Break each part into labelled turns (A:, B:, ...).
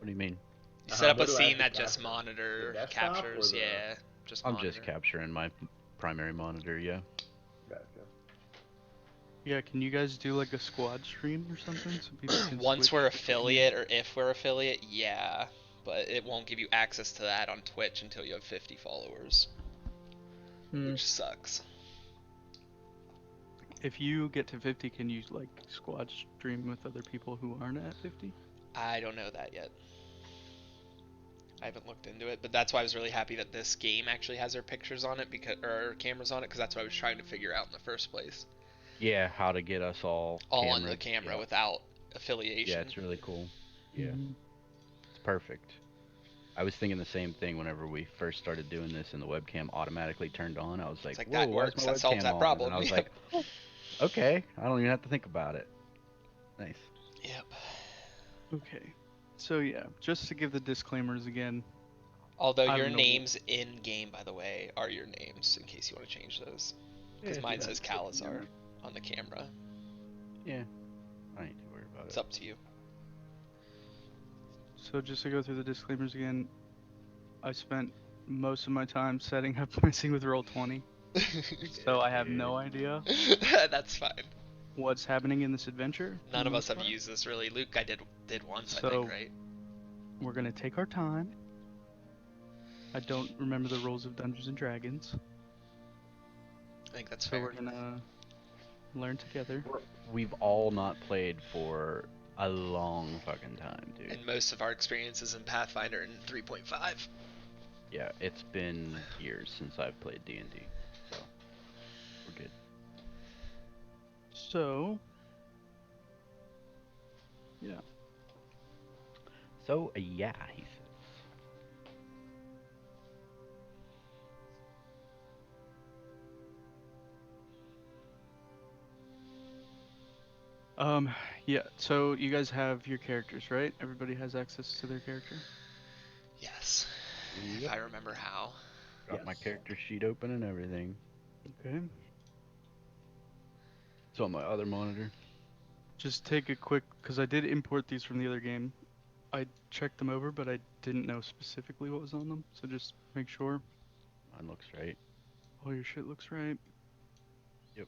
A: What do you mean?
B: You set up
C: What
B: a
C: do I have
B: scene
C: to
B: that just
C: capture? The
B: monitor
C: desktop or
B: captures.
C: the?
B: Yeah, just
A: I'm just
B: monitor.
A: capturing my primary monitor, yeah.
C: Gotcha.
D: Yeah, can you guys do like a squad stream or something so people can
B: Once
D: switch
B: we're
D: between?
B: affiliate, or if we're affiliate, yeah. But it won't give you access to that on Twitch until you have 50 followers, which sucks.
D: If you get to 50, can you like squad stream with other people who aren't at 50?
B: I don't know that yet. I haven't looked into it, but that's why I was really happy that this game actually has our pictures on it, because or cameras on it, because that's what I was trying to figure out in the first place.
A: Yeah, how to get us all
B: On the
A: camered.
B: camera
A: Yeah.
B: without
A: Yeah,
B: affiliation.
A: it's really cool. Yeah,
D: Mm-hmm.
A: it's perfect. I was thinking the same thing whenever we first started doing this and the webcam automatically turned on. I was
B: It's
A: like,
B: like,
A: whoa,
B: that
A: why is
B: works.
A: my
B: That solves
A: webcam
B: that
A: on? And then
B: problem.
A: I was
B: Yep.
A: like, oh, okay, I don't even have to think about it. Nice.
B: Yep.
D: Okay. So yeah, just to give the disclaimers again.
B: Although
D: I
B: your
D: don't know.
B: names in game, by the way, are your names, in case you want to change those. Because
A: Yeah,
B: mine
A: yeah,
B: says Calazar on the camera.
A: yeah, I don't need to worry about
B: It's
A: it.
B: up to you.
D: So just to go through the disclaimers again, I spent most of my time setting up messing with Roll20, so I have no idea
B: That's fine.
D: what's happening in this adventure. for
B: None
D: the
B: of us
D: most
B: have
D: part.
B: used this really. Luke, I did once, I
D: So
B: think, right?
D: we're gonna take our time. I don't remember the rules of Dungeons and Dragons,
B: I think that's
D: so
B: fair.
D: we're gonna learn together.
A: We've all not played for a long fucking time, dude.
B: And most of our experiences in Pathfinder in 3.5.
A: Yeah, it's been years since I've played D&D, so we're good.
D: So yeah.
A: So, yeah, he says.
D: Yeah, so you guys have your characters, right? Everybody has access to their character?
B: Yes. If
A: Yep.
B: I remember how.
A: Got my
C: Yes.
A: character sheet open and everything.
D: Okay.
A: It's on my other monitor.
D: Just take a quick, because I did import these from the other game. I checked them over, but I didn't know specifically what was on them, so just make sure
A: Mine looks right.
D: all your shit looks right.
A: Yep.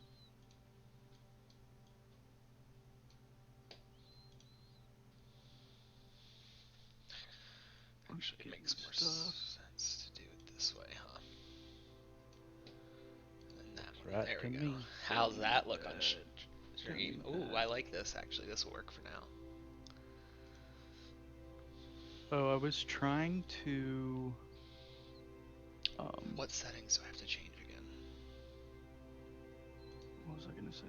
B: Actually, it makes more sense to do it this way, huh? And that one.
A: Right
B: There
A: to
B: we go.
A: me.
B: How's that look on
D: Show
B: stream?
D: me
B: Ooh,
D: that.
B: I like this, actually. This will work for now.
D: Oh, I was trying to.
B: What settings do I have to change again?
D: What was I gonna say?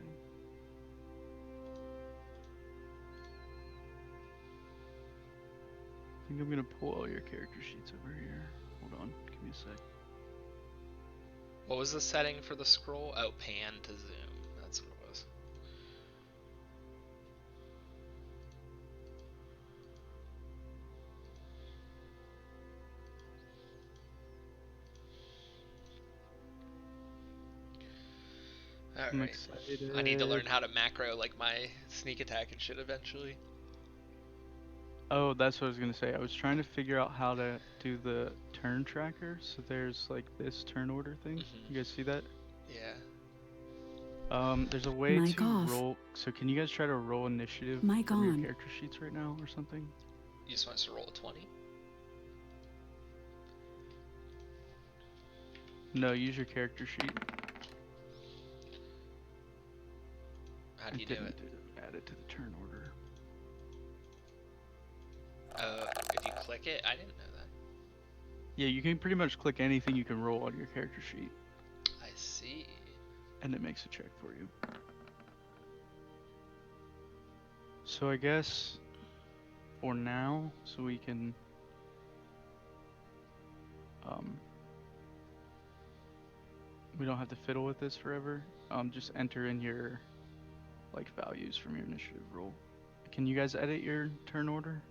D: I think I'm gonna pull all your character sheets over here. Hold on, give me a sec.
B: What was the setting for the scroll? Oh, pan to zoom. That's what it was.
D: I'm
B: Alright.
D: excited.
B: I need to learn how to macro like my sneak attack and shit eventually.
D: Oh, that's what I was gonna say. I was trying to figure out how to do the turn tracker. So there's like this turn order thing.
B: Mhm.
D: You guys see that?
B: Yeah.
D: There's a way
E: Mic
D: to
E: off.
D: roll. So can you guys try to roll initiative
E: Mic
D: from your
E: on.
D: character sheets right now or something?
B: You just want us to roll a 20?
D: No, use your character sheet.
B: How do you do it?
D: Add it to the turn order.
B: If you click it? I didn't know that.
D: Yeah, you can pretty much click anything you can roll on your character sheet,
B: I see.
D: and it makes a check for you. So I guess for now, so we can we don't have to fiddle with this forever. Just enter in your like values from your initiative roll. Can you guys edit your turn order?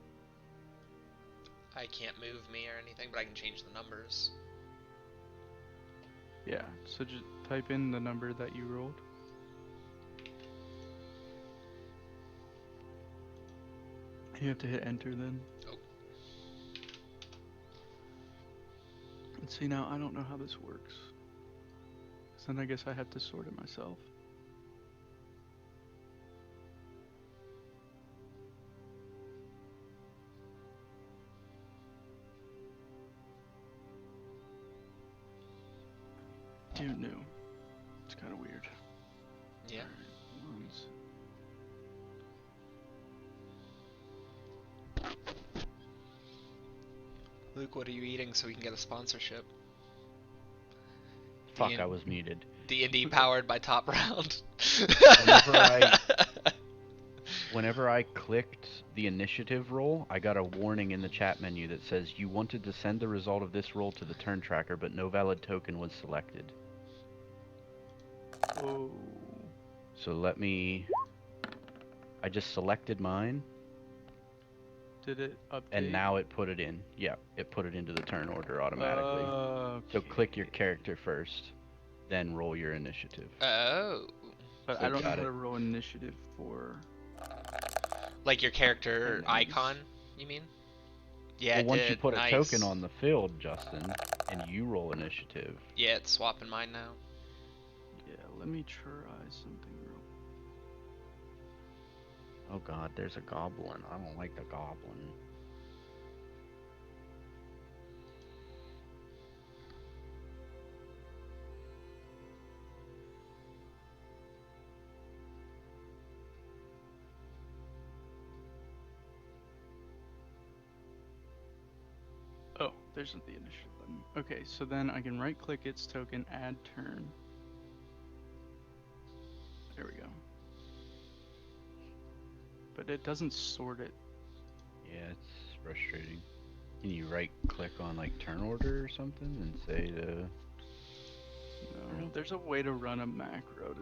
B: I can't move me or anything, but I can change the numbers.
D: Yeah, so just type in the number that you rolled. You have to hit enter then.
B: Oh.
D: See, now I don't know how this works. So then I guess I have to sort it myself. Dude, new. It's kind of weird.
B: Yeah.
D: Alright, ones.
B: Luke, what are you eating so we can get a sponsorship?
A: Fuck,
B: D-
A: I was muted.
B: D&D powered by Top Round.
A: Whenever I clicked the initiative roll, I got a warning in the chat menu that says you wanted to send the result of this roll to the turn tracker, but no valid token was selected.
D: Oh.
A: So let me... I just selected mine,
D: Did it update?
A: and now it put it in. Yeah, it put it into the turn order automatically. So click your character first, then roll your initiative.
B: Oh.
D: But
A: So
D: I don't know
A: got
D: how
A: it.
D: to roll initiative for...
B: Like your character
D: Nice.
B: icon, you mean? Yeah,
A: Well,
B: it
A: once
B: did.
A: you put
B: Nice.
A: a token on the field, Justin, and you roll initiative.
B: Yeah, it's swapping mine now.
D: Yeah, let me try something real.
A: Oh god, there's a goblin. I don't like the goblin.
D: Oh, there's the initiative button. Okay, so then I can right click its token, add turn. There we go. But it doesn't sort it.
A: Yeah, it's frustrating. Can you right click on like turn order or something and say to...
D: No,
A: No.
D: there's a way to run a macro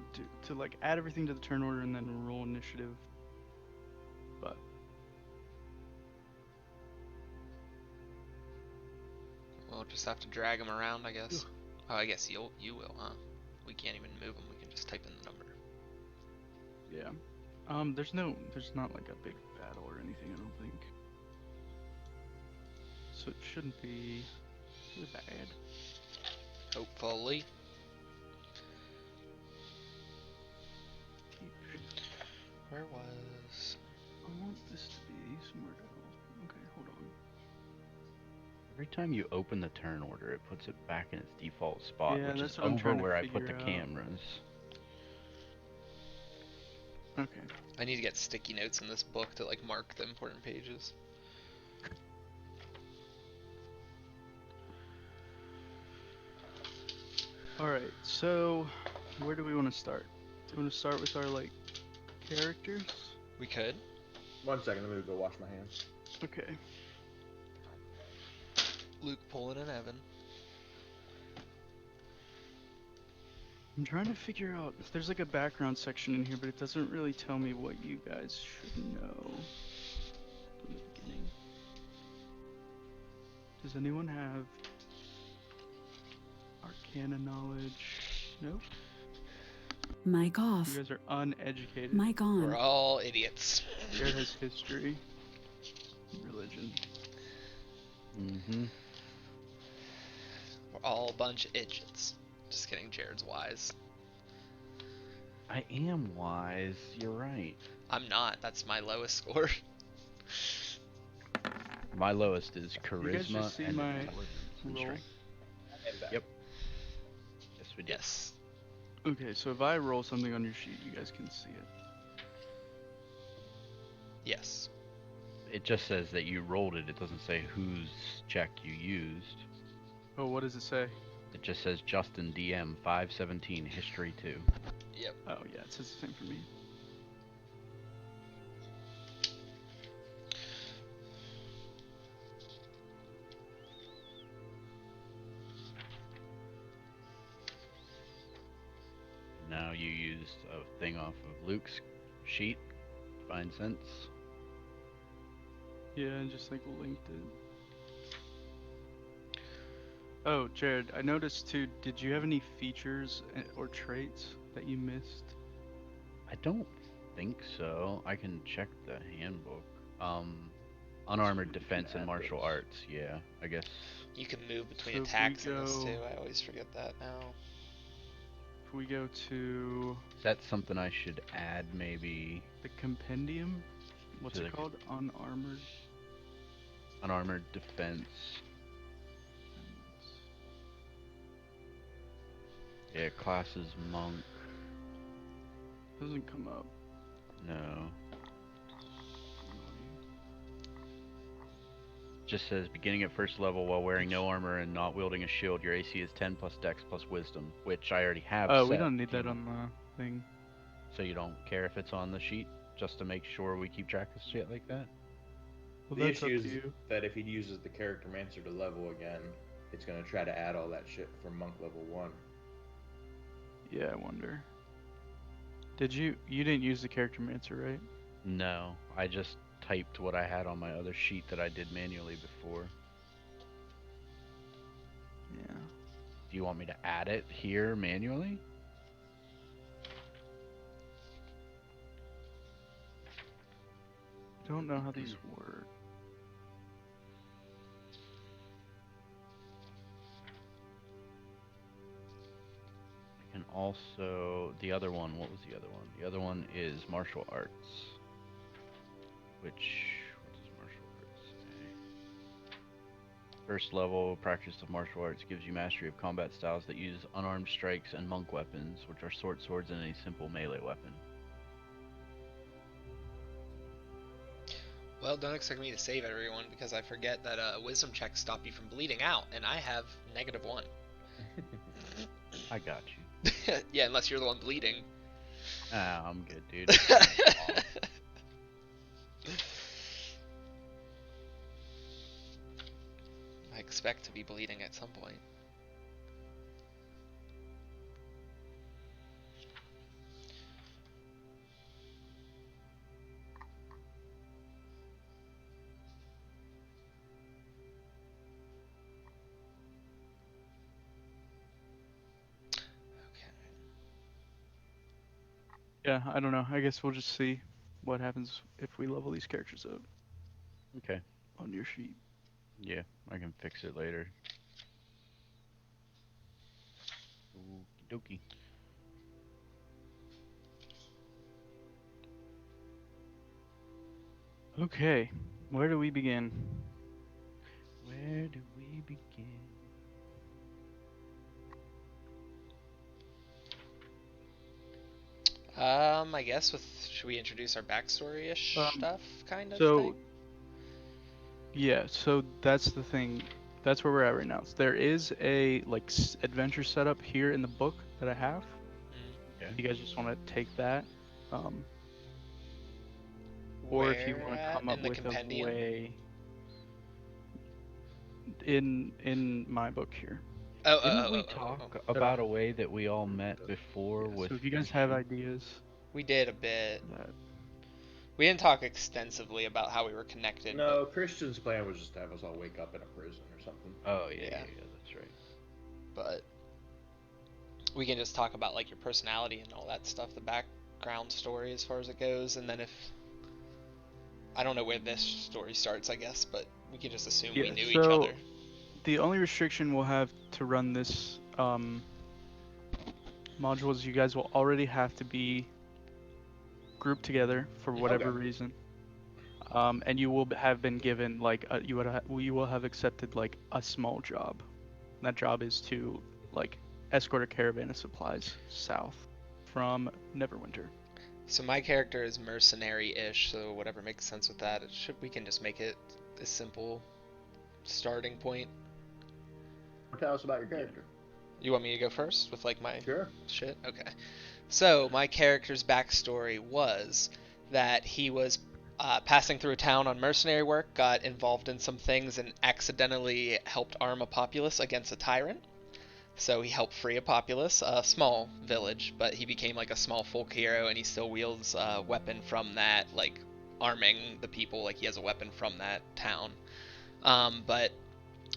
D: to like add everything to the turn order and then roll initiative. But
B: We'll just have to drag them around, I guess. Oh, I guess you will, huh? We can't even move them. We can just type in the number.
D: yeah. There's not like a big battle or anything, I don't think. So it shouldn't be too bad.
B: Hopefully. Where was...
D: I want this to be somewhere else. Okay, hold on.
A: Every time you open the turn order, it puts it back in its default spot,
D: Yeah,
A: which
D: that's
A: is
D: what I'm
A: over
D: trying to
A: where I put the
D: figure out.
A: cameras.
D: Okay.
B: I need to get sticky notes in this book to like mark the important pages.
D: Alright, so where do we want to start? Do we want to start with our like characters?
B: We could.
C: 1 second, let me go wash my hands.
D: Okay.
B: Luke, Pullen, and Evan.
D: I'm trying to figure out if there's like a background section in here, but it doesn't really tell me what you guys should know from the beginning. Does anyone have Arcana knowledge? Nope.
E: Mic
D: You
E: off.
D: guys are uneducated.
E: Mic on.
B: We're all idiots.
D: Jared has history, religion.
A: Mm-hmm.
B: We're all a bunch of idiots. Just kidding, Jared's wise.
A: I am wise. You're right.
B: I'm not. That's my lowest score.
A: My lowest is
D: You guys
A: charisma
D: just see
A: and
D: my
A: intelligence and
D: roll?
A: strength. Yep. Yes, we did.
B: Yes.
D: Okay, so if I roll something on your sheet, you guys can see it.
B: Yes.
A: It just says that you rolled it. It doesn't say whose check you used.
D: Oh, what does it say?
A: It just says Justin DM 517 History 2.
B: Yep.
D: Oh, yeah, it says the same for me.
A: Now you used a thing off of Luke's sheet. Find sense.
D: Yeah, and just like linked it. Oh, Jared, I noticed too, did you have any features or traits that you missed?
A: I don't think so. I can check the handbook. Unarmored
C: You can
A: defense and
C: add
A: martial
C: those.
A: arts, yeah, I guess.
B: You can move between
D: So if we
B: attacks in this
D: go-
B: too. I always forget that now.
D: If we go to
A: That's something I should add maybe
D: the compendium, what's
A: to
D: it
A: the
D: called? Unarmored.
A: unarmored defense. Yeah, classes monk.
D: Doesn't come up.
A: No. Just says beginning at first level while wearing no armor and not wielding a shield, your AC is 10 plus dex plus wisdom, which I already have
D: Oh,
A: set.
D: we don't need
A: if you
D: that
A: want.
D: on the thing.
A: So you don't care if it's on the sheet, just to make sure we keep track of shit like that?
D: Well,
C: The
D: that's up
C: issue
D: to
C: is
D: you.
C: that if he uses the character mancer to level again, it's gonna try to add all that shit from monk level 1.
D: Yeah, I wonder. You didn't use the character mancer, right?
A: No, I just typed what I had on my other sheet that I did manually before.
D: Yeah.
A: Do you want me to add it here manually?
D: I don't know how these work.
A: I can also, the other one, what was the other one? The other one is martial arts. What does martial arts say? First level practice of martial arts gives you mastery of combat styles that use unarmed strikes and monk weapons, which are short swords and a simple melee weapon.
B: Well, don't expect me to save everyone because I forget that wisdom checks stop you from bleeding out, and I have -1.
A: I got you.
B: Yeah, unless you're the one bleeding.
A: Ah, I'm good, dude.
B: I expect to be bleeding at some point. Okay.
D: Yeah, I don't know. I guess we'll just see what happens if we level these characters up
A: Okay.
D: on your sheet.
A: Yeah, I can fix it later. Okie dokie.
D: Okay, where do we begin?
A: Where do we begin?
B: I guess should we introduce our backstory-ish stuff, kind of
D: So,
B: thing?
D: yeah, so that's the thing. That's where we're at right now. So there is a like adventure setup here in the book that I have.
A: Okay.
D: If you guys just want to take that, or if you
B: Where
D: want to
B: at
D: come up
B: in the
D: with a
B: compendium?
D: way in my book here.
A: Didn't we talk about a way that we all met before
D: Yeah,
A: with?
D: so if you guys have ideas,
B: We did a bit.
D: that
B: We didn't talk extensively about how we were connected.
C: No, Christian's plan was just to have us all wake up in a prison or something.
A: Oh yeah,
B: Yeah.
A: that's right.
B: But we can just talk about like your personality and all that stuff, the background story as far as it goes, and then if I don't know where this story starts, I guess, but we can just assume we knew each other.
D: The only restriction we'll have to run this module is you guys will already have to be grouped together for whatever reason. And you will have been given like you will have accepted like a small job. And that job is to like escort a caravan of supplies south from Neverwinter.
B: So my character is mercenary-ish, so whatever makes sense with that. We can just make it a simple starting point.
C: Tell us about your character.
B: You want me to go first with like my
C: Sure.
B: shit? Okay. So my character's backstory was that he was passing through a town on mercenary work, got involved in some things, and accidentally helped arm a populace against a tyrant. So he helped free a populace, a small village, but he became like a small folk hero, and he still wields a weapon from that, like arming the people. Like he has a weapon from that town. But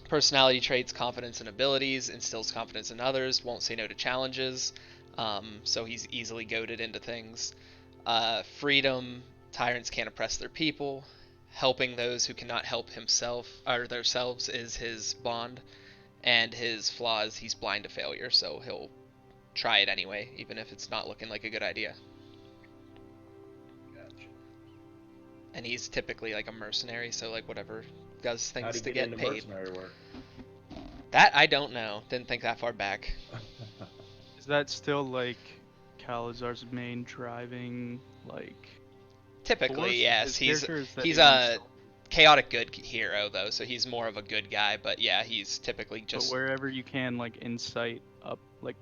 B: personality traits, confidence and abilities, instills confidence in others, won't say no to challenges, so he's easily goaded into things. Freedom, tyrants can't oppress their people. helping those who cannot help himself or themselves is his bond, and his flaw is he's blind to failure, so he'll try it anyway, even if it's not looking like a good idea.
C: Gotcha.
B: And he's typically like a mercenary, so like whatever does
C: How'd
B: things
C: he
B: to
C: get
B: get
C: into
B: paid.
C: mercenary work?
B: That I don't know. Didn't think that far back.
D: Is that still like Calazar's main driving like force?
B: Typically, yes.
D: His character is that
B: He's
D: he wants
B: a
D: to-
B: chaotic good hero though, so he's more of a good guy. But yeah, he's typically
D: But
B: just
D: wherever you can like incite up like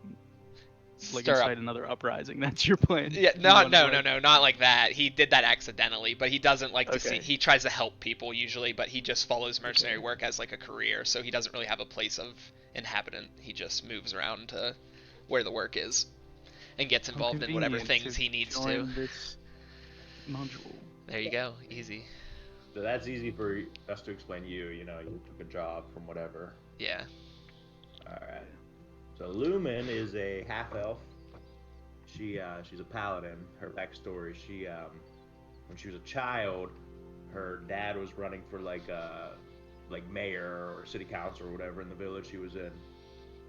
B: stir up.
D: incite another uprising, that's your plan.
B: Yeah,
D: You
B: no,
D: wanna,
B: no,
D: like-
B: no, no, not like that. He did that accidentally, but he doesn't like to see.
D: Okay.
B: He tries to help people usually, but he just follows mercenary
D: Okay.
B: work as like a career, so he doesn't really have a place of inhabitant. He just moves around to where the work is and gets
D: How
B: involved in whatever
D: convenient
B: things
D: to
B: he needs to.
D: join this module.
B: There you go, easy.
C: So that's easy for us to explain you. You know, you took a job from whatever.
B: Yeah.
C: All right. So Lumen is a half elf. She's a paladin. Her backstory: when she was a child, her dad was running for like mayor or city council or whatever in the village she was in,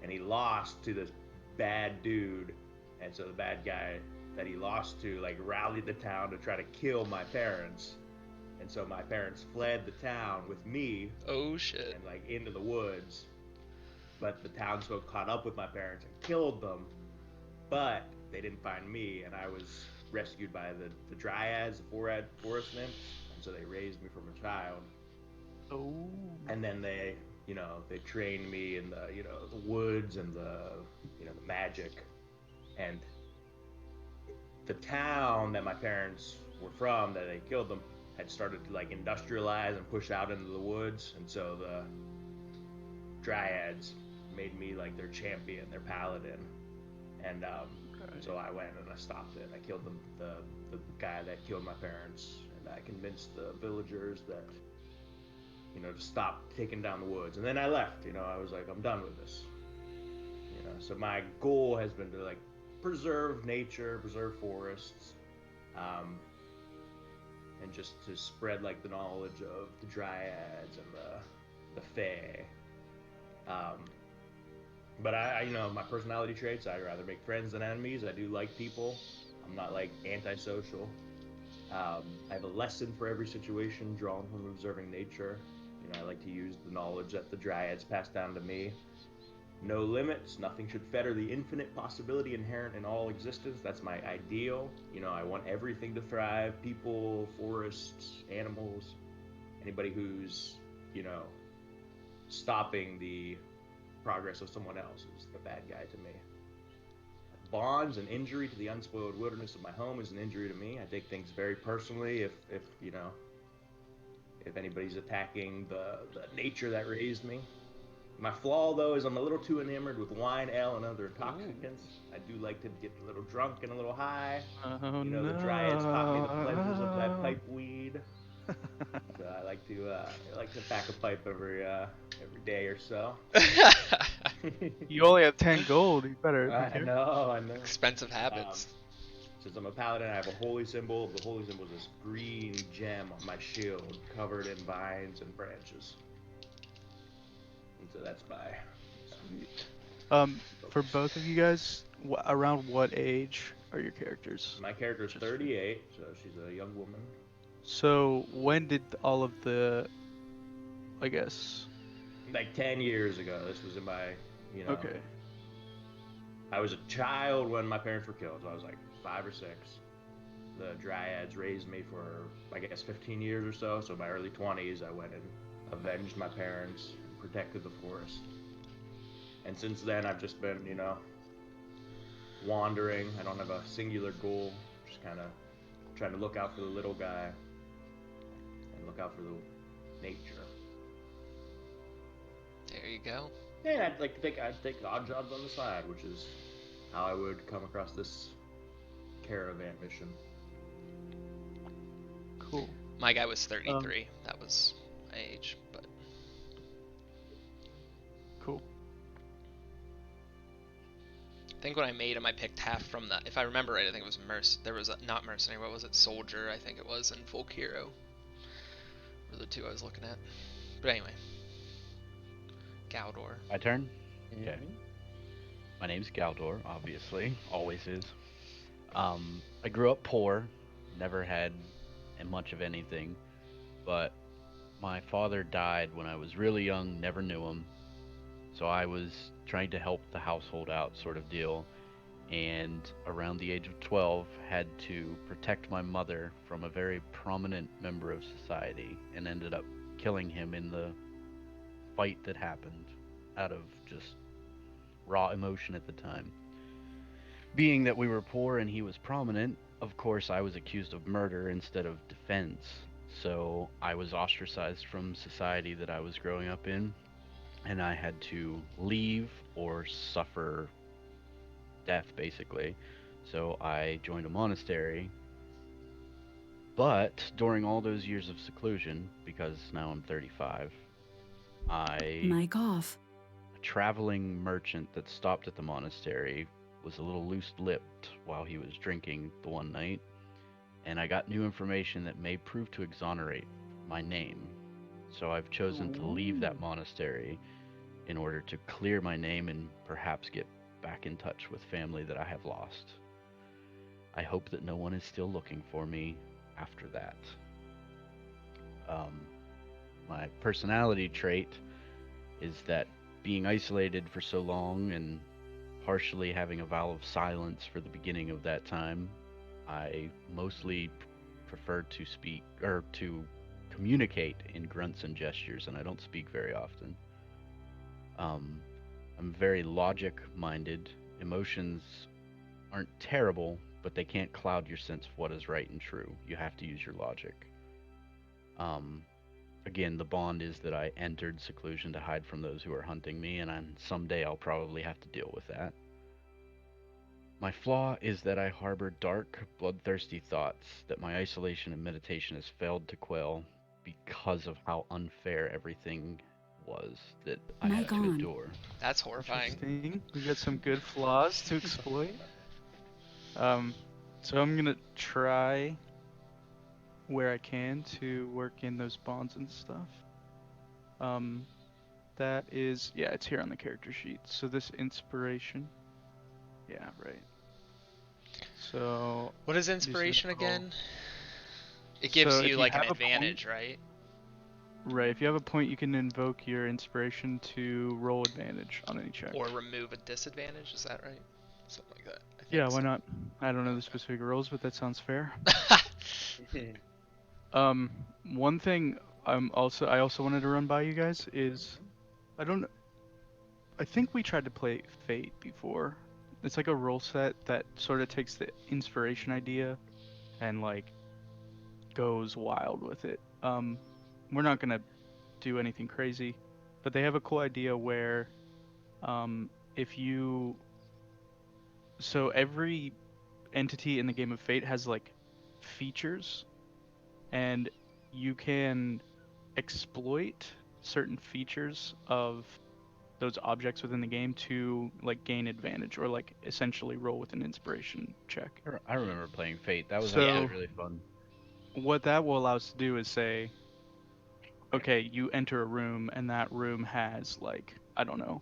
C: and he lost to this bad dude, and so the bad guy that he lost to like rallied the town to try to kill my parents, and so my parents fled the town with me
B: Oh shit.
C: and like into the woods, but the townsfolk caught up with my parents and killed them, but they didn't find me, and I was rescued by the dryads, the forest nymphs, and so they raised me from a child,
D: Oh.
C: and then they trained me in the woods and the magic, and the town that my parents were from that they killed them had started to like industrialize and push out into the woods, and so the dryads made me like their champion, their paladin, and so I went and I stopped it. I killed the guy that killed my parents, and I convinced the villagers that to stop taking down the woods, and then I left. I was like, I'm done with this. So my goal has been to like preserve nature, preserve forests, and just to spread like the knowledge of the dryads and the fae. But I my personality traits, I rather make friends than enemies. I do like people. I'm not like antisocial. I have a lesson for every situation drawn from observing nature. I like to use the knowledge that the dryads passed down to me. No limits. Nothing should fetter the infinite possibility inherent in all existence. That's my ideal. I want everything to thrive. People, forests, animals. Anybody who's, stopping the progress of someone else is the bad guy to me. Bonds and injury to the unspoiled wilderness of my home is an injury to me. I take things very personally if anybody's attacking the nature that raised me. My flaw, though, is I'm a little too enamored with wine, ale, and other intoxicants. I do like to get a little drunk and a little high.
D: Oh,
C: The dryads taught me the pleasures of that pipe weed. So I like to pack a pipe every day or so.
D: You only have 10 gold. You better.
C: I know.
B: Expensive habits.
C: Since I'm a paladin, I have a holy symbol. The holy symbol is this green gem on my shield, covered in vines and branches. And so that's my.
D: For both of you guys, around what age are your characters?
C: My character's 38, so she's a young woman.
D: So when did all of the, I guess.
C: Like 10 years ago. This was in my,
D: Okay.
C: I was a child when my parents were killed, so I was like 5 or 6. The dryads raised me for, I guess, 15 years or so. So in my early 20s, I went and avenged my parents and protected the forest. And since then, I've just been, wandering. I don't have a singular goal. Just kind of trying to look out for the little guy and look out for the nature.
B: There you go.
C: And I'd take odd jobs on the side, which is how I would come across this caravan mission.
D: Cool.
B: My guy was 33. That was my age, but
D: Cool.
B: I think when I made him, I picked half from the. If I remember right, I think it was not mercenary. What was it? Soldier. I think it was in Folk Hero. were the two I was looking at. But anyway, Galdor.
A: My turn? Okay.
C: Mhm.
A: My name's Galdor, obviously. Always is. I grew up poor, never had much of anything, but my father died when I was really young, never knew him. So I was trying to help the household out, sort of deal. And around the age of 12, had to protect my mother from a very prominent member of society and ended up killing him in the fight that happened out of just raw emotion at the time. Being that we were poor and he was prominent, of course I was accused of murder instead of defense. So I was ostracized from society that I was growing up in, and I had to leave or suffer death basically. So I joined a monastery. But during all those years of seclusion, because now I'm 35,
E: Mic off.
A: a traveling merchant that stopped at the monastery was a little loose-lipped while he was drinking the one night, and I got new information that may prove to exonerate my name. So I've chosen to leave that monastery in order to clear my name and perhaps get back in touch with family that I have lost. I hope that no one is still looking for me after that. Um, my personality trait is that being isolated for so long and partially having a vow of silence for the beginning of that time, I mostly prefer to speak or to communicate in grunts and gestures, and I don't speak very often. Um, I'm very logic minded. Emotions aren't terrible, but they can't cloud your sense of what is right and true. You have to use your logic. Um, Again, the bond is that I entered seclusion to hide from those who are hunting me, and someday I'll probably have to deal with that. My flaw is that I harbor dark, bloodthirsty thoughts that my isolation and meditation has failed to quell because of how unfair everything was that I had
E: Mic
A: to
E: on.
A: endure.
B: That's horrifying.
D: Interesting. We got some good flaws to exploit. Um, so I'm gonna try where I can to work in those bonds and stuff. Um, that is, yeah, it's here on the character sheet. So this inspiration, yeah, right. So
B: What is
D: I'm just gonna
B: inspiration
D: roll.
B: again? It gives
D: So if
B: you
D: you
B: like an
D: have a point-
B: advantage, right?
D: Right, if you have a point, you can invoke your inspiration to roll advantage on any check.
B: Or remove a disadvantage, is that right? Something like that. I think
D: Yeah, why
B: so.
D: not? I don't know the specific rules, but that sounds fair. One thing I also wanted to run by you guys is I don't I think we tried to play Fate before. It's like a role set that sort of takes the inspiration idea and like goes wild with it. We're not gonna do anything crazy, but they have a cool idea where if you so every entity in the game of Fate has like features, and you can exploit certain features of those objects within the game to like gain advantage or like essentially roll with an inspiration check.
A: I remember playing Fate. That was
D: So
A: actually really fun.
D: what that will allow us to do is say, okay, you enter a room and that room has like, I don't know,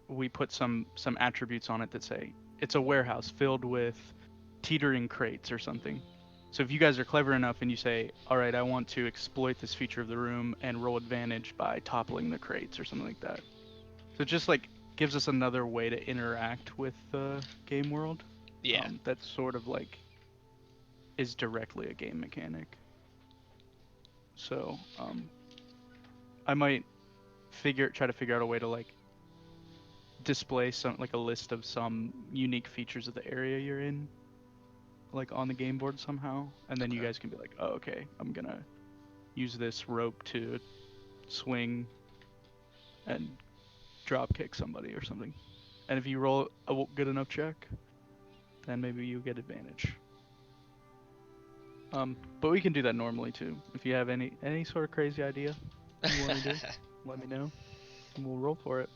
D: we put some attributes on it that say it's a warehouse filled with teetering crates or something. So if you guys are clever enough and you say, all right, I want to exploit this feature of the room and roll advantage by toppling the crates or something like that. So it just like gives us another way to interact with the game world.
B: Yeah.
D: That's sort of like is directly a game mechanic. So I might try to figure out a way to like display some like a list of some unique features of the area you're in, like on the game board somehow, and then you
B: Okay.
D: guys can be like, oh, okay, I'm gonna use this rope to swing and drop kick somebody or something. And if you roll a good enough check, then maybe you get advantage. But we can do that normally too. If you have any sort of crazy idea you want to do, let me know, and we'll roll for it.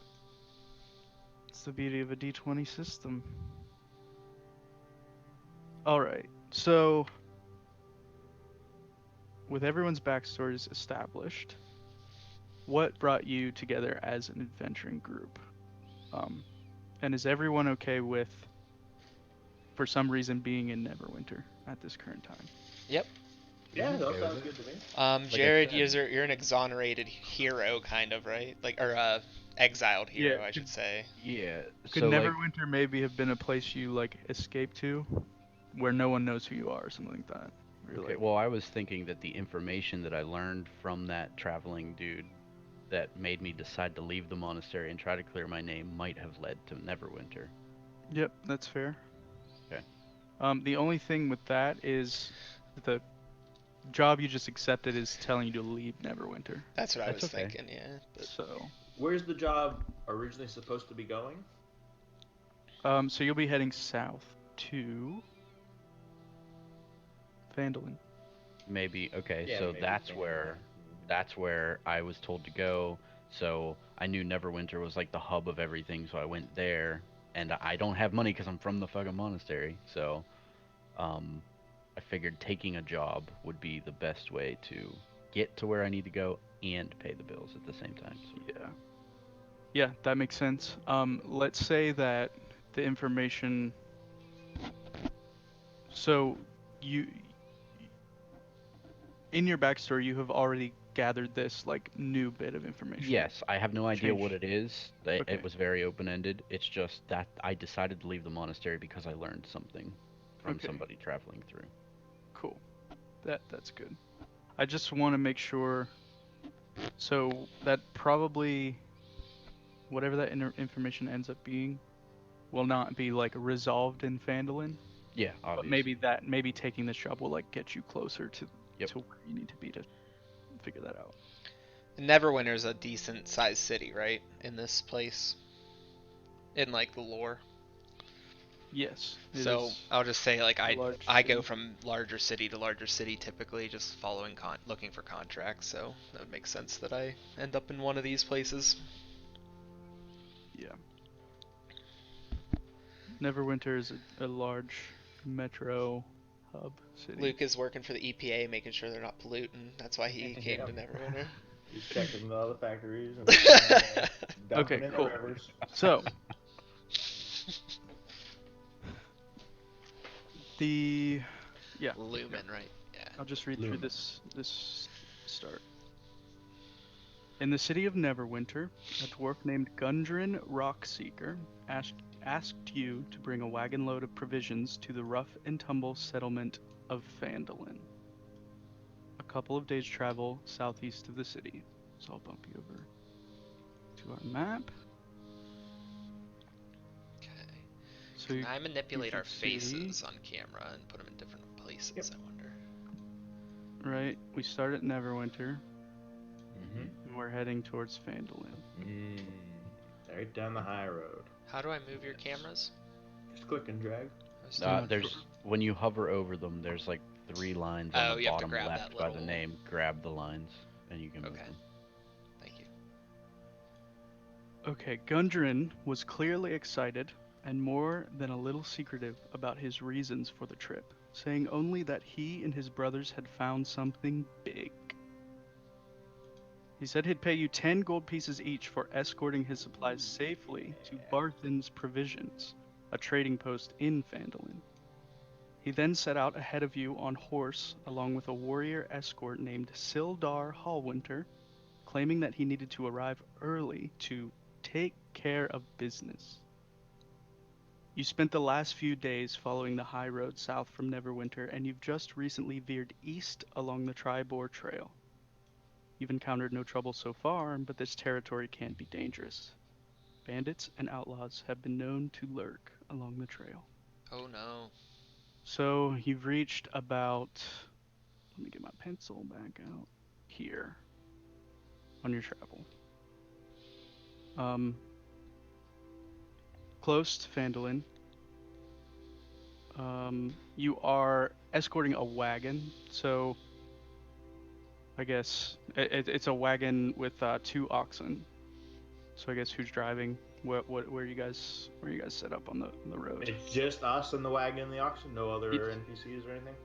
D: It's the beauty of a D20 system. All right, so with everyone's backstories established, what brought you together as an adventuring group? And is everyone okay with, for some reason, being in Neverwinter at this current time?
B: Yep.
C: Yeah, that
A: Okay with
C: sounds
A: it.
C: good to me.
A: I
B: Jared,
A: said.
B: you're an exonerated hero, kind of, right? Or exiled
D: Yeah.
B: hero, I should say.
A: Yeah.
D: Could
A: So like,
D: Neverwinter maybe have been a place you like escape to, where no one knows who you are, or something like that? Where you're
A: okay.
D: like,
A: Well, I was thinking that the information that I learned from that traveling dude that made me decide to leave the monastery and try to clear my name might have led to Neverwinter.
D: yep, that's fair.
A: Okay.
D: The only thing with that is the job you just accepted is telling you to leave Neverwinter.
B: That's what I
A: That's
B: was
A: okay.
B: thinking, yeah. But
D: So,
C: Where's the job originally supposed to be going?
D: so you'll be heading south to Phandalin.
A: Maybe okay.
C: Yeah,
A: So
C: maybe
A: that's
C: Phandalin.
A: where I was told to go. So I knew Neverwinter was like the hub of everything. So I went there, and I don't have money because I'm from the fucking monastery. So, um, I figured taking a job would be the best way to get to where I need to go and pay the bills at the same time. So,
D: Yeah. Yeah, that makes sense. Let's say that the information. So you, in your backstory, you have already gathered this like new bit of information.
A: yes, I have no idea what
D: Change.
A: it is. It
D: Okay.
A: was very open ended. It's just that I decided to leave the monastery because I learned something from
D: Okay.
A: somebody traveling through.
D: Cool. That's good. I just want to make sure. So that probably whatever that information ends up being will not be like resolved in Phandalin,
A: Yeah,
D: but
A: obviously.
D: maybe taking this job will like get you closer
A: Yep.
D: to where you need to be to figure that out.
B: Neverwinter's a decent sized city, right? In this place. In like the lore.
D: Yes. It
B: So
D: is
B: I'll just say like
D: a large
B: I go
D: city.
B: from larger city to larger city typically, just following looking for contracts. So that would make sense that I end up in one of these places.
D: Yeah. Neverwinter is a large metro hub city.
B: Luke is working for the EPA, making sure they're not polluting. That's why he came
C: Yep.
B: to Neverwinter.
C: He's checking all the factories and
D: Okay,
C: dumping in
D: cool.
C: the rivers.
D: So the yeah,
B: Lumen, right? Yeah.
D: I'll just read through
C: Lumen.
D: this start. In the city of Neverwinter, a dwarf named Gundren Rockseeker asked you to bring a wagon load of provisions to the rough and tumble settlement of Phandalin, a couple of days' travel southeast of the city. So I'll bump you over to our map.
B: Okay.
D: So
B: Can I manipulate
D: can
B: our
D: see-
B: faces on camera and put them in different places?
C: Yep.
B: I wonder.
D: right, we start at Neverwinter,
C: Mm-hmm.
D: and we're heading towards Phandalin.
C: Right down the high road.
B: How do I move your cameras?
C: Just click and drag.
A: There's when you hover over them, there's like 3 lines on
B: Oh,
A: the
B: you have to
A: bottom
B: grab
A: left
B: that
A: by the
B: little-
A: name. Grab the lines, and you can move
B: Okay.
A: them.
B: Thank you.
D: Okay, Gundren was clearly excited and more than a little secretive about his reasons for the trip, saying only that he and his brothers had found something big. He said he'd pay you 10 gold pieces each for escorting his supplies safely to Barthen's Provisions, a trading post in Phandalin. He then set out ahead of you on horse along with a warrior escort named Sildar Hallwinter, claiming that he needed to arrive early to take care of business. You spent the last few days following the high road south from Neverwinter, and you've just recently veered east along the Tribor Trail. You've encountered no trouble so far, but this territory can be dangerous. Bandits and outlaws have been known to lurk along the trail.
B: Oh no.
D: So you've reached about, let me get my pencil back out, here on your travel. Close to Phandalin. You are escorting a wagon, so I guess it's a wagon with 2 oxen. So I guess who's driving? Where are you guys set up on the road?
C: It's just us and the wagon and the oxen, no other NPCs or anything?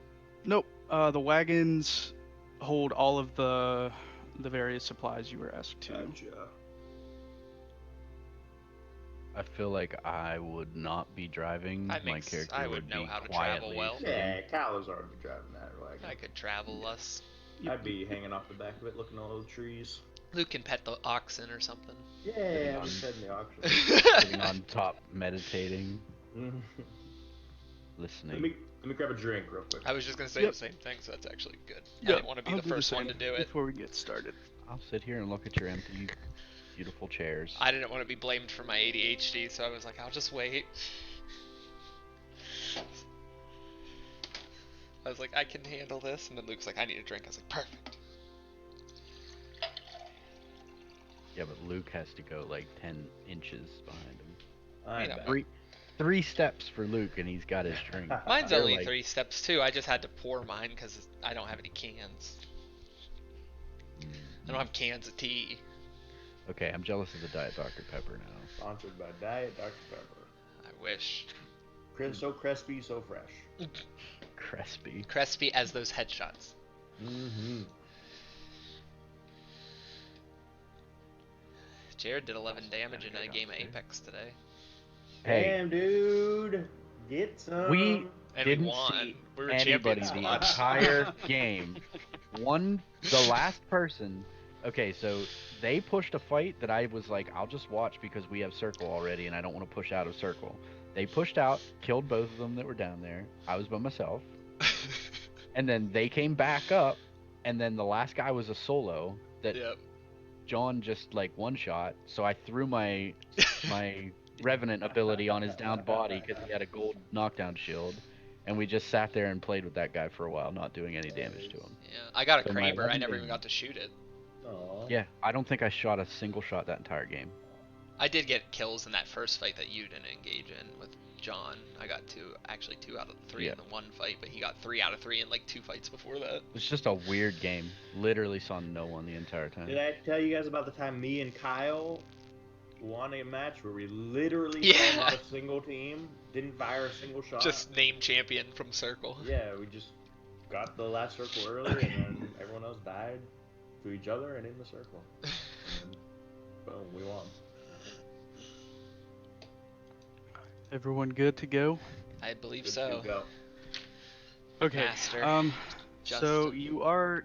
D: Nope. The wagon's hold all of the various supplies you were asked to.
C: Gotcha.
A: I feel like I would not be driving. My character
B: I would know
A: be
B: how to travel
A: quietly
B: well.
A: sitting.
C: Yeah, Kylo's already driving that wagon.
B: I could travel less.
C: I'd be hanging off the back of it, looking at all the trees.
B: Luke can pet the oxen or something.
C: Yeah, I'm just heading the auction.
A: Sitting on top, meditating,
C: Let
A: listening.
C: me grab a drink real quick.
B: I was just gonna say
D: Yep.
B: the same thing, so that's actually good. I
D: Yep,
B: didn't want to be
D: I'll
B: the
D: do
B: first one
D: same
B: to do it.
D: before we get started.
A: I'll sit here and look at your empty, beautiful chairs.
B: I didn't want to be blamed for my ADHD, so I was like, I'll just wait. I was like, I can handle this, and then Luke's like, I need a drink. I was like, perfect.
A: Yeah, but Luke has to go like 10 inches behind him.
C: I
B: know.
C: bet.
A: Three steps for Luke, and he's got his drink.
B: Mine's
A: You're
B: only
A: like-
B: 3 steps too. I just had to pour mine because I don't have any cans. I don't have cans of tea.
A: Okay, I'm jealous of the Diet Dr. Pepper now.
C: Sponsored by Diet Dr. Pepper.
B: I wish.
C: So crispy, so fresh.
A: Crispy.
B: Crispy as those headshots.
C: Mm-hmm.
B: Jared did 11 damage in a game of Apex today.
A: Hey,
C: Damn, dude. Get some.
A: we
B: And we
A: didn't
B: won.
A: see
B: We were
A: anybody
B: champions.
A: the
B: Won.
A: entire game. The last person. Okay, so they pushed a fight that I was like, I'll just watch because we have circle already, and I don't want to push out of circle. They pushed out, killed both of them that were down there. I was by myself, and then they came back up, and then the last guy was a solo that
B: Yep.
A: John just like one shot. So I threw my Revenant ability on his downed body because he had a gold knockdown shield, and we just sat there and played with that guy for a while, not doing any damage to him.
B: Yeah, I got a
A: So my
B: Kraber. I
A: weapon
B: never even
A: didn't-
B: got to shoot it.
C: Aw.
A: Yeah, I don't think I shot a single shot that entire game.
B: I did get kills in that first fight that you didn't engage in with John. I got 2 out of 3
A: Yeah.
B: in the one fight, but he got 3 out of 3 in like 2 fights before that.
A: It's just a weird game. Literally saw no one the entire time.
C: Did I tell you guys about the time me and Kyle won a match where we literally
B: Yeah.
C: saw not a single team, didn't fire a single shot?
B: Just name champion from Circle.
C: Yeah, we just got the last circle early, and then everyone else died to each other and in the circle. And boom, we won.
D: Everyone good to go?
B: I believe
C: Good
B: so.
C: to go.
D: Okay.
B: Master.
D: So
B: Justin.
D: you are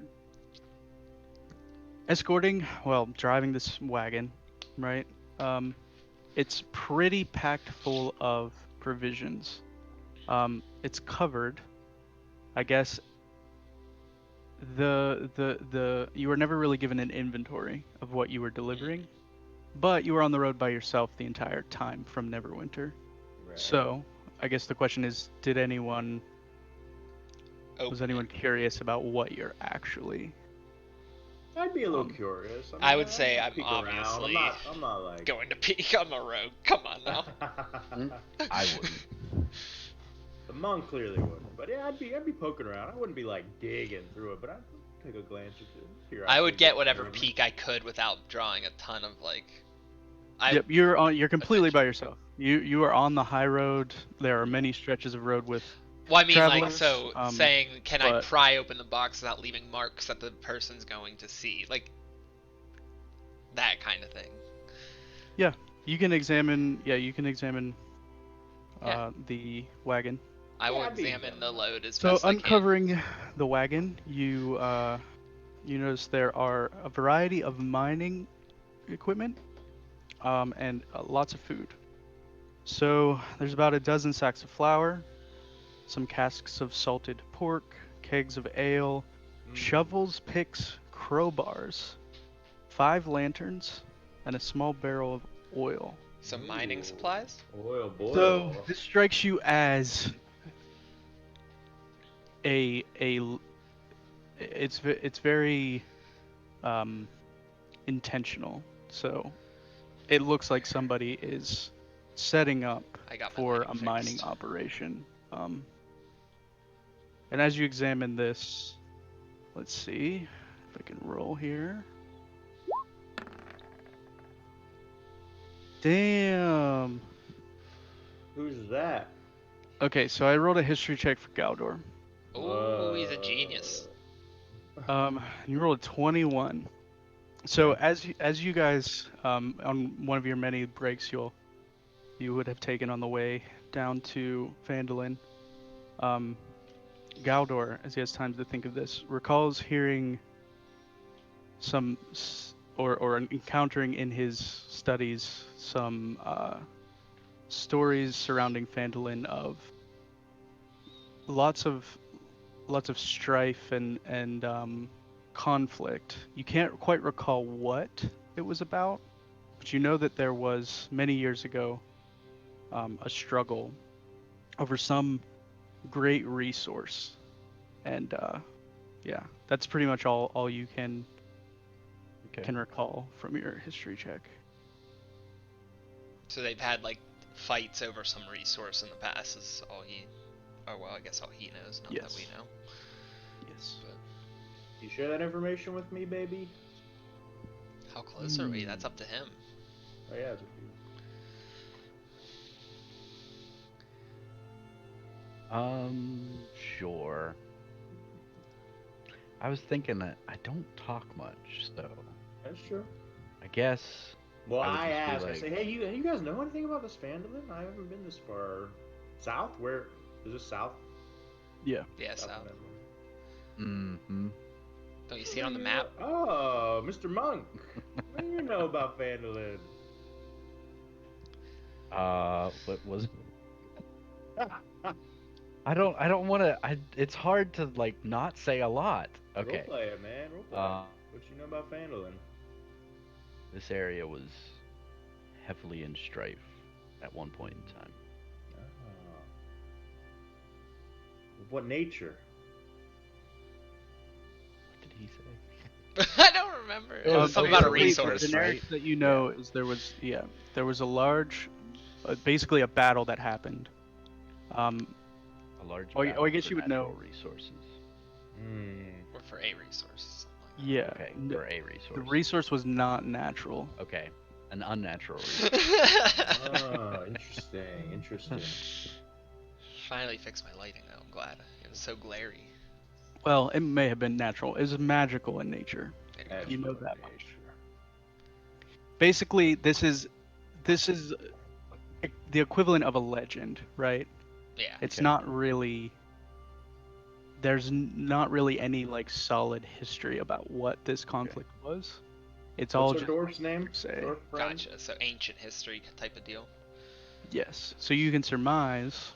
D: escorting, well, driving this wagon, right? It's pretty packed full of provisions. It's covered. I guess you were never really given an inventory of what you were delivering, but you were on the road by yourself the entire time from Neverwinter.
C: Right.
D: So, I guess the question is, was
B: Open
D: anyone
B: it.
D: curious about what you're actually?
C: I'd be a little curious.
B: I would say
C: I'd
B: I'm
C: peek around.
B: obviously
C: I'm not like.
B: going to peek. I'm a rogue. Come on now.
A: I wouldn't.
C: The monk clearly wouldn't, but yeah, I'd be poking around. I wouldn't be like digging through it, but I'd take a glance or two. Figure out
B: I
C: if
B: would
C: we
B: get whatever
C: room.
B: peek I could without drawing a ton of like.
D: Yep, you're completely by yourself. You are on the high road. There are many stretches of road with.
B: Well, I mean, like,
D: travelers,
B: so saying, can I
D: but-
B: pry open the box without leaving marks that the person's going to see, like that kind of thing.
D: You can examine. Yeah, you can examine.
B: Yeah.
D: The wagon.
B: I will
C: Yeah, I'd be
B: examine the load as
D: So
B: best I can.
D: uncovering the wagon, you notice there are a variety of mining equipment, and lots of food. So there's about a dozen sacks of flour, some casks of salted pork, kegs of ale, shovels, picks, crowbars, 5 lanterns, and a small barrel of oil.
B: Some mining
C: Ooh.
B: supplies.
C: Oil boy.
D: So this strikes you as it's very intentional. So it looks like somebody is setting up
B: I got my
D: for a
B: lighting
D: mining
B: fixed.
D: operation. And as you examine this, let's see if I can roll here. Damn.
C: Who's that?
D: Okay, so I rolled a history check for Galdor.
B: Oh, he's a genius.
D: You rolled a 21. So
C: Okay.
D: as you guys on one of your many breaks you would have taken on the way down to Phandalin, Galdor, as he has time to think of this, recalls hearing or encountering in his studies some stories surrounding Phandalin of lots of lots of strife and conflict. You can't quite recall what it was about, but you know that there was many years ago a struggle over some great resource, and yeah, that's pretty much all you
A: Okay.
D: can recall from your history check.
B: So they've had like fights over some resource in the past. Is all he, or well, I guess all he knows, not that we
D: Yes.
B: know.
D: Yes.
C: You share that information with me, baby?
B: How close are we? That's up to him.
C: Oh yeah, it's with you.
A: Sure. I was thinking that I don't talk much, so
C: That's true.
A: I guess
C: Well,
A: I would
C: I
A: just be
C: ask. I
A: like,
C: say, hey, you guys know anything about this Phandalin? I haven't been this far south. Where is this south?
D: Yeah.
B: Yeah, south.
A: mm-hmm.
B: Don't you see it on the map?
C: Oh, Mr. Monk. What do you know about Phandalin?
A: What was? I don't want to. It's hard to like not say a lot. Okay.
C: Roleplay it, man. Roleplay. What you know about Phandalin?
A: This area was heavily in strife at one point in time.
C: Oh. What nature?
A: What did he say?
B: I don't remember. It was something about a
D: Basically,
B: resource.
D: The generic
A: right?
D: that you know is there was a large, basically a battle that happened.
A: A large
D: I
A: battle
D: guess
A: for
D: you would
A: natural
D: know.
A: resources.
B: Or for a resource.
D: Yeah.
A: Okay,
D: n-
A: for a resource.
D: The resource was not natural.
A: Okay, an unnatural resource.
C: Oh, interesting.
B: Finally fixed my lighting though. I'm glad. It was so glary.
D: Well, it may have been natural. It was magical in nature.
B: There you
D: You
B: go.
D: know that much. Basically, this is the equivalent of a legend, right?
B: Yeah.
D: It's
A: Okay.
D: not really. There's not really any like solid history about what this conflict was. It's all
C: What's
D: just
C: our dwarf's name?
D: say.
C: Dwarf friend?
B: Gotcha. So ancient history type of deal.
D: Yes. So you can surmise.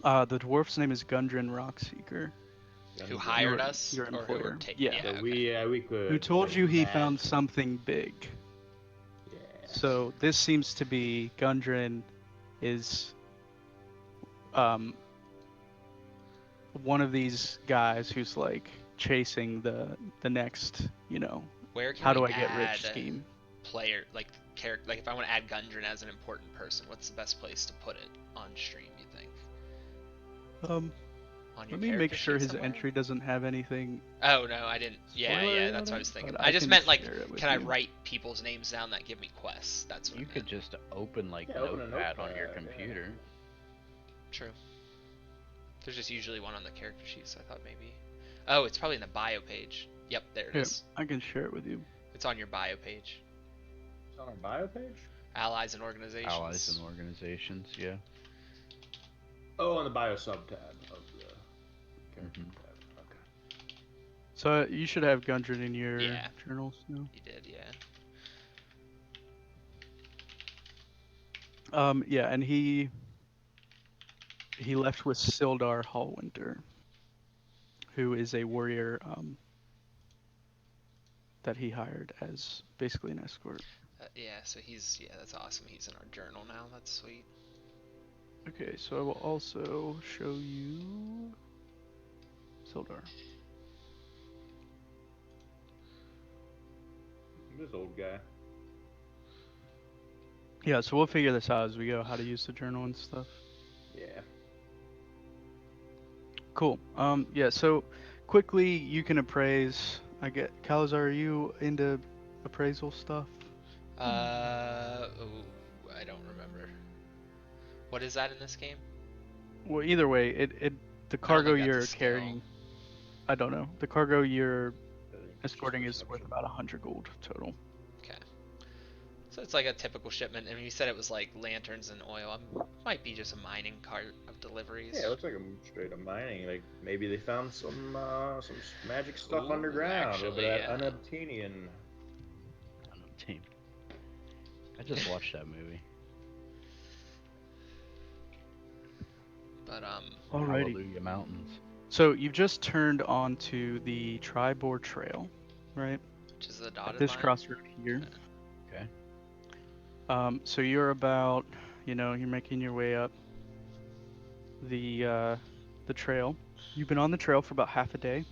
D: The dwarf's name is Gundren Rockseeker.
B: Who hired
D: Your-
B: us?
D: your
B: Or who
D: employer.
B: were taking?
D: Yeah.
B: Yeah.
C: So
B: Okay.
C: we could.
D: Who told you he
C: imagine.
D: found something big?
C: Yes.
D: So this seems to be Gundren is one of these guys who's like chasing the next,
B: Where can
D: how
B: we
D: do I get
B: add
D: rich scheme.
B: player like character? Like if I want to add Gundren as an important person, what's the best place to put it on stream? You think? On your
D: Let me make
B: character
D: sure
B: sheet
D: his
B: somewhere?
D: entry doesn't have anything.
B: Oh no, I didn't. Yeah,
D: spoilery
B: yeah,
D: on
B: that's what I
D: it,
B: was thinking.
D: but
B: I just
D: can
B: meant like,
D: share it with
B: can I
D: you.
B: write people's names down that give me quests? That's what
A: You
B: I
A: could
B: meant.
A: just open like
C: Yeah, open a
A: Notepad on your
C: notepad, yeah.
A: computer.
B: True. There's just usually one on the character sheet, so I thought maybe. Oh, it's probably in the bio page. Yep, there it
D: Here,
B: is.
D: I can share it with you.
B: It's on your bio page.
C: It's on our bio page.
B: Allies and organizations.
A: Allies and organizations, yeah.
C: Oh, on the bio sub tab of the character
A: Mhm.
C: tab. Okay.
D: So you should have Gundren in your
B: Yeah.
D: journals now.
B: You did, yeah.
D: Yeah, and he left with Sildar Hallwinter, who is a warrior that he hired as basically an escort.
B: Yeah, so that's awesome. He's in our journal now. That's sweet.
D: Okay, so I will also show you Sildar.
C: This old guy.
D: Yeah, so we'll figure this out as we go, how to use the journal and stuff.
C: Yeah.
D: Cool. Yeah, so quickly you can appraise. Calazar, are you into appraisal stuff?
B: I don't remember. What is that in this game?
D: Well, either way, the cargo
B: think that's a
D: you're
B: skill.
D: carrying. I don't know. The cargo you're
C: Just
D: escorting is worth
C: perception.
D: about 100 gold total.
B: Okay. So it's like a typical shipment. I mean, you said it was like lanterns and oil. Might be just a mining cart of deliveries.
C: Yeah, it looks like I'm straight up mining. Like maybe they found some magic stuff
B: Ooh,
C: underground. A little bit of
B: actually,
C: that unobtainium.
A: I don't know, team. I just watched that movie.
B: But
D: Alrighty.
A: Hallelujah Mountains.
D: So you've just turned onto the Tribor Trail, right?
B: which is the
D: At
B: dotted
D: this
B: line.
D: crossroad here.
A: Okay.
D: So you're about, you're making your way up the trail. You've been on the trail for about half a day.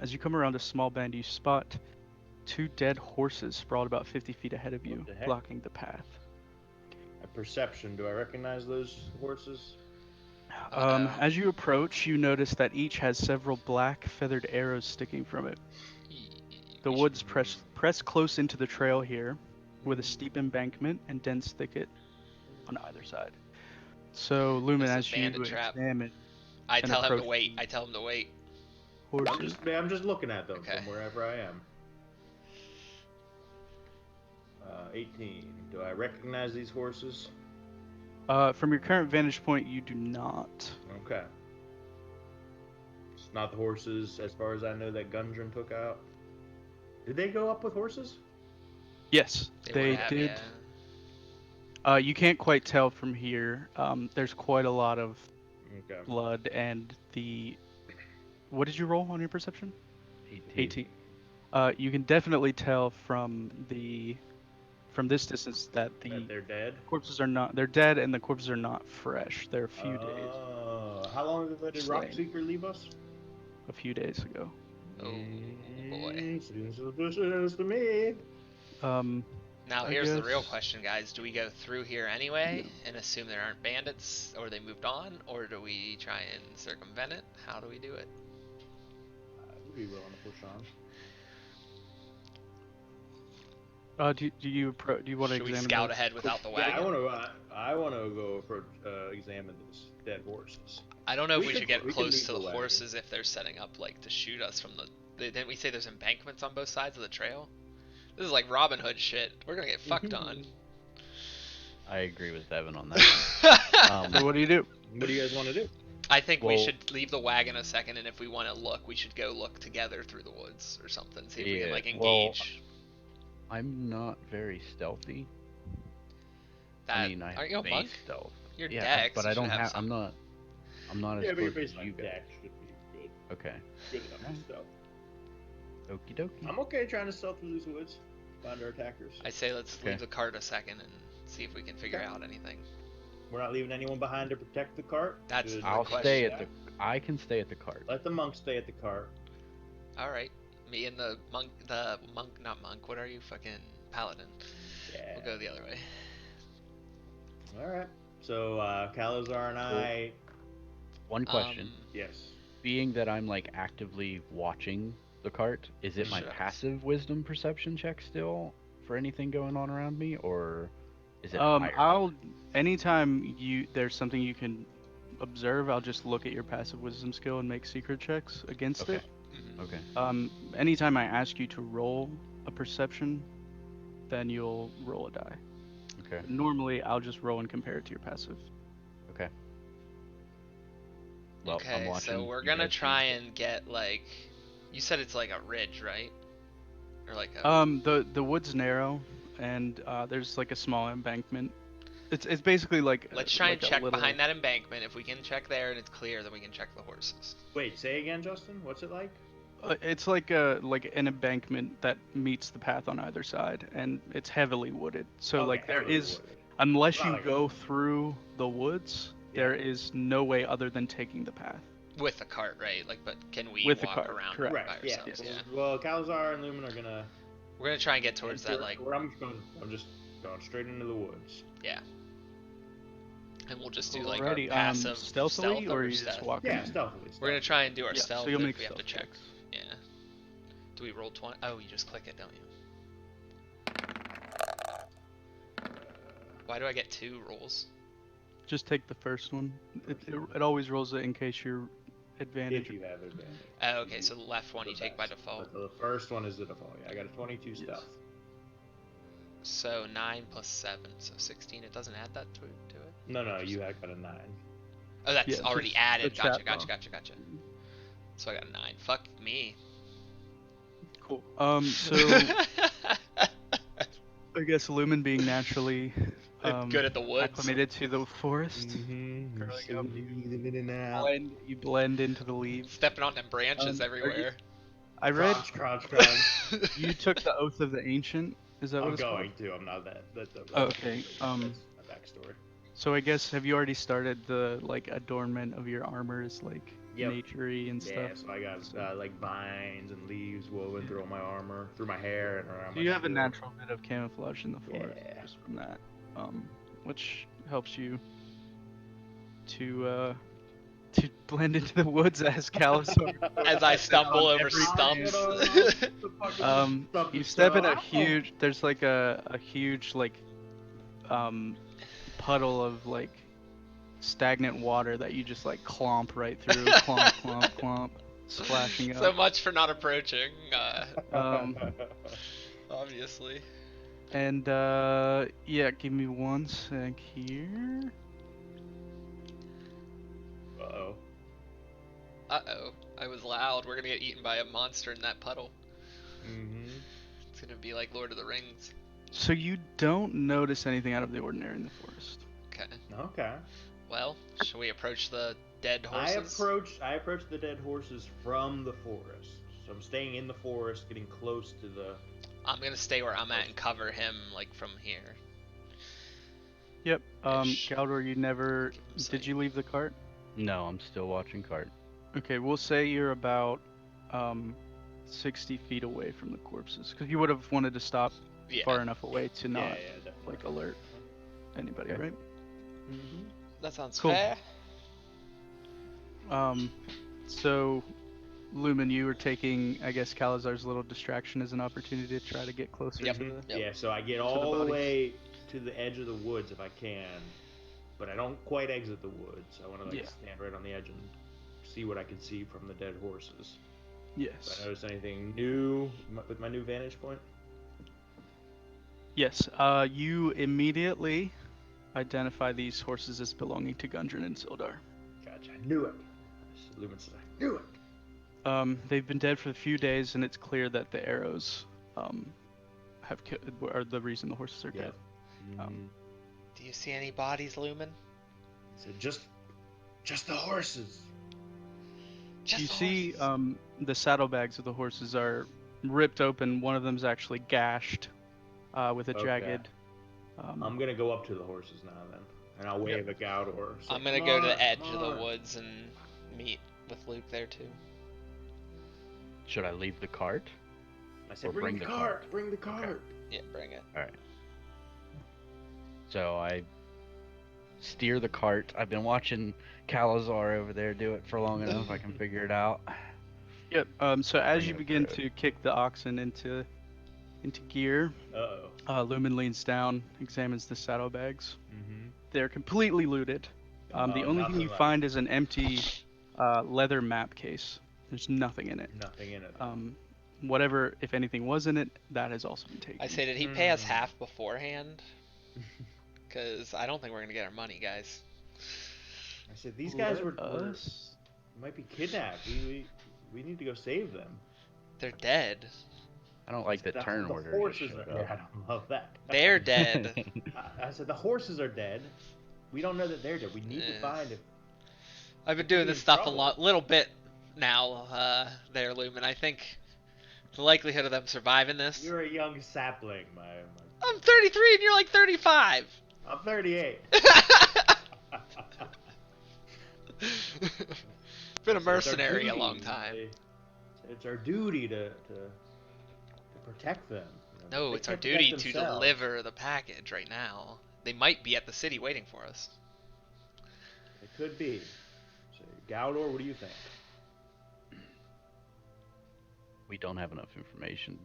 D: As you come around a small bend, you spot 2 dead horses sprawled about 50 feet ahead of you,
C: What the heck?
D: blocking the path.
C: A perception. Do I recognize those horses?
D: As you approach, you notice that each has several black feathered arrows sticking from it. The
B: We
D: woods press close into the trail here, with a
C: Hmm.
D: steep embankment and dense thicket on either side. So, Lumen,
B: It's a
D: as you
B: bandit trap.
D: examine
B: I
D: and
B: tell him to
D: approach
B: wait.
D: the
B: I tell him to wait.
D: horses,
C: I'm just looking at them
B: Okay.
C: from wherever I am. 18. Do I recognize these horses?
D: from your current vantage point, you do not.
C: Okay. It's not the horses, as far as I know, that Gundren took out. Did they go up with horses?
D: Yes, they
B: would have,
D: did.
B: Yeah.
D: You can't quite tell from here. There's quite a lot of
C: Okay.
D: blood and the. What did you roll on your perception? 18. You can definitely tell from this distance that the
C: That they're dead?
D: corpses are not. They're dead, and the corpses are not fresh. They're a few days.
C: How long ago did
D: Slain.
C: Rockseeker leave us?
D: A few days ago.
B: Oh, boy.
C: Seems suspicious to me.
B: Now
D: I
B: here's the real
D: guess-
B: question, guys. Do we go through here anyway and assume there aren't bandits, or they moved on, or do we try and circumvent it? How do we do it?
C: I would be willing to push on.
D: Do you want to
B: Should we
D: examine
B: scout
D: the
B: ahead without the
C: Yeah,
B: wagon?
C: I want to go approach, examine these dead horses.
B: I don't know if
C: We
B: we
C: could-
B: should get
C: we could
B: close
C: leave
B: to
C: the
B: the
C: wagon.
B: horses if they're setting up like to shoot us from the. Didn't we say there's embankments on both sides of the trail? This is like Robin Hood shit. We're gonna get fucked on.
A: I agree with Devin on that.
D: So what do you do?
C: What do you guys want to do?
B: I think we
A: Well-
B: should leave the wagon a second, and if we want to look, we should go look together through the woods or something. See if we can
A: Yeah,
B: like
A: well,
B: engage.
A: I'm not very stealthy.
B: That
A: I mean, I
B: aren't you a
A: have
B: monk?
A: base stealth.
B: You're
A: Yeah,
B: Dex,
A: but
B: you
A: I
B: should
A: don't have.
B: some.
A: I'm not as
C: Yeah, but your
A: close as
C: baseline
A: you guys.
C: deck should be good.
A: Okay.
C: Good enough to stealth.
A: Okie dokie.
C: I'm okay trying to stealth through these woods. Find our attackers.
B: I say let's
A: Okay.
B: leave the cart a second and see if we can figure out anything.
C: We're not leaving anyone behind to protect the cart.
B: That's
C: Good.
B: the
A: I'll
B: question.
A: stay at the. I can stay at the cart.
C: Let the monk stay at the cart.
B: All right, me and the monk, not monk. What are you, fucking paladin?
C: Yeah.
B: We'll go the other way.
C: All right. So Calazar and I.
A: One question.
C: Yes.
A: Being that I'm like actively watching the cart, is it my
B: Shucks.
A: passive wisdom perception check still for anything going on around me, or is it higher?
D: Anytime there's something you can observe, I'll just look at your passive wisdom skill and make secret checks against
A: Okay.
D: it.
B: Mhm.
A: Okay.
D: Anytime I ask you to roll a perception, then you'll roll a die.
A: Okay.
D: Normally, I'll just roll and compare it to your passive.
A: Okay. Well, I'm
B: Okay,
A: watching.
B: so we're
A: You
B: gonna
A: guys
B: try
A: use
B: and get like, you said it's like a ridge, right? Or like a.
D: The wood's narrow, and there's like a small embankment. It's basically like.
B: Let's try and
D: like a
B: check
D: little-
B: behind that embankment. If we can check there and it's clear, then we can check the horses.
C: Wait. Say again, Justin. What's it like?
D: It's like an embankment that meets the path on either side, and it's heavily wooded. So
C: Okay,
D: like there
C: heavily
D: is,
C: wooded.
D: unless
C: Not
D: you
C: like-
D: go through the woods, there is no way other than taking the path.
B: With the cart, right? Like, but can we
D: With the
B: walk
D: cart,
B: around
D: correct.
B: by
C: Correct. Yeah.
B: ourselves? Yeah.
C: Well, Calazar and Lumen are gonna.
B: We're gonna try and get towards that
C: enter-
B: like,
C: where I'm just going straight into the woods.
B: and we'll just do like our
D: Alrighty,
B: passive
D: stealthily,
B: stealth
D: or
B: over
D: you just
B: stealth.
D: walk
C: Yeah,
D: in?
C: stealthily.
B: We're gonna try and do our
D: Yeah,
B: stealth
D: so you'll
B: if
D: make
B: we have to
D: stealth
B: check.
D: checks.
B: Yeah. Do we roll 20? Oh, you just click it, don't you? Why do I get 2 rolls?
D: Just take the first one. It always rolls it in case you're advantage.
C: If you have advantage.
B: Oh, okay, so the left one
C: The
B: you take by
C: best.
B: default.
C: But the first one is the default. Yeah, I got a 22 stealth.
B: So 9 plus 7, so 16. It doesn't add that to it?
C: No, you had got a 9.
B: Oh, that's
D: Yeah,
B: already
D: just
B: added.
D: the
B: Gotcha,
D: chat
B: gotcha,
D: box.
B: gotcha. So I got a 9. Fuck me.
D: Cool. So I guess Lumen being naturally
B: Good at the woods.
D: acclimated to the forest.
C: Mm-hmm.
D: Growing up,
C: in and out.
D: you blend into the leaves.
B: Stepping on them branches
D: Are
B: everywhere.
D: I read
C: Crunch.
D: you took the Oath of the Ancient. Is that what
C: I'm
D: it's
C: going
D: called?
C: to. I'm not that.
D: Oh, okay.
C: That's my backstory.
D: So I guess have you already started the like adornment of your armors, like
C: Yep.
D: naturey and stuff?
C: Yeah, so I got like vines and leaves woven through all my armor, through my hair and around
D: So
C: my
D: you have a
C: shield.
D: natural bit of camouflage in the forest
C: Yeah.
D: just from that, which helps you to blend into the woods as Calysaur.
B: As I stumble over
D: every
B: stumps.
D: You step in a huge. There's like a huge like puddle of like stagnant water that you just like clomp right through, clomp, splashing up.
B: So much for not approaching.
D: Um,
B: Obviously.
D: And yeah, give me one sec here.
C: Uh-oh.
B: Uh-oh. I was loud. We're gonna get eaten by a monster in that puddle.
C: Mm-hmm.
B: It's gonna be like Lord of the Rings.
D: So you don't notice anything out of the ordinary in the forest.
B: Okay.
C: Okay.
B: Well, shall we approach the dead horses?
C: I approach the dead horses from the forest. So I'm staying in the forest, getting close to the.
B: I'm gonna stay where I'm at and cover him, like, from here.
D: Yep.
B: Ish.
D: Galdor, you never.
B: Same.
D: Did you leave the cart?
A: No, I'm still watching cart.
D: Okay, we'll say you're about 60 feet away from the corpses, because you would have wanted to stop
B: Yeah.
D: far enough away to not
C: Yeah, definitely.
D: like alert anybody,
A: Okay.
D: right?
C: Mm-hmm.
B: That sounds
D: Cool.
B: fair.
D: So Lumen, you were taking, I guess, Calazar's little distraction as an opportunity to try to get closer
B: Yep.
D: to the.
B: Yep.
C: Yeah, so I get
D: the
C: all the
D: bodies.
C: way to the edge of the woods if I can, but I don't quite exit the woods. I want to
D: Yeah.
C: stand right on the edge and see what I can see from the dead horses.
D: Yes.
C: Do I notice anything new with my new vantage point?
D: Yes. You immediately identify these horses as belonging to Gundren and Sildar.
C: Gotcha. I knew it. Lumen says, I knew it.
D: They've been dead for a few days, and it's clear that the arrows are the reason the horses are dead.
C: Mhm.
B: Do you see any bodies, Lumen?
C: He said, just the horses.
B: Just
D: You
B: the
D: see,
B: horses.
D: the saddlebags of the horses are ripped open. One of them's actually gashed with a
C: Okay.
D: jagged.
C: I'm gonna go up to the horses now then, and I'll wave at Galdor. say,
B: I'm gonna
C: "Come
B: go to
C: on,
B: the edge
C: come
B: of the
C: on."
B: woods and meet with Luke there too.
A: Should I leave the cart?
C: I said,
A: Or
C: bring the cart. Bring the cart.
B: Yeah, bring it.
A: All right. So I steer the cart. I've been watching Calazar over there do it for long enough. I can figure it out.
D: Yep. So as
A: Bring
D: you
A: it
D: begin
A: through.
D: to kick the oxen into gear,
C: Uh-oh.
D: Lumen leans down, examines the saddlebags.
C: Mm-hmm.
D: They're completely looted. The only thing
C: nothing
D: you
C: left.
D: find is an empty leather map case. There's nothing in it.
C: Nothing in it.
D: Whatever, if anything, was in it, that has also been taken.
B: I say, did he pay us half beforehand? Because I don't think we're gonna get our money, guys.
C: I said, these guys
D: Let
C: were
D: us-
C: might be kidnapped. We need to go save them.
B: They're dead.
A: I don't like the turn order.
C: The
A: just
C: horses
A: showed
C: are.
A: up.
C: Yeah, I don't love that.
B: They're dead.
C: I said the horses are dead. We don't know that they're dead. We need to
B: Yeah.
C: find it.
B: I've been doing
C: Be
B: this
C: in
B: stuff
C: trouble.
B: little bit now, there, Lumen. I think the likelihood of them surviving this.
C: You're a young sapling, my.
B: I'm 33 and you're like 35.
C: I'm 38.
B: Been a
C: It's our
B: mercenary a
C: duty.
B: long time.
C: It's our duty to protect them. You know,
B: No,
C: they
B: it's our
C: can't protect
B: duty to
C: themselves.
B: deliver the package right now. They might be at the city waiting for us.
C: It could be. So, Galdor, what do you think?
A: We don't have enough information.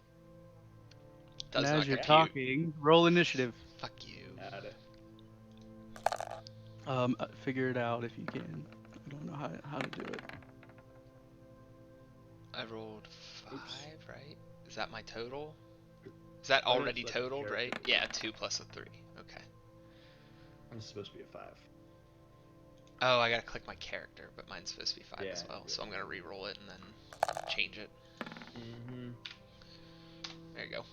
B: Does
D: and
B: not
D: as you're
B: compute.
D: talking, roll initiative.
B: Fuck you.
C: Got it.
D: Figure it out if you can. I don't know how to do it.
B: I rolled 5,
C: Oops.
B: right? Is that my total? Is that
C: Oh,
B: already
C: that's like
B: totaled,
C: character.
B: right? Yeah, 2 plus a 3. Okay.
C: It's supposed to be a 5.
B: Oh, I gotta click my character, but mine's supposed to be 5 as
C: Yeah,
B: well.
C: yeah.
B: So I'm gonna re-roll it and then change it.
C: Mm-hmm.
B: There you go.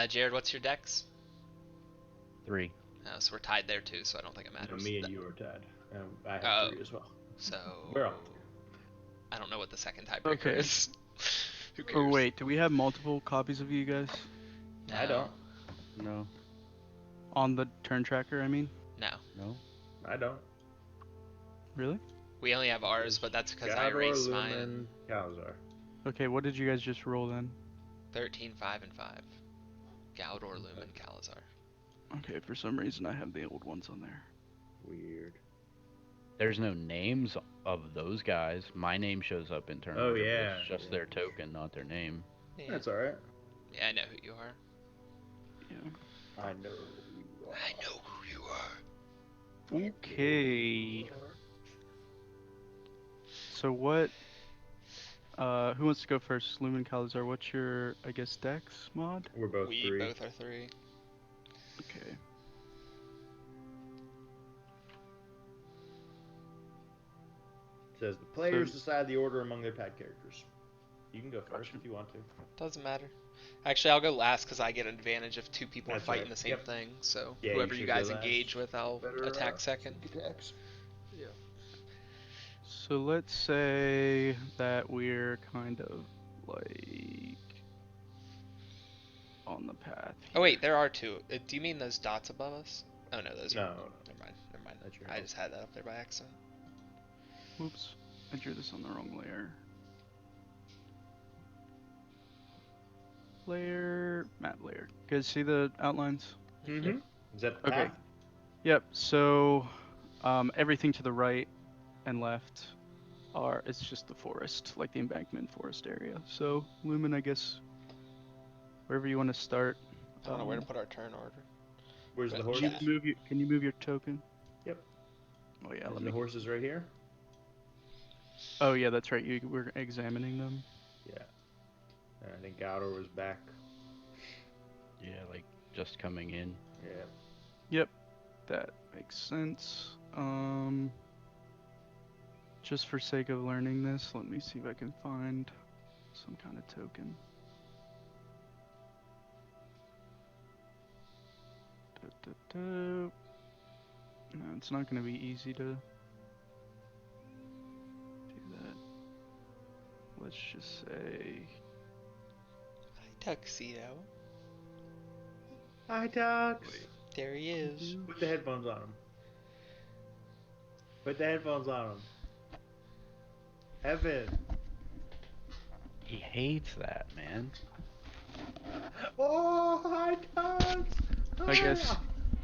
B: Jared, what's your dex?
A: 3.
B: So we're tied there too, so I don't think it matters.
C: Me and you are tied. And I have
B: Oh.
C: 3 as well.
B: So
C: We're on.
B: I don't know what the second tiebreaker
D: Okay.
B: is. Who cares?
D: Or wait, do we have multiple copies of you guys
B: No.
C: I don't.
A: No.
D: on the turn tracker? I mean,
B: No.
A: No.
C: I don't.
D: really?
B: We only have ours, but that's because I
C: Gador,
B: erased mine.
C: Lumen, Calzar.
D: Okay, what did you guys just roll then?
B: 13, 5, and 5. Galdor, Lumen, Calazar.
D: Okay, for some reason I have the old ones on there.
C: Weird.
A: There's no names of those guys. My name shows up in turn
C: Oh,
A: order, but
C: yeah,
A: it's just
C: yeah.
A: their token, not their name.
B: Yeah.
C: That's alright.
B: Yeah, I know who you are.
D: Yeah.
C: I know who you are.
B: I know who you are.
D: Okay. So what? Who wants to go first? Lumen Calazar, what's your, I guess, dex mod?
C: We're both
B: We
C: 3.
B: both are 3.
D: Okay.
C: Says the players decide the order among their pad characters. You can go first if you want to.
B: Doesn't matter. Actually, I'll go last because I get an advantage if 2 people
C: That's
B: are fighting
C: right.
B: the same
C: Yep.
B: thing. So
C: Yeah,
B: whoever
C: you
B: you
C: should
B: guys
C: go last.
B: engage with, I'll
C: Better,
B: attack second.
C: Attacks.
B: Yeah.
D: So let's say that we're kind of like on the path.
B: Oh wait, there are 2. Do you mean those dots above us? Oh no, those are.
C: No.
B: Never mind. Never mind.
C: That's your
B: I
C: house.
B: just had that up there by accident.
D: Whoops, I drew this on the wrong layer. Map layer. You guys see the outlines?
C: Mm-hmm. Is that the
D: Okay.
C: path?
D: Yep. So everything to the right and left it's just the forest, like the embankment forest area. So Lumen, I guess wherever you want to start.
B: I don't know where to put our turn order.
C: Where's the
B: But
C: horses?
D: Can you move your token?
C: Yep.
D: Oh yeah,
C: Is
D: let
C: the
D: me.
C: horses right here?
D: Oh yeah, that's right. We're examining them.
C: Yeah. And I think Gowder was back.
A: Yeah, like just coming in.
C: Yeah.
D: Yep, that makes sense. Just for sake of learning this, let me see if I can find some kind of token. No, it's not going to be easy to do that. Let's just say...
B: Tuxedo.
C: Hi, Tux.
B: There he is.
C: Put the headphones on him. Put the headphones on him. Evan.
A: He hates that, man.
C: Oh, hi, Tux.
D: I guess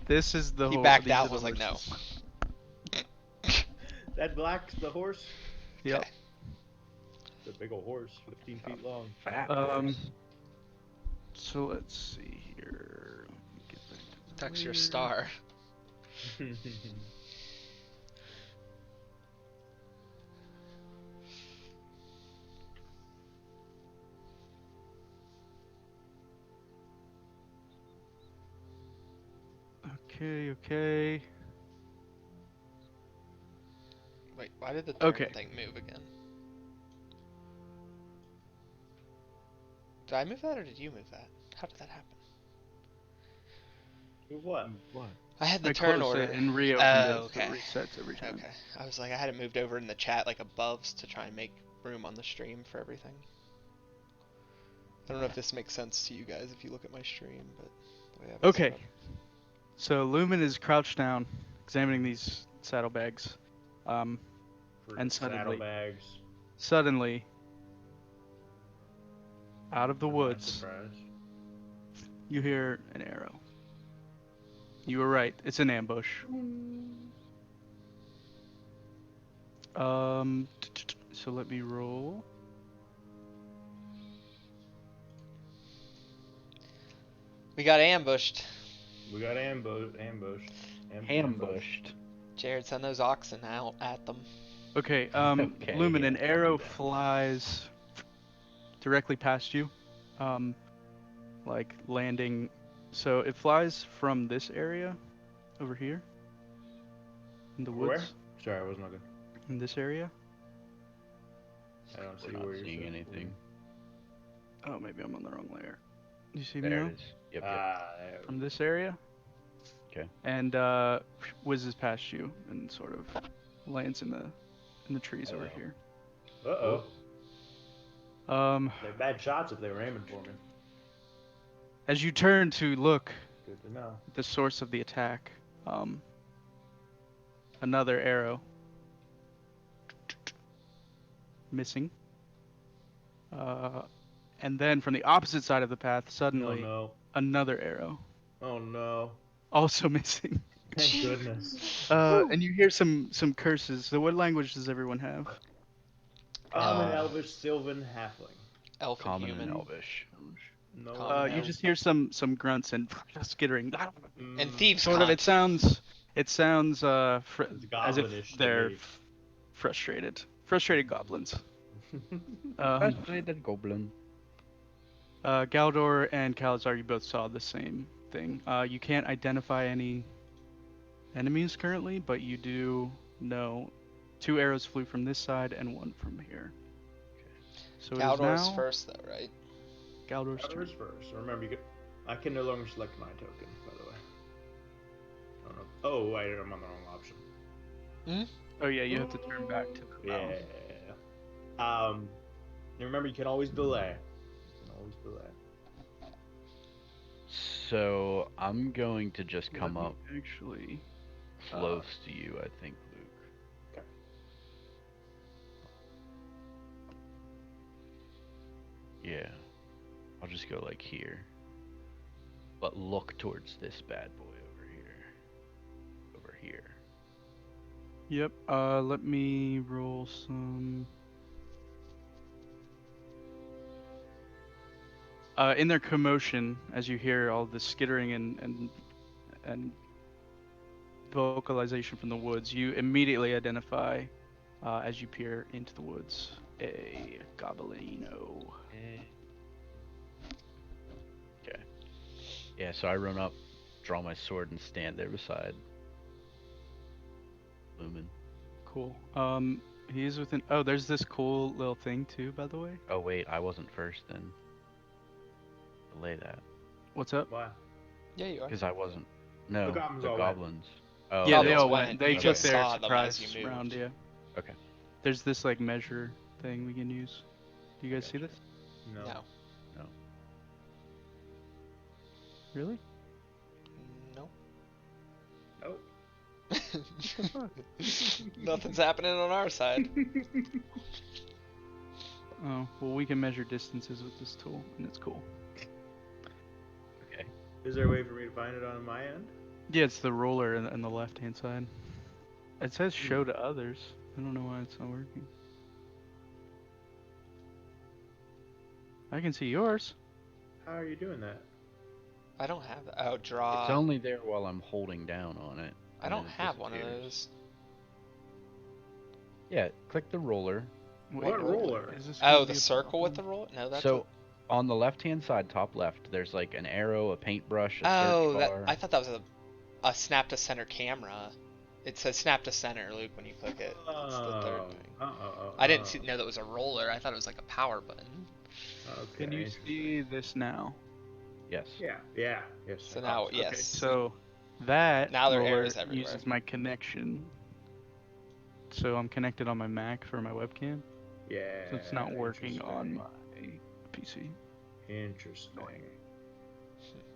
D: this is the
B: He
D: whole...
B: backed
D: these are
B: out,
D: the
B: was like, no.
D: horses.
C: That black's the horse.
D: Yep.
B: Okay.
C: It's a big old horse, 15 feet long.
A: Fat.
D: So let's see here. Let me get back to the
B: Tuck's your
D: layer.
B: star.
D: Okay.
B: Wait, why did the turn
D: Okay.
B: thing move again? Did I move that or did you move that? How did that happen?
C: What?
A: What?
B: I had the
D: I
B: turn
D: closed
B: order.
D: it and reopened it,
B: okay.
D: so it resets every time.
B: Okay. I was like, I had it moved over in the chat like above to try and make room on the stream for everything. I don't know if this makes sense to you guys if you look at my stream, but the way I have it set
D: Okay.
B: up.
D: So Lumen is crouched down, examining these saddlebags. And suddenly,
C: Saddlebags.
D: out of the
C: I'm not
D: woods,
C: surprised.
D: you hear an arrow. You were right. It's an ambush. So let me roll.
B: We got ambushed.
C: We got ambushed.
A: Ambushed.
B: Jared, send those oxen out at them.
D: Okay,
A: Okay,
D: Lumen,
A: yeah,
D: an
A: calm
D: arrow
A: down.
D: flies directly past you, like landing. So it flies from this area over here in the
C: Where?
D: woods.
C: Sorry, I wasn't looking.
D: In this area.
C: I don't
A: We're
C: see
A: not
C: where you're
A: seeing
C: saying.
A: anything.
D: Oh, maybe I'm on the wrong layer. Do you see me
A: There
D: now?
A: it is. Yep, yep.
C: There.
D: From this area.
A: Okay.
D: And whizzes past you and sort of lands in the trees over
C: Uh-oh.
D: here.
C: Uh-oh.
D: Um,
C: They're bad shots if they were aiming for me.
D: as you turn to look
C: Good to know.
D: at the source of the attack, another arrow missing. And then from the opposite side of the path, suddenly
C: no.
D: another arrow
C: Oh no.
D: also missing.
C: Thank goodness.
D: And you hear some curses. So what language does everyone have?
C: Common,
A: Uh,
C: Elvish, Sylvan, Halfling.
B: Elf and
A: Common and
B: human.
A: Elvish.
C: No
B: Common
C: one
D: You
C: has.
D: just hear some grunts and skittering.
B: And thieves'
D: Sort of. It
B: cunt.
D: sounds
C: It's
D: as if
C: goblinish to
D: they're
C: me.
D: frustrated goblins.
A: Frustrated goblin.
D: Galdor and Calazar, you both saw the same thing. You can't identify any enemies currently, but you do know 2 arrows flew from this side and 1 from here. So it is
B: Galdor's
D: now
B: first, though, right?
D: Galdor's turn.
C: Whoever's first. Remember, I can no longer select my token, by the way. I don't know. Oh, wait, I'm on the wrong option.
D: Oh yeah, you have to turn back to the
C: Yeah. And remember, you can always delay. You can always delay.
A: So I'm going to just come
D: Let me
A: up
D: actually.
A: close to you, I think, Luke.
C: Okay.
A: Yeah. I'll just go like here. But look towards this bad boy over here. Over here.
D: Yep. Let me roll some. In their commotion, as you hear all the skittering and vocalization from the woods, you immediately identify, as you peer into the woods, a goblino.
A: Okay. Yeah, so I run up, draw my sword, and stand there beside Lumen.
D: Cool. He is within. Oh, there's this cool little thing too, by the way.
A: Oh wait, I wasn't first then. Delay that.
D: What's up?
C: Why?
B: Yeah, you are.
A: Because I wasn't. No,
C: The goblins
A: the
C: all went.
A: goblins. Oh,
D: Yeah,
B: Goblins
D: they all
B: went.
D: went. They
B: You
D: took
B: just
D: their
B: saw them as
D: surprise
B: you moved.
D: round. Yeah.
A: Okay.
D: There's this like measure thing we can use. Do you guys see this?
C: No.
B: No.
A: No.
D: Really?
B: Nope.
C: Oh.
B: Nothing's happening on our side.
D: Oh, well, we can measure distances with this tool, and it's cool.
A: Okay.
C: Is there a way for me to find it on my end?
D: Yeah, it's the roller on the left-hand side. It says show to others. I don't know why it's not working. I can see yours.
C: How are you doing that?
B: I don't have that. Oh, draw.
A: It's only there while I'm holding down on it.
B: I
A: and
B: don't
A: then it
B: have one of
A: disappears.
B: those.
A: Yeah, click the roller.
D: Wait,
C: What roller?
D: is this gonna
B: Oh,
D: be
B: the
D: a
B: circle with the
D: problem?
B: roll? No, that's
A: So on the left-hand side, top left, there's like an arrow, a paintbrush, a
B: Oh,
A: search
B: that
A: bar.
B: I thought that was a snap to center camera. It says snap to center, Luke, when you click it. It's the third thing. I didn't know that was a roller. I thought it was like a power button.
C: Okay.
D: Can you see this now?
A: Yes.
C: Yeah. Yes.
B: So now, yes.
D: Okay, so that
B: Now there are
D: roller
B: arrows everywhere.
D: uses my connection. So I'm connected on my Mac for my webcam.
C: Yeah.
D: So it's not working on
C: interesting.
D: my PC.
C: Interesting.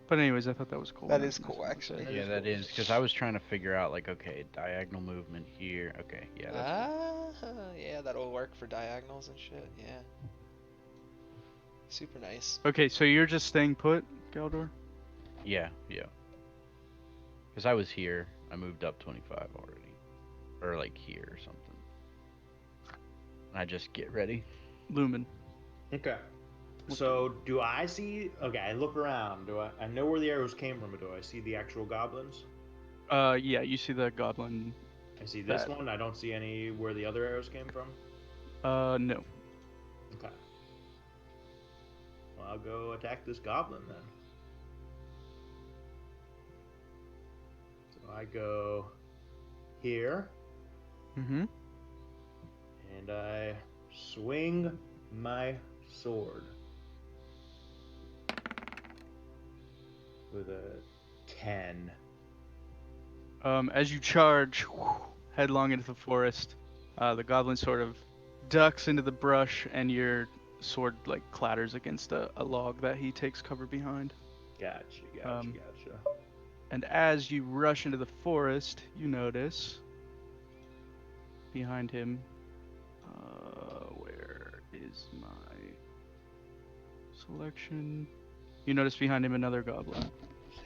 D: But anyways, I thought that was cool.
B: That
D: I
B: is
D: was
B: cool,
D: messing with
B: actually.
D: that.
A: Yeah, that is because I was trying to figure out like, okay, diagonal movement here. Okay, yeah, that's
B: Yeah, that'll work for diagonals and shit. Yeah. Super nice.
D: Okay, so you're just staying put, Galdor?
A: yeah. Because I was here, I moved up 25 already, or like here or something. I just get ready.
D: Lumen.
C: Okay. So do I see? Okay, I look around. Do I know where the arrows came from? But do I see the actual goblins?
D: Yeah, you see the goblin
C: I see this
D: That.
C: one. I don't see any where the other arrows came from.
D: No.
C: Okay. Well, I'll go attack this goblin then. So I go here,
D: Mm-hmm.
C: and I swing my sword with a 10.
D: As you charge headlong into the forest, the goblin sort of ducks into the brush, and your sword like clatters against a log that he takes cover behind.
C: Gotcha.
D: Um, And as you rush into the forest, you notice behind him. Where is my selection? You notice behind him another goblin.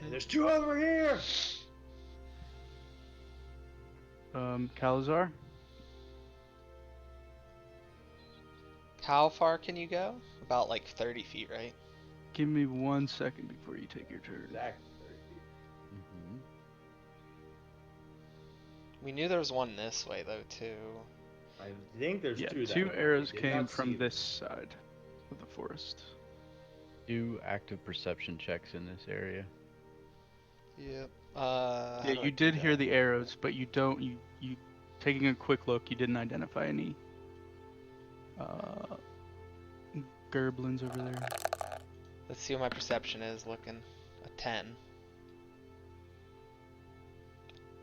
C: Hey, there's two over here.
D: Calazar.
B: How far can you go? About like 30 feet, right?
D: Give me 1 second before you take your turn.
C: Exactly 30 feet.
A: Mm-hmm.
B: We knew there was one this way though too.
C: I think there's
D: Yeah,
C: two.
D: two
C: that way.
D: arrows
C: I did
D: came
C: not see
D: from
C: them.
D: this side of the forest.
A: Do active perception checks in this area.
B: Yep.
D: Yeah, you did hear the arrows, but you don't. You taking a quick look, you didn't identify any gerblins over there.
B: Let's see what my perception is looking. A 10.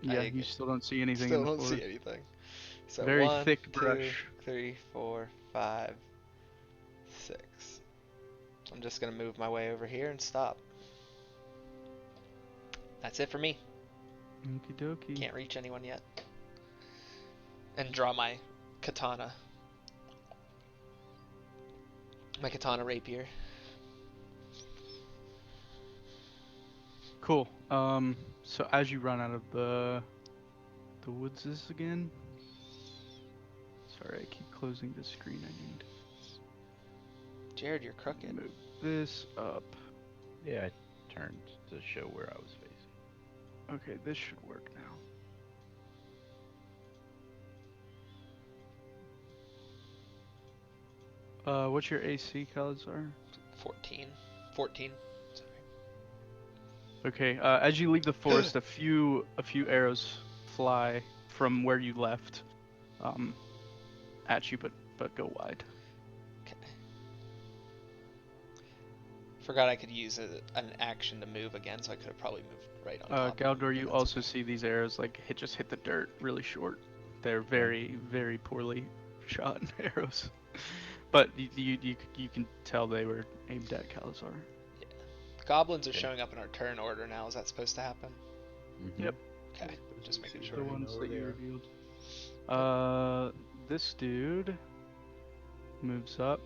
D: Yeah, you still don't see anything
B: Still
D: in the
B: don't
D: forest.
B: see anything. So
D: Very
B: 1,
D: thick
B: 2,
D: brush.
B: 3, 4, 5, 6. I'm just gonna move my way over here and stop. That's it for me.
D: Okie dokie.
B: Can't reach anyone yet. And draw my katana. My katana rapier.
D: Cool. So as you run out of the woods again. Sorry, I keep closing the screen. I need
B: Jared, you're
D: to
B: crooked.
D: move this up.
A: Yeah, I turned to show where I was facing.
D: Okay, this should work now. What's your AC, Calazar?
B: 14. 14. Sorry.
D: Okay, as you leave the forest, a few arrows fly from where you left, at you, but go wide.
B: Okay. Forgot I could use an action to move again, so I could have probably moved right on top.
D: Galdor, you
B: That's
D: also
B: okay.
D: see these arrows like just hit the dirt really short. They're very, very poorly shot arrows, but you can tell they were aimed at Calazar.
B: Yeah. Goblins are showing up in our turn order now. Is that supposed to happen?
A: Mm-hmm.
D: Yep.
B: Okay. Just making
D: The
B: sure.
D: ones that you
C: there.
D: revealed. This dude moves up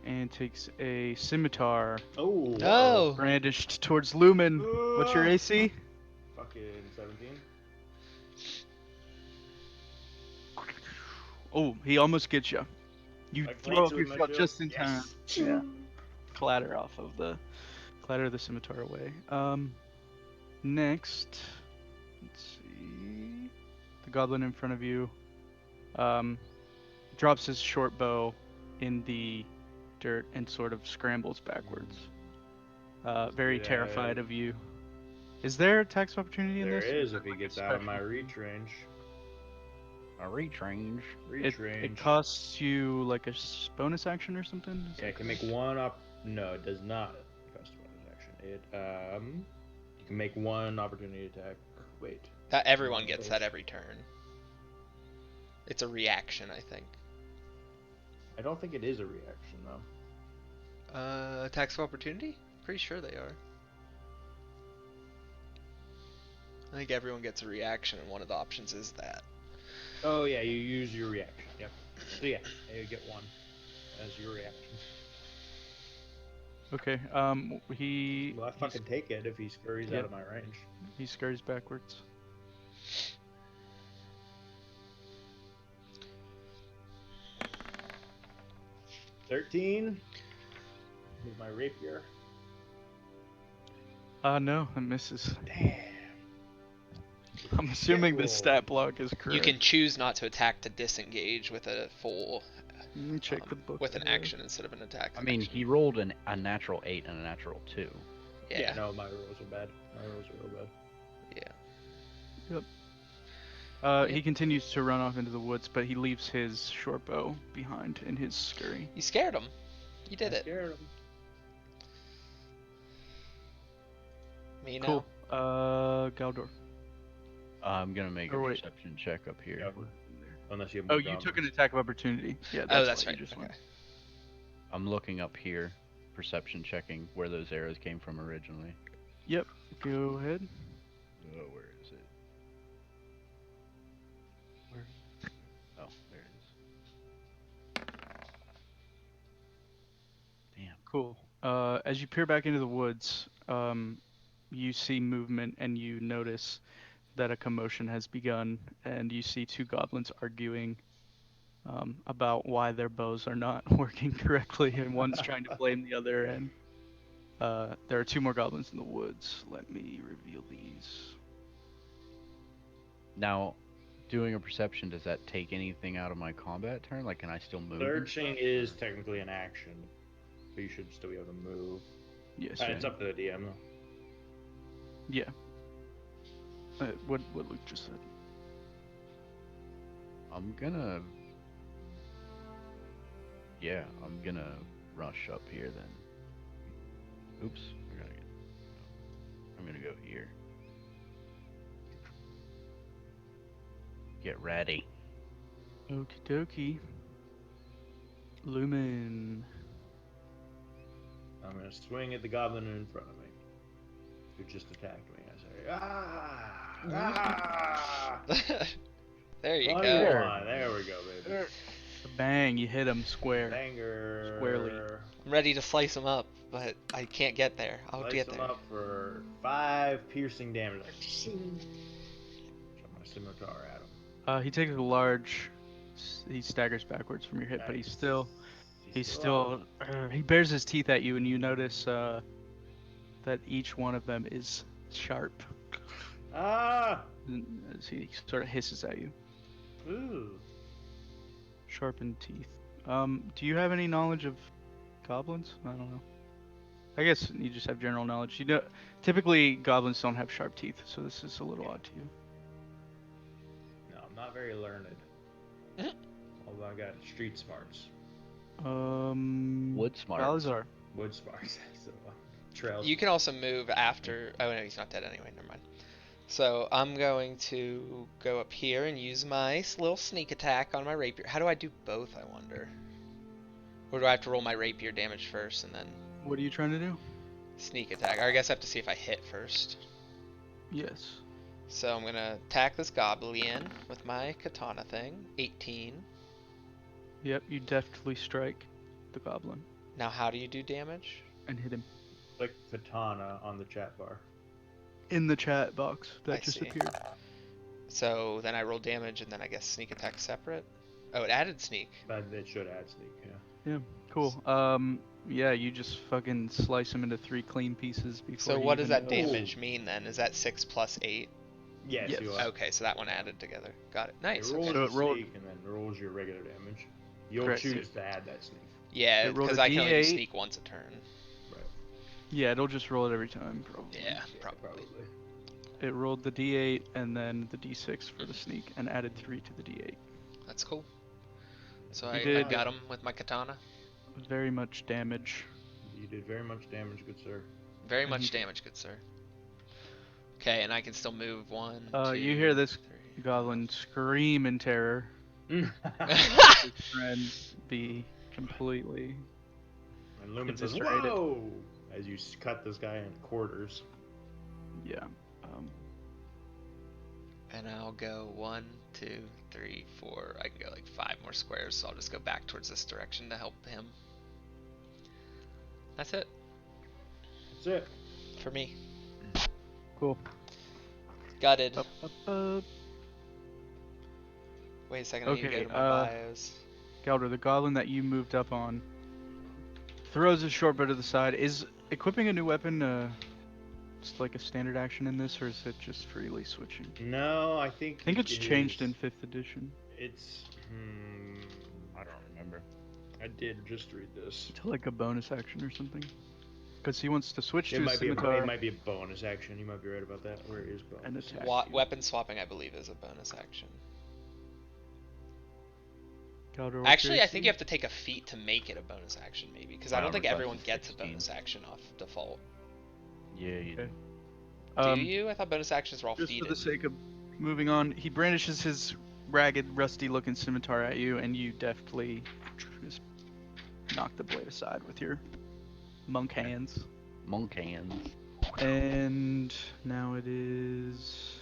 D: and takes a scimitar
C: Oh.
B: No!
D: brandished towards Lumen. What's your AC?
C: Fucking 17.
D: Oh, he almost gets you. You
C: I
D: throw
C: glance
D: up
C: it
D: your
C: with my
D: shot
C: shield.
D: just in
C: Yes.
D: time. Yeah. Clatter the scimitar away. Next, let's see. The goblin in front of you, drops his short bow in the dirt and sort of scrambles backwards. Very
C: Yeah.
D: terrified of you. Is there a tax opportunity in
C: There
D: this?
C: is if he gets out of my
D: special?
C: reach range.
A: A reach range.
D: It costs you like a bonus action or something? Is
C: Yeah,
D: that
C: it can make one up. No, it does not cost bonus action. It you can make one opportunity attack. Wait.
B: That everyone gets that every turn. It's a reaction, I think.
C: I don't think it is a reaction though.
B: Attacks of opportunity? Pretty sure they are. I think everyone gets a reaction, and one of the options is that.
C: Oh yeah, you use your reaction. Yep. So yeah, you get one as your reaction.
D: Okay. He
C: Well, I fucking take it if he scurries
D: Yep.
C: out of my range.
D: he scurries backwards.
C: $13 with my rapier.
D: No, it misses.
C: Damn.
D: I'm assuming
C: roll.
D: the stat block is correct.
B: You can choose not to attack to disengage with a full
D: Let me check the book.
B: with an
D: I have.
B: action instead of an attack.
A: I mean,
B: action.
A: he rolled a natural 8 and a natural 2.
B: Yeah.
C: No, my rolls are bad. My rolls are real bad.
D: He continues to run off into the woods, but he leaves his short bow behind in his scurry.
B: You scared him. You did it.
C: Scared him.
B: Me now.
D: Cool. Galdor.
A: I'm gonna make a
D: Or wait.
A: perception check up here.
C: Yeah. Unless you have
D: Oh,
C: more
D: you took
C: goblins.
D: an attack of opportunity. Yeah.
B: Oh,
D: why
B: that's
D: you
B: right.
D: just
B: Okay.
D: went.
A: I'm looking up here, perception checking where those arrows came from originally.
D: Yep. Go ahead.
A: Oh, where is it? Where? Oh, there it is. Damn.
D: Cool. As you peer back into the woods, you see movement and you notice that a commotion has begun, and you see two goblins arguing about why their bows are not working correctly, and one's trying to blame the other. And there are two more goblins in the woods. Let me reveal these.
A: Now, doing a perception, does that take anything out of my combat turn? Like, can I still move? and
C: Searching
A: stuff?
C: is technically an action, but you should still be able to move.
D: Yes.
C: It's up to the DM though.
D: Yeah. What Luke just said.
A: I'm gonna. Yeah, I'm gonna rush up here then. Oops, I'm gonna go here. Get ready.
D: Okie dokie. Lumen.
C: I'm gonna swing at the goblin in front of me, who just attacked me. I say, ah!
B: There you go.
C: 21. There we go, baby.
D: Bang! You hit him square.
C: Banger.
D: Squarely.
B: I'm ready to slice him up, but I can't get there. I'll
C: Slice
B: get
C: him
B: there.
C: up for 5 piercing damage. I'm gonna scimitar at him.
D: He takes a large. He staggers backwards from your hit, but he's still. He bares his teeth at you, and you notice that each one of them is sharp.
C: Ah!
D: As he sort of hisses at you.
C: Ooh.
D: Sharpened teeth. Do you have any knowledge of goblins? I don't know. I guess you just have general knowledge. You know, typically goblins don't have sharp teeth, so this is a little odd to you.
C: No, I'm not very learned. Although I got street smarts.
A: Wood smart.
D: Salazar.
C: Wood smarts. So, trails.
B: You can also move after. Oh no, he's not dead anyway. Never mind. So I'm going to go up here and use my little sneak attack on my rapier. How do I do both, I wonder? Or do I have to roll my rapier damage first and then
D: What are you trying to do?
B: sneak attack? Or I guess I have to see if I hit first.
D: Yes.
B: So I'm gonna attack this goblin with my katana thing. 18.
D: Yep, you deftly strike the goblin
B: Now how do you do damage?
D: and hit him.
C: Click katana on the chat bar.
D: In the chat box that
B: I
D: just
B: see.
D: appeared.
B: So then I roll damage and then I guess sneak attack separate. Oh, it added sneak.
C: But it should add sneak, yeah.
D: Yeah, cool. Yeah, you just fucking slice him into 3 clean pieces before.
B: So
D: you
B: what does
D: even
B: that
D: know.
B: damage mean then? Is that 6 plus 8?
C: Yes,
D: Yes.
C: you are.
B: Okay, so that one added together. Got it.
C: It
B: Nice.
C: rolls
B: Okay.
D: So
C: a
D: it rolled-
C: sneak and then rolls your regular damage. You'll
D: Correct.
C: choose to add that sneak.
B: Yeah,
D: It rolled
B: because
D: a
B: I can only do
D: D8.
B: sneak once a turn.
C: Right.
D: Yeah, it'll just roll it every time, probably.
B: Yeah, probably.
D: It rolled the D8 and then the D6 for the sneak and added 3 to the D8.
B: That's cool. So
D: You
B: I
D: did-
B: got him with my katana.
D: Very much damage.
C: You did very much damage, good sir.
B: Very
D: And
B: much
D: he-
B: damage, good sir. Okay, and I can still move 1,
D: You
B: 2,
D: hear this
B: 3.
D: goblin scream in terror.
C: and
D: His friend be completely.
C: Lumen says,
D: Eviscerated.
C: "Whoa!" As you cut this guy in quarters.
D: Yeah.
B: And I'll go 1, 2, 3, 4. I can go like 5 more squares, so I'll just go back towards this direction to help him. That's it
C: That's it.
B: for me.
D: Cool.
B: Gutted.
D: Up, up, up.
B: Wait a second, I need to
D: Okay,
B: go to my bios.
D: Galdor, the goblin that you moved up on, throws his short bow to the side. Is equipping a new weapon It's like a standard action in this, or is it just freely switching?
C: No, I think.
D: I think it's changed in
C: is-
D: 5th edition
C: It's.
A: I don't remember.
C: I did just read this.
D: to like a bonus action or something. Because he wants to switch
C: It
D: to a
C: might be.
D: scimitar
C: It might be a bonus action. You might be right about that. Where is bonus?
D: and attack.
B: Weapon swapping, I believe, is a bonus action.
D: Galdor, what's
B: Actually,
D: your
B: I think
D: AC?
B: you have to take a feat to make it a bonus action, maybe, because I
A: Wow,
B: don't think
A: request
B: everyone
A: is
B: gets a
A: 16.
B: bonus action off default.
A: Yeah, you
D: Okay.
B: Do you? I thought bonus actions were all
D: Just
B: feated.
D: for the sake of moving on, he brandishes his ragged, rusty-looking scimitar at you, and you deftly just knock the blade aside with your monk hands.
A: monk hands.
D: And now it is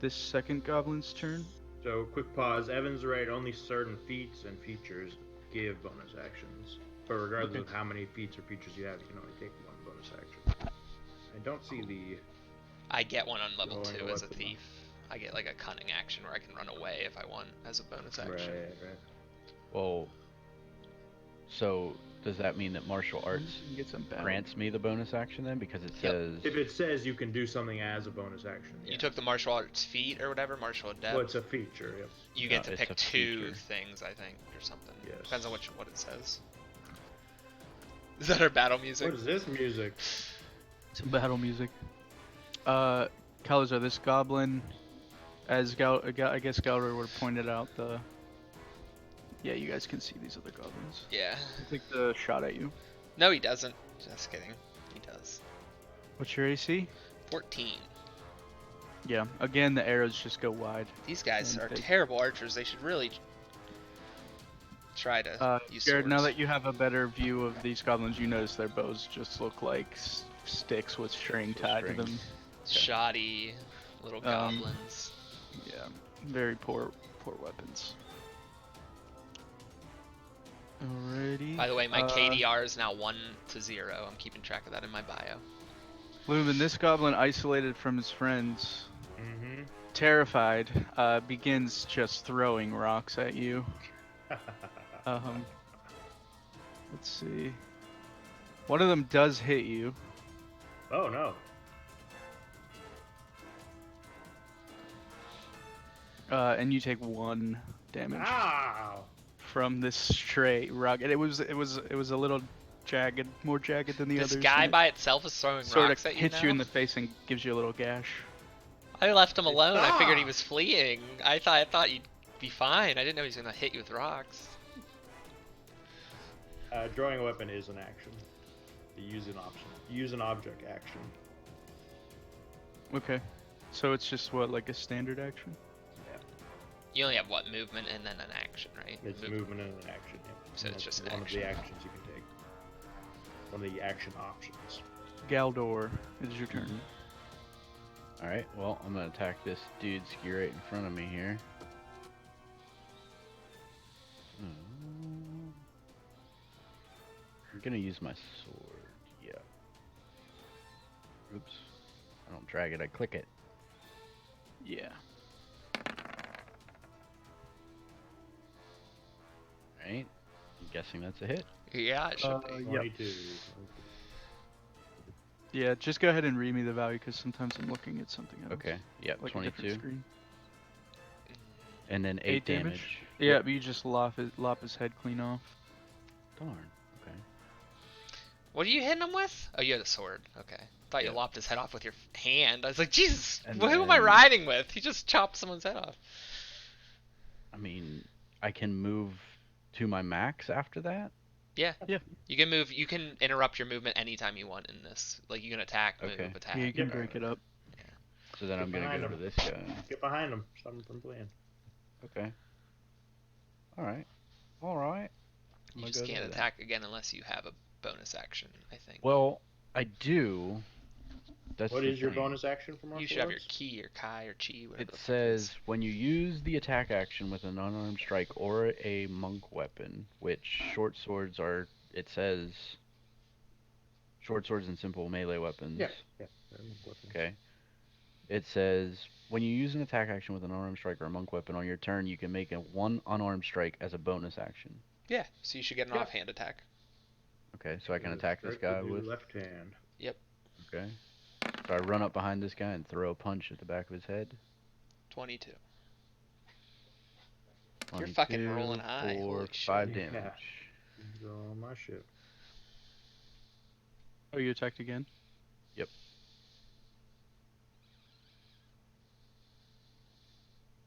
D: this second goblin's turn.
C: So, quick pause. Evan's right. Only certain feats and features give bonus actions. But regardless of how many feats or features you have, you can only take one bonus action. I don't see the.
B: I get one on level
C: Going
B: 2 as a
C: weapon.
B: thief. I get like a cunning action where I can run away if I want as a bonus action.
C: Right.
A: Well, so does that mean that martial arts
D: You can get some battle.
A: grants me the bonus action then? Because it
B: Yep.
A: says
C: If it says you can do something as a bonus action.
B: You
C: yeah.
B: took the martial arts feat or whatever, martial adept.
C: Well, it's a feature. Yep.
B: You get
A: No,
B: to
A: it's
B: pick
A: a
B: 2
A: feature.
B: things, I think, or something.
C: Yes.
B: Depends on what it says. Is that our battle music?
C: What is this music?
D: Some battle music. Kalazar, this goblin, as I guess Galdor would have pointed out, yeah, you guys can see these other goblins.
B: Yeah.
D: Take the shot at you.
B: No, he doesn't. Just kidding. He does.
D: What's your AC?
B: 14.
D: Yeah, again, the arrows just go wide.
B: These guys
D: And
B: are
D: they-
B: terrible archers. They should really try to use
D: Jared, now
B: swords.
D: that you have a better view of these goblins, you notice their bows just look like sticks with string
A: With
D: tied to
A: strings.
D: them.
B: Shoddy little goblins.
D: Yeah, very poor weapons. Alrighty.
B: By the way, my KDR is now 1-0. I'm keeping track of that in my bio.
D: Lumen, this goblin, isolated from his friends,
C: Mm-hmm.
D: terrified, begins just throwing rocks at you. Let's see. One of them does hit you.
C: Oh no.
D: And you take 1 damage
C: Ow!
D: from this stray rock. And it was a little jagged, more jagged than the
B: This
D: others.
B: guy
D: and it
B: by itself is throwing
D: sort
B: rocks
D: of
B: at you
D: hits
B: now?
D: you in the face and gives you a little gash.
B: I left him alone. I figured he
C: Stop!
B: was fleeing. I thought you'd be fine. I didn't know he was gonna hit you with rocks.
C: Drawing a weapon is an action. You use an option. Use an object action.
D: Okay. So it's just what, like a standard action?
B: You only have what, movement and then an action, right?
C: It's movement and an action. Yeah.
B: So
C: And
B: it's
C: that's
B: just an
C: one
B: action.
C: of the actions you can take. One of the action options.
D: Galdor, it is your turn.
A: Alright, well, I'm gonna attack this dude ski right in front of me here. I'm gonna use my sword. Yeah. Oops. I don't drag it, I click it.
D: Yeah.
A: Right? I'm guessing that's a hit.
B: Yeah, it should be.
D: Yep.
C: 22.
D: Yeah, just go ahead and read me the value because sometimes I'm looking at something else.
A: Okay, yep,
D: Like a different
A: 22.
D: screen.
A: And then 8 damage.
D: Yeah, but you just lop his head clean off.
A: Darn. Okay.
B: What are you hitting him with? Oh, you had a sword. Okay. Thought you
A: Yeah.
B: lopped his head off with your hand. I was like, Jesus,
A: And
B: who am I
A: then-
B: riding with? He just chopped someone's head off.
A: I mean, I can move to my max after that?
B: Yeah.
D: Yeah.
B: You can move. You can interrupt your movement anytime you want in this. Like you can attack, move,
A: Okay.
B: attack.
D: Yeah, you can
C: Yeah.
D: break it up.
A: So then I'm gonna
C: behind
A: go to
C: him.
A: this guy.
C: Get behind him. Stop him from playing.
A: Okay. Alright. Alright.
B: You just can't attack again unless you have a bonus action, I think.
A: Well, I do. That's
C: What
A: the
C: is your
A: thing.
C: bonus action for martial
B: You should have your
C: arts?
B: ki or kai or chi, whatever.
A: It
B: the fuck
A: says when you use the attack action with an unarmed strike or a monk weapon, which short swords are, it says short swords and simple melee weapons.
C: Yeah.
A: Okay. It says when you use an attack action with an unarmed strike or a monk weapon on your turn, you can make one unarmed strike as a bonus action.
B: Yeah, so you should get an
C: Yeah.
B: offhand attack.
A: Okay, so I can attack this guy with.
C: left hand.
A: Okay. So I run up behind this guy and throw a punch at the back of his head.
B: 22. You're fucking rolling high.
A: For
B: Holy
A: 5
B: shit.
A: damage.
C: Go on my ship.
D: Oh, you attacked again?
A: Yep.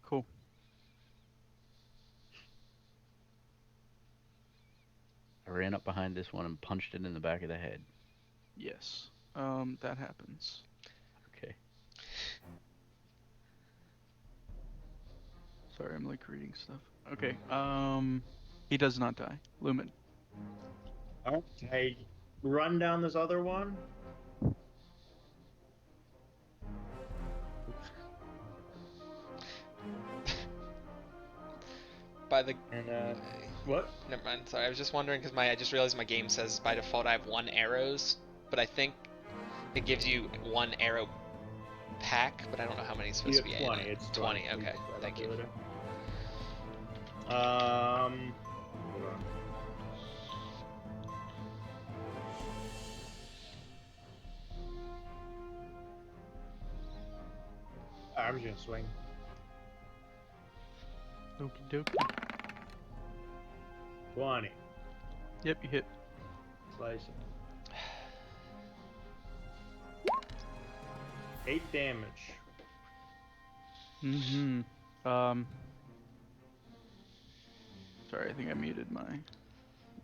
D: Cool.
A: I ran up behind this one and punched it in the back of the head.
D: Yes. That happens.
A: Okay.
D: Sorry, I'm like reading stuff. Okay. He does not die. Lumen.
C: I run down this other one.
B: By the
C: And what?
B: Never mind. Sorry, I was just wondering because I just realized my game says by default I have 1 arrows, but I think it gives you 1 arrow pack, but I don't know how many it's supposed
C: You
B: to be.
C: have 20.
B: In it.
C: It's
B: 20.
C: 20.
B: Okay, thank you.
C: Hold on. I'm just gonna swing.
D: Okie dokie.
C: 20.
D: Yep, you hit.
C: Slice it. 8 damage.
D: Mm-hmm. Sorry, I think I muted my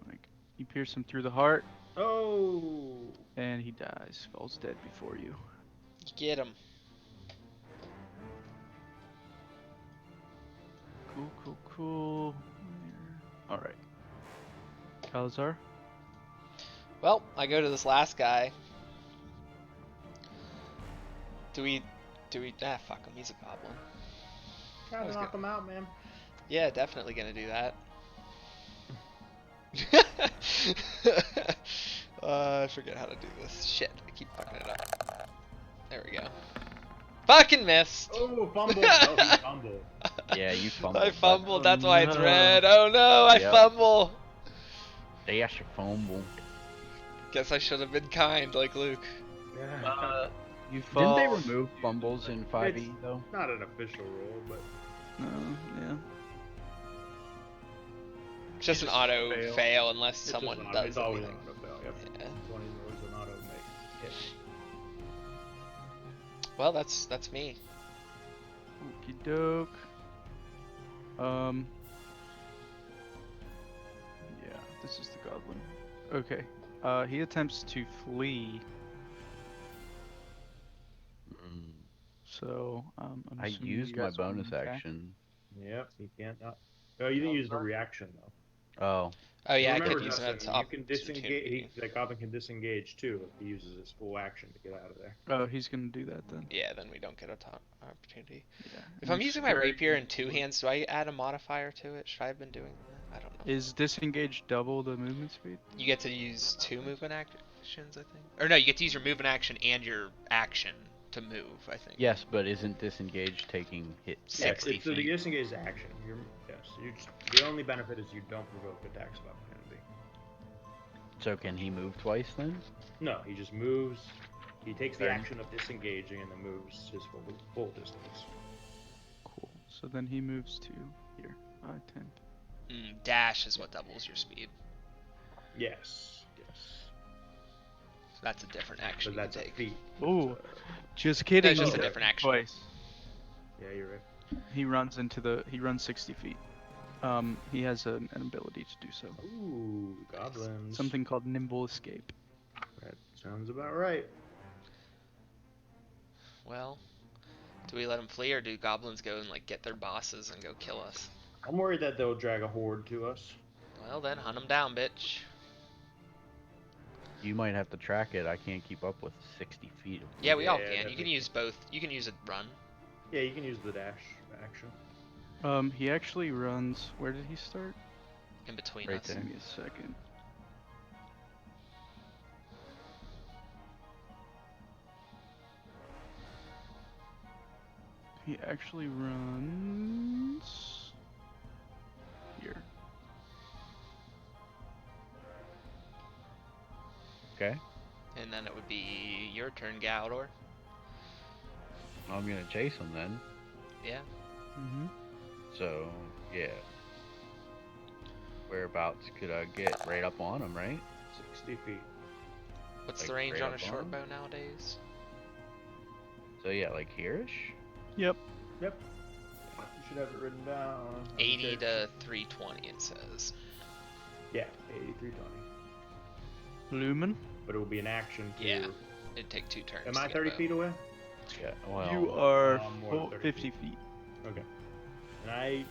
D: mic. You pierce him through the heart,
C: Oh!
D: and he dies. Falls dead before you.
B: Get him.
D: Cool. Alright. Calazar?
B: Well, I go to this last guy. Do we? Fuck him. He's a goblin.
C: Try to knock him out, man.
B: Yeah, definitely gonna do that. I forget how to do this. Shit, I keep fucking it up. There we go. Fucking missed.
C: Oh, fumble. No, he fumbled.
A: Yeah, you fumbled.
B: I fumbled. That's
D: Oh,
B: why it's
D: no.
B: red. Oh no, I
A: Yep.
B: fumble.
A: Dash your fumble.
B: Guess I should have been kind like Luke.
C: Yeah.
D: You
A: Didn't
D: fall.
A: they remove fumbles in 5e though?
C: Not an official rule, but
D: No, yeah.
B: It's just an
C: just
B: auto
C: fail.
B: fail unless
C: it's
B: someone
C: just
B: does
C: it's always an
B: anything.
C: auto fail. Yep.
B: Yeah.
C: 20 is always an auto make hit.
B: Well, that's me.
D: Okie doke. Yeah, this is the goblin. Okay. He attempts to flee.
A: Mm.
D: So, I'm
A: I
D: assuming you
A: used my
D: guys want
A: bonus
D: to attack.
C: Yep,
A: action.
C: you can't not. Oh, you didn't use the reaction though.
A: Oh,
B: Oh yeah, I
C: Remember,
B: could use
C: Dustin,
B: that
C: you can disengage. The goblin can disengage too if he uses his full action to get out of there.
D: Oh, he's gonna do that then.
B: Yeah, then we don't get a opportunity.
D: Yeah.
B: If I'm using my rapier in 2 hands, do I add a modifier to it? Should I have been doing that? I don't know.
D: Is disengage double the movement speed?
B: You get to use 2 movement actions, I think. Or no, you get to use your movement action and your action to move, I think.
A: yes, but isn't disengage taking hit?
B: 60
C: it's the
B: feet.
C: disengage is action. The only benefit is you don't provoke attacks of opportunity.
A: So can he move twice then?
C: No, he just moves. He takes the
A: Fair.
C: action of disengaging and then moves his full distance.
D: Cool. So then he moves to here. 10.
B: Dash is what doubles your speed.
C: Yes.
B: So that's a different action
C: So
B: you
C: that's
B: can
C: a
B: take.
C: feat.
D: Ooh. Just kidding.
B: That's just
D: he
B: a
D: does
B: different
D: it
B: action.
D: Twice.
C: Yeah, you're right.
D: He runs 60 feet. He has an ability to do so.
C: Ooh, goblins.
D: Something called nimble escape.
C: That sounds about right.
B: Well, do we let them flee or do goblins go and like get their bosses and go kill us?
C: I'm worried that they'll drag a horde to us.
B: Well then, hunt them down, bitch.
A: You might have to track it. I can't keep up with 60 feet. Of
B: Yeah, we all
C: Yeah,
B: can.
C: that
B: You can
C: makes
B: use both. You can use a run.
C: Yeah, you can use the dash action.
D: He actually runs. Where did he start?
B: In between
A: Right
B: us.
A: there.
D: Give me a second. He actually runs here.
A: Okay.
B: And then it would be your turn, Galdor.
A: I'm gonna chase him then.
B: Yeah.
D: Mm-hmm.
A: So yeah. Whereabouts could I get right up on him, right?
C: 60 feet.
B: What's
A: Like,
B: the range
A: right
B: on a
A: up on
B: short
A: him?
B: bow nowadays?
A: So yeah, like here-ish?
D: Yep.
C: Yep. You should have it written down.
B: 80 to 320 it says.
C: Yeah, 8320.
D: Lumen.
C: But it will be an action to.
B: Yeah. It'd take 2 turns.
C: Am I
B: to
C: 30
B: get
C: feet away?
A: Yeah, well
D: You are
C: I'm more than 30
D: 50
C: feet.
D: feet.
C: Okay. And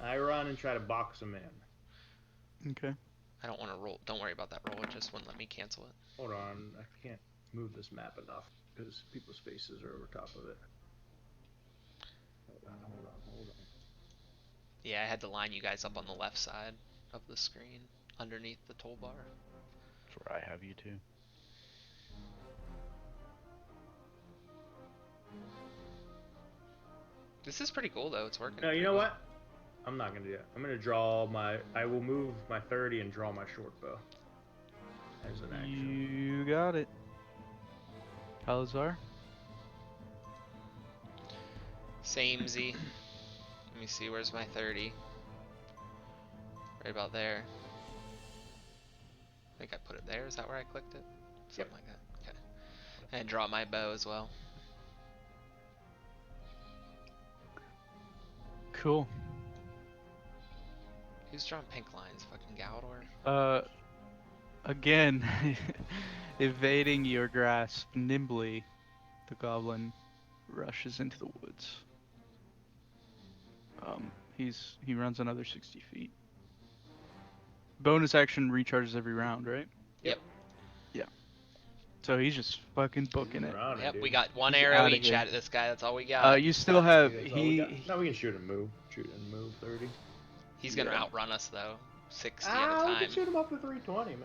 C: I run and try to box him in.
D: Okay.
B: I don't want to roll. Don't worry about that roll. It just wouldn't let me cancel it.
C: Hold on, I can't move this map enough because people's faces are over top of it. Hold on.
B: Yeah, I had to line you guys up on the left side of the screen underneath the toolbar.
A: that's where I have you too.
B: This is pretty cool though. It's working.
C: No, you
B: pretty
C: know
B: well.
C: what? I'm not gonna do that. I'm gonna draw my. I will move my 30 and draw my short bow as an action.
D: You got it. Palazar.
B: Same Z. Let me see. Where's my 30? Right about there. I think I put it there. Is that where I clicked it? Something like that. Okay. And draw my bow as well.
D: Cool.
B: Who's drawing pink lines? Fucking Galdor?
D: Again, evading your grasp nimbly, the goblin rushes into the woods. He runs another 60 feet. Bonus action recharges every round, right?
B: Yep.
D: Yeah. So he's just fucking booking it.
C: Running,
B: Yep,
C: dude.
B: we got one
D: He's
B: arrow
D: outta
B: each
D: here.
B: at this guy. That's all we got.
D: You still have
C: That's all we got. No, we can shoot and move. Shoot and move 30.
B: He's gonna
D: yeah.
B: outrun us though. 60 at a
C: We
B: time.
C: can shoot him up to 320, man.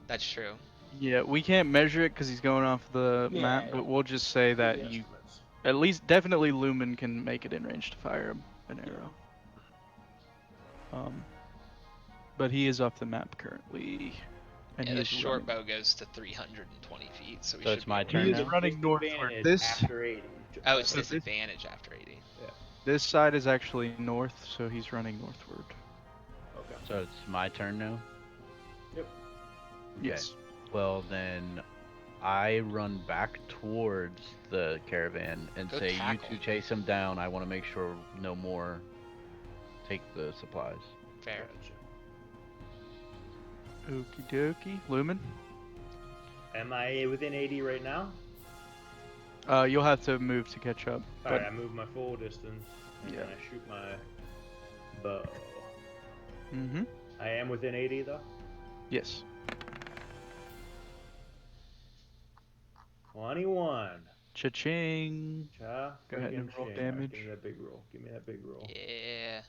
B: That's true.
D: Yeah, we can't measure it because he's going off the
C: Yeah,
D: map,
C: yeah.
D: but we'll just say that
C: The
D: you,
C: estimates.
D: at least definitely Lumen can make it in range to fire an arrow. But he is off the map currently, and
B: Yeah,
D: he
B: the
D: is
B: short
D: running.
B: bow goes to 320 feet, so we
A: So
B: should
A: it's
B: be
A: my
B: able
A: turn
D: He
B: to-
D: is
A: now?
D: running northward.
C: Disadvantage
D: This
C: after 80.
B: Oh, it's
D: So this-
B: disadvantage after 80.
D: This side is actually north, so he's running northward.
C: Okay.
A: So it's my turn now?
C: Yep.
D: Yes.
A: Well then I run back towards the caravan and
B: Go
A: say
B: tackle.
A: you two chase him down. I want to make sure no more take the supplies.
B: Fair.
C: Gotcha.
D: Okie dokie. Lumen?
C: Am I within 80 right now?
D: You'll have to move to catch up. But
C: Alright, I move my full distance. And
D: Yeah.
C: then I shoot my bow.
D: Mm-hmm.
C: I am within 80 though?
D: Yes.
C: 21.
D: Cha-ching.
C: Cha.
D: Go ahead and
C: friggin'
D: roll
C: ching.
D: damage.
C: Give me that big roll. Give me that big roll.
B: Yeah.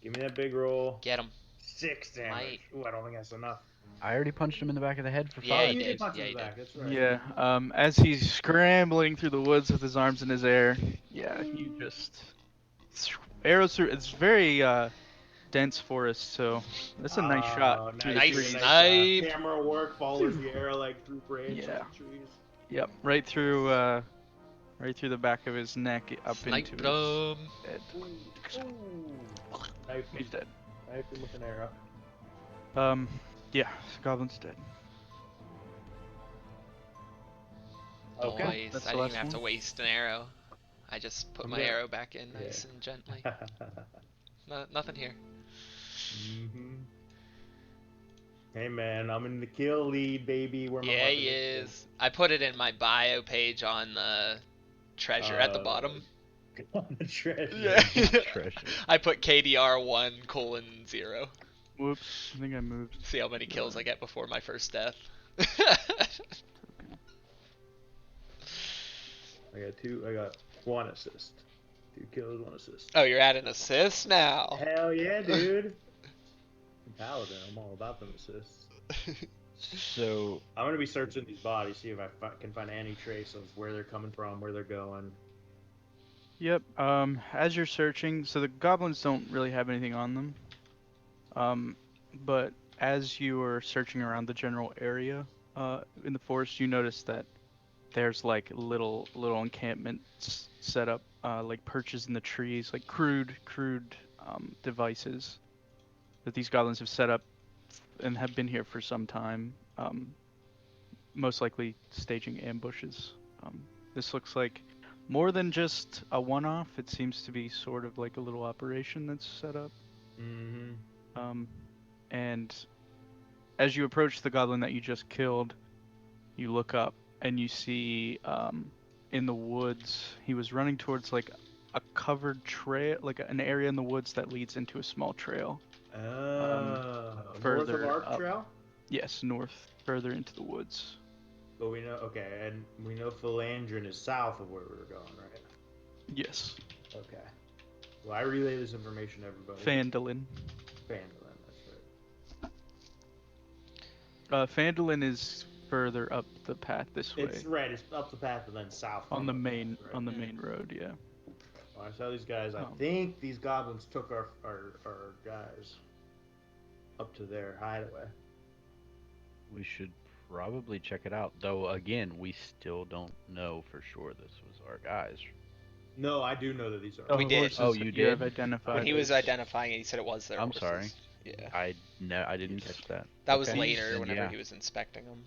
C: Give me that big roll.
B: Get him.
C: 6 damage.
B: Might.
C: Ooh, I don't think that's enough.
A: I already punched him in the back of the head for
B: Yeah,
A: 5.
B: he
C: You
B: did.
C: punch
B: Yeah,
C: in
B: he
C: the back.
B: did.
C: That's right.
D: Yeah. As he's scrambling through the woods with his arms in his air, yeah, you just arrows through. It's very dense forest, so that's a nice shot through the
B: Nice
D: trees.
B: snipe.
C: Camera work follows the arrow like through branches
D: Yeah.
C: and trees.
D: Yep, right through the back of his neck up
B: Sniped
D: into his
B: him.
D: head.
C: Ooh. Knife
D: He's dead.
C: Knife him with an arrow.
D: Yeah, the goblin's dead.
C: Okay.
B: Nice.
D: That's
B: I
D: the
B: didn't
D: last
B: even have to
D: one.
B: waste an arrow. I just put
C: I'm
B: my
C: gonna-
B: arrow back in nice
C: Yeah.
B: and gently. Nothing here.
C: hmm Hey man, I'm in the kill lead, baby. Where my
B: Yeah,
C: weapon
B: he is. I put it in my bio page on the treasure at the bottom.
C: On the treasure.
B: Yeah.
A: Treasure.
B: I put KDR1:0.
D: Whoops, I think I moved.
B: See how many kills I get before my first death.
C: I got 1 assist. 2 kills, 1 assist.
B: Oh, you're at an assist now.
C: Hell yeah, dude. Paladin, I'm all about them assists.
A: So
C: I'm gonna be searching these bodies, see if I can find any trace of where they're coming from, where they're going.
D: Yep. As you're searching, so the goblins don't really have anything on them. But as you are searching around the general area, in the forest, you notice that there's like little encampments set up, like perches in the trees, like crude devices that these goblins have set up and have been here for some time. Most likely staging ambushes. This looks like more than just a one-off. It seems to be sort of like a little operation that's set up.
C: Mm-hmm.
D: And as you approach the goblin that you just killed, you look up and you see in the woods, he was running towards like a covered trail, like an area in the woods that leads into a small trail.
C: North of
D: Further
C: Arc
D: up.
C: Trail?
D: Yes, north, further into the woods.
C: But we know, okay, and we know Philandrin is south of where we were going, right?
D: Yes.
C: Okay. Well, I relay this information to everybody.
D: Phandalin.
C: Phandalin, that's right.
D: Phandalin is further up the path this way.
C: It's right. It's up the path and then south.
D: On the main,
C: path, right?
D: on the main road, yeah.
C: Well, I saw these guys. I think these goblins took our guys up to their hideaway.
A: We should probably check it out, though. Again, we still don't know for sure this was our guys.
C: No, I do know that these are.
B: We did.
D: Horses
A: Oh, you
D: you
A: did?
D: have identified.
B: When he was identifying it, he said it was their
A: I'm
B: horses.
A: sorry.
B: Yeah.
A: I didn't catch that.
B: That was
A: Okay.
B: later,
A: Then,
B: whenever
A: yeah.
B: he was inspecting them.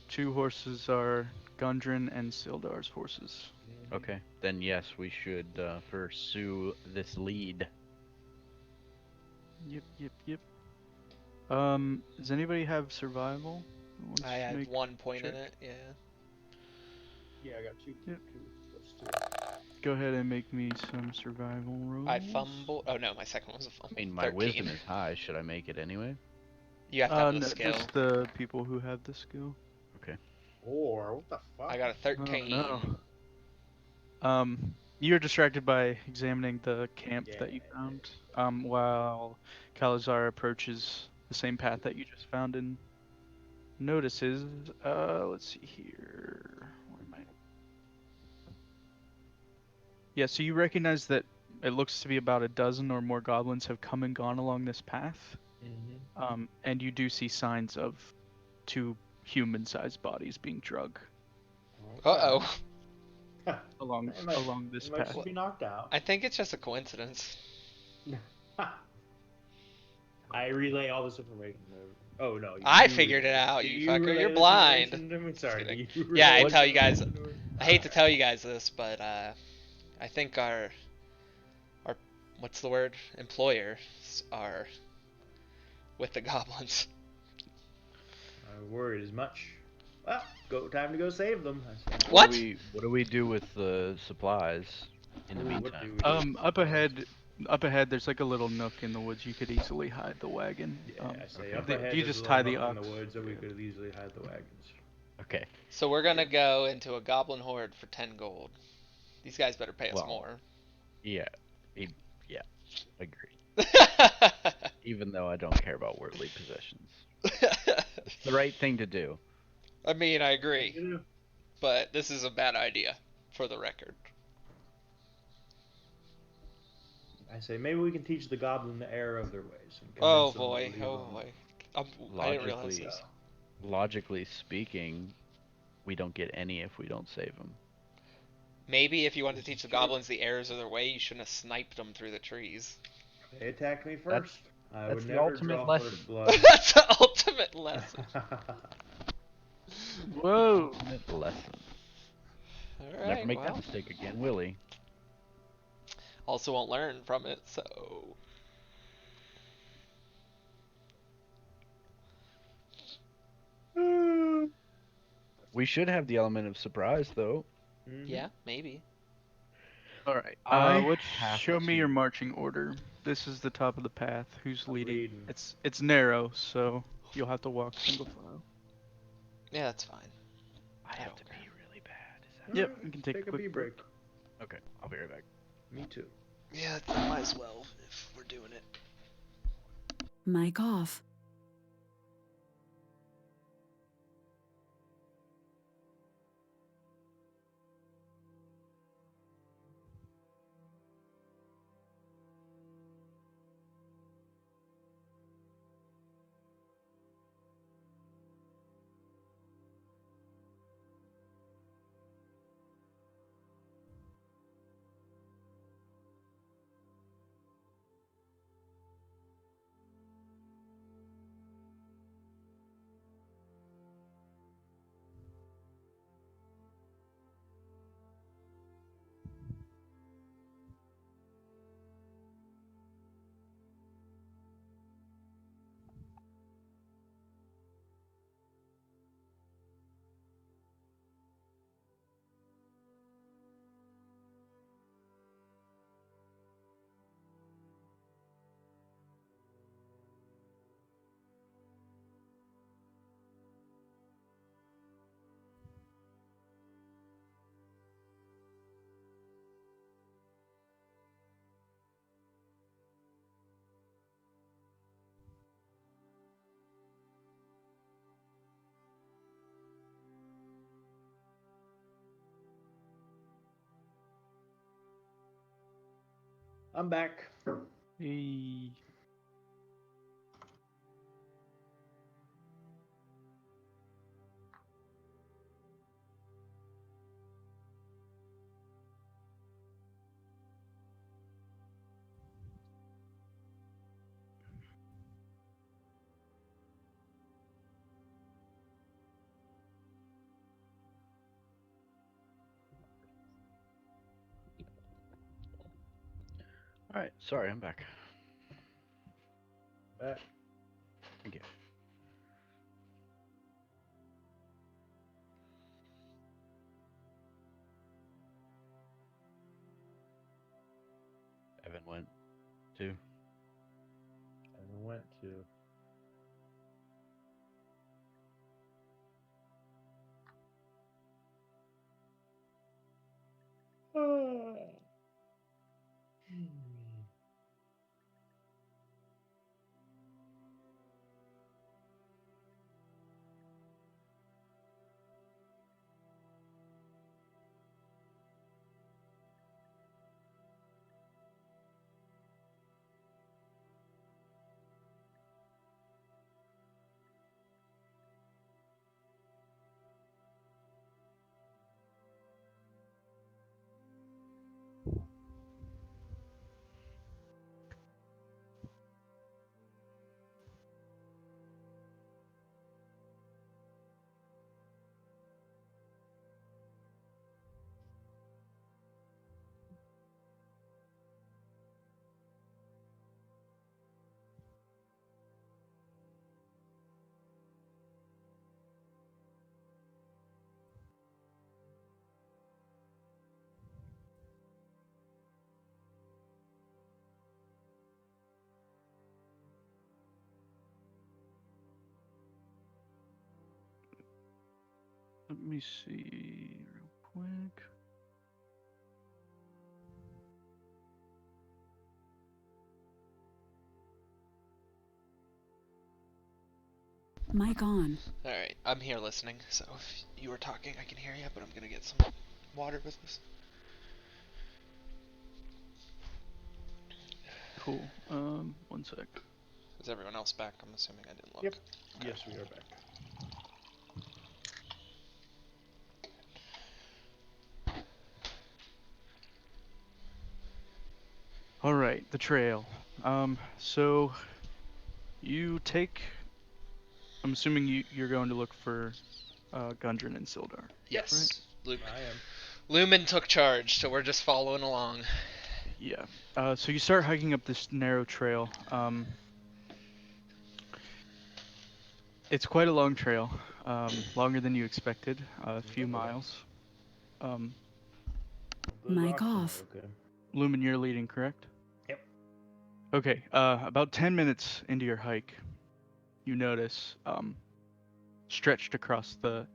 D: 2 horses are Gundren and Sildar's horses.
A: Okay, then yes, we should pursue this lead.
D: Yep. Does anybody have survival? Who wants
B: I
D: to
B: had
D: make
B: 1 point
D: check?
B: in it, yeah.
C: Yeah, I got 2.
D: Yep.
C: 2 plus 2.
D: Go ahead and make me some survival rolls.
B: I fumbled. Oh no, my second one was a fumble.
A: I mean, my
B: 13.
A: wisdom is high. Should I make it anyway?
B: You have to have the
D: No,
B: skill.
D: just the people who have the skill.
C: Or what the fuck?
B: I got a 13.
D: Oh, no. You're distracted by examining the camp that you found, while Calazar approaches the same path that you just found and notices, let's see here, where am I? Yeah, so you recognize that it looks to be about a dozen or more goblins have come and gone along this path, and you do see signs of 2 human-sized bodies being drug
B: Uh-oh.
D: along this
C: might
D: path.
C: just be knocked out.
B: I think it's just a coincidence.
C: I relay all this information. Oh no!
B: I figured it out, you fucker.
C: relay
B: You're
C: this
B: blind.
C: information to me? Sorry.
B: kidding.
C: do you
B: Yeah, I
C: relay
B: tell
C: this
B: you guys.
C: information to me?
B: I hate to tell you guys this, but I think our what's the word? Employers are with the goblins.
C: I worried as much. Well, time to go save them.
B: What?
A: What do we do with the supplies in the
C: What
A: meantime?
C: do we do?
D: Up ahead, there's like a little nook in the woods. You could easily hide the wagon.
C: Yeah, I say
A: okay.
C: up
D: Do
C: ahead.
D: you
C: there's
D: just
C: a
D: tie
C: little
D: the
C: nook in
D: ox?
C: the woods, so we could easily hide the wagons.
A: Okay.
B: So we're gonna go into a goblin horde for 10 gold. These guys better pay us
A: Well,
B: more.
A: Yeah. Agreed. Even though I don't care about worldly possessions, it's the right thing to do.
B: I mean, I agree, but this is a bad idea, for the record.
C: I say maybe we can teach the goblin the error of their ways. And
B: Oh
C: convince them to
B: boy,
C: leave
B: oh
C: them.
B: boy. I didn't realize this.
A: Logically speaking, we don't get any if we don't save them.
B: Maybe if you wanted to teach the goblins the errors of their way, you shouldn't have sniped them through the trees.
C: They attacked me first. I
A: that's
C: would
A: the
C: never
A: ultimate
C: draw
A: lesson.
C: first blood.
B: That's the ultimate lesson.
D: Whoa!
A: Ultimate lesson.
B: Alright,
A: Never make
B: well.
A: that mistake again, will he?
B: Also won't learn from it, so...
A: We should have the element of surprise, though.
B: Yeah, maybe.
D: Alright,
A: I
D: show me your marching order. This is the top of the path. Who's
C: I'm
D: leading?
C: leading.
D: It's narrow, so you'll have to walk single file.
B: Yeah, that's fine.
A: I have
B: don't
A: to
B: care.
A: pee really bad. Is that
D: Yep, you can take a
C: a
D: quick
C: pee break.
A: okay? I'll be right back.
C: Me too.
B: Yeah, might as well, if we're doing it.
E: Mic off.
C: I'm back.
D: Hey.
A: All right, sorry, I'm back.
C: Back.
A: Thank you. Evan went too.
C: And went to.
D: Let me see real quick.
E: Mic on.
B: Alright, I'm here listening, so if you were talking, I can hear you, but I'm gonna get some water with this.
D: Cool. One sec.
B: Is everyone else back? I'm assuming I didn't look.
C: Yep. Yes, we are back.
D: All right, the trail. So you take. I'm assuming you're going to look for Gundren and Sildar.
B: Yes. Luke.
C: I am.
B: Lumen took charge, so we're just following along.
D: Yeah. So you start hiking up this narrow trail. It's quite a long trail, longer than you expected, a few miles.
C: Those
E: Mic
C: rocks are
E: off.
C: Okay.
D: Lumen, you're leading, correct?
C: Yep.
D: Okay. About 10 minutes into your hike, you notice, stretched across the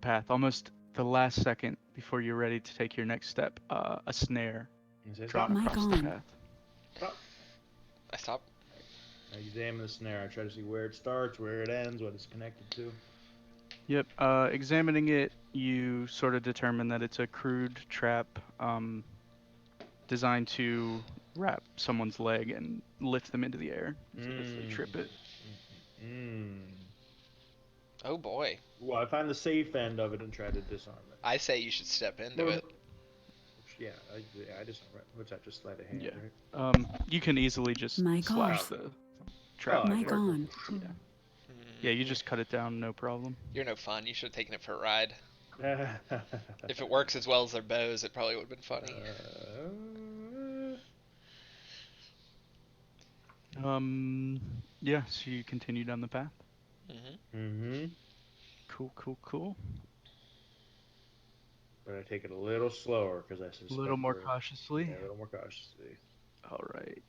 D: path, almost the last second before you're ready to take your next step, a snare
C: You say
D: drawn
C: stop.
E: Mic
D: across the
E: on.
D: path.
C: Stop.
B: I stop.
C: I examine the snare. I try to see where it starts, where it ends, what it's connected to.
D: Yep. Examining it, you sort of determine that it's a crude trap, designed to wrap someone's leg and lift them into the air as if they trip it.
B: Oh boy.
C: Well, I find the safe end of it and try to disarm it.
B: I say you should step into it.
C: Yeah, I disarm it. What's that? Just sleight of hand,
D: Yeah.
C: right?
D: You can easily just
E: Mic
D: slash
E: off.
D: the trap.
C: Oh,
E: Mic
C: perfect.
E: on.
D: Yeah, you just cut it down, no problem.
B: You're no fun. You should have taken it for a ride. If it works as well as their bows, it probably would have been funny.
D: Yeah, so you continue down the path.
B: Mm-hmm.
D: Cool.
C: But I take it a little slower because I suspect
D: A little more
C: we're-
D: cautiously.
C: Yeah, a little more cautiously.
D: All right.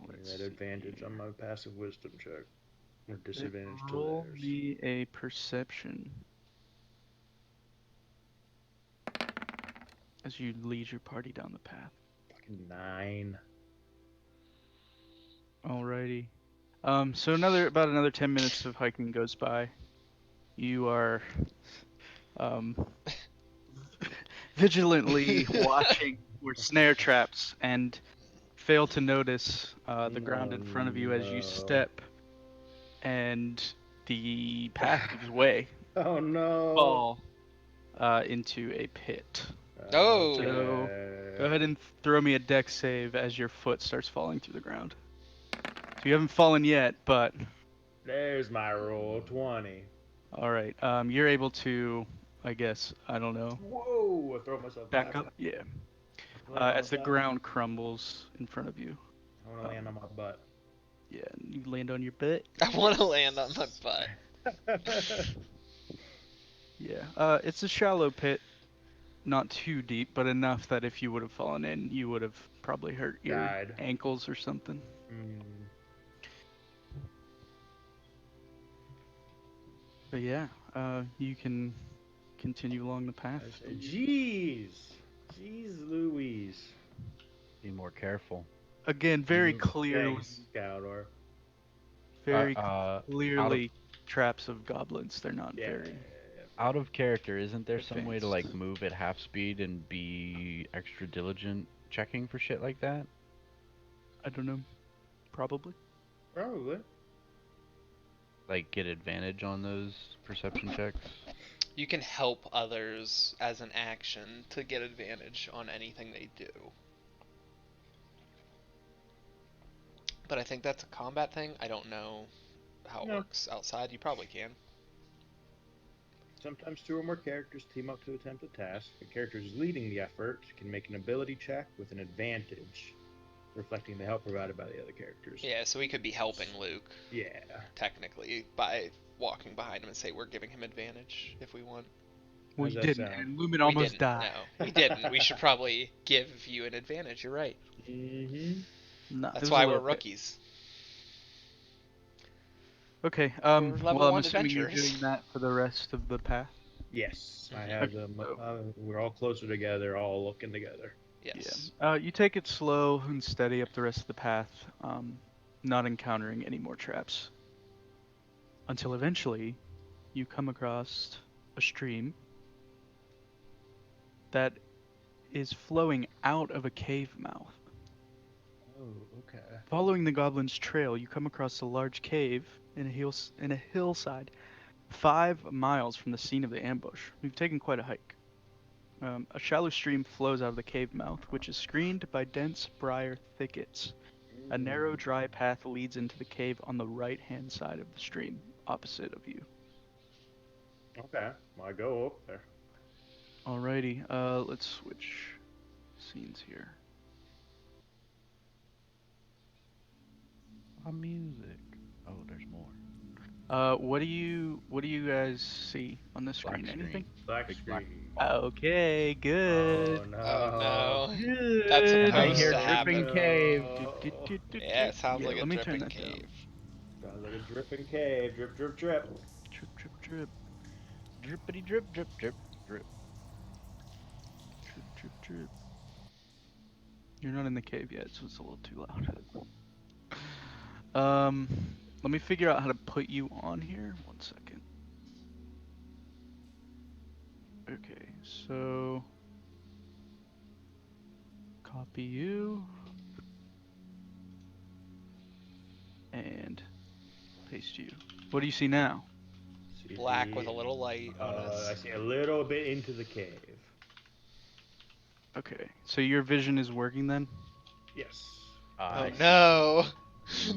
C: Getting
D: Let's
C: that advantage
D: see.
C: on my passive wisdom check. Or disadvantage to
D: Roll
C: theirs.
D: me a perception as you lead your party down the path.
C: Fucking 9.
D: Alrighty. So about another 10 minutes of hiking goes by. You are vigilantly watching for snare traps and fail to notice the ground in front of you as you
C: no.
D: step, and the path gives way.
C: Oh no.
D: Fall into a pit.
B: Oh.
D: So go ahead and throw me a dex save as your foot starts falling through the ground. So you haven't fallen yet, but
C: There's my roll 20.
D: all right. You're able to, I guess, I don't know,
C: Whoa! I throw myself
D: back up. Yeah.
C: Land on
D: As the
C: top.
D: ground crumbles in front of you.
C: I want to land on my butt.
D: Yeah, and you land on your butt.
B: I want to land on my butt.
D: Yeah. It's a shallow pit, not too deep, but enough that if you would have fallen in, you would have probably hurt your
C: Died.
D: ankles or something.
C: Mm.
D: But yeah, you can continue along the path.
C: Jeez Louise.
A: Be more careful.
D: Again, very
C: Thanks,
D: clearly,
C: Scoutor.
D: very
A: Out
D: clearly traps of goblins. They're not very.
A: of character, isn't there some way to
D: advanced.
A: like move at half speed and be extra diligent checking for shit like that?
D: I don't know. Probably.
C: Probably.
A: Like get advantage on those perception checks?
B: You can help others as an action to get advantage on anything they do. But I think that's a combat thing. I don't know how it
C: No.
B: works outside. You probably can.
C: Sometimes two or more characters team up to attempt a task. The character who's leading the effort can make an ability check with an advantage, reflecting the help provided by the other characters.
B: Yeah, so we could be helping Luke,
C: Yeah.
B: technically, by walking behind him and say we're giving him advantage if we want.
D: We
C: How's that
D: didn't,
C: sound?
D: and Lumen
B: We
D: almost
B: didn't.
D: died.
B: No, we didn't. We should probably give you an advantage. You're right.
C: Mm-hmm.
D: Nah, it
B: That's
D: was a
B: why we're
D: little bit.
B: rookies.
D: Okay.
B: We're level
D: Well, I'm
B: 1
D: assuming you're
B: adventurers.
D: doing that for the rest of the path.
C: Yes, I
B: Mhm.
C: have them. We're all closer together, all looking together.
B: Yes.
D: Yeah. You take it slow and steady up the rest of the path, not encountering any more traps. Until eventually, you come across a stream that is flowing out of a cave mouth.
C: Oh, okay.
D: Following the goblin's trail, you come across a large cave in a hillside, 5 miles from the scene of the ambush. We've taken quite a hike. A shallow stream flows out of the cave mouth, which is screened by dense briar thickets. A narrow, dry path leads into the cave on the right-hand side of the stream, opposite of you.
C: Okay, well, I go up there.
D: Alrighty, let's switch scenes here.
A: Music. Oh, there's more.
D: What do you guys see on the screen?
A: Black
D: Anything?
C: Black
A: Big black.
C: screen.
D: Okay, good.
C: Oh no.
B: Oh no.
D: Good.
B: That's
A: And I
B: supposed
A: hear
B: to happen.
A: dripping cave.
B: Yeah, it sounds like a
D: let me
B: dripping
D: turn that down.
B: cave.
C: Sounds like a dripping cave. Drip, drip, drip.
D: Drip, drip, drip,
A: Drippity drip, drip, drip, drip.
D: drip, drip, drip. You're not in the cave yet, so it's a little too loud. Let me figure out how to put you on here. 1 second. Okay, so copy you and paste you. What do you see now?
C: See
B: Black with a little light on us.
C: I see a little bit into the cave.
D: Okay, so your vision is working then?
C: Yes.
B: Oh
A: I
B: no!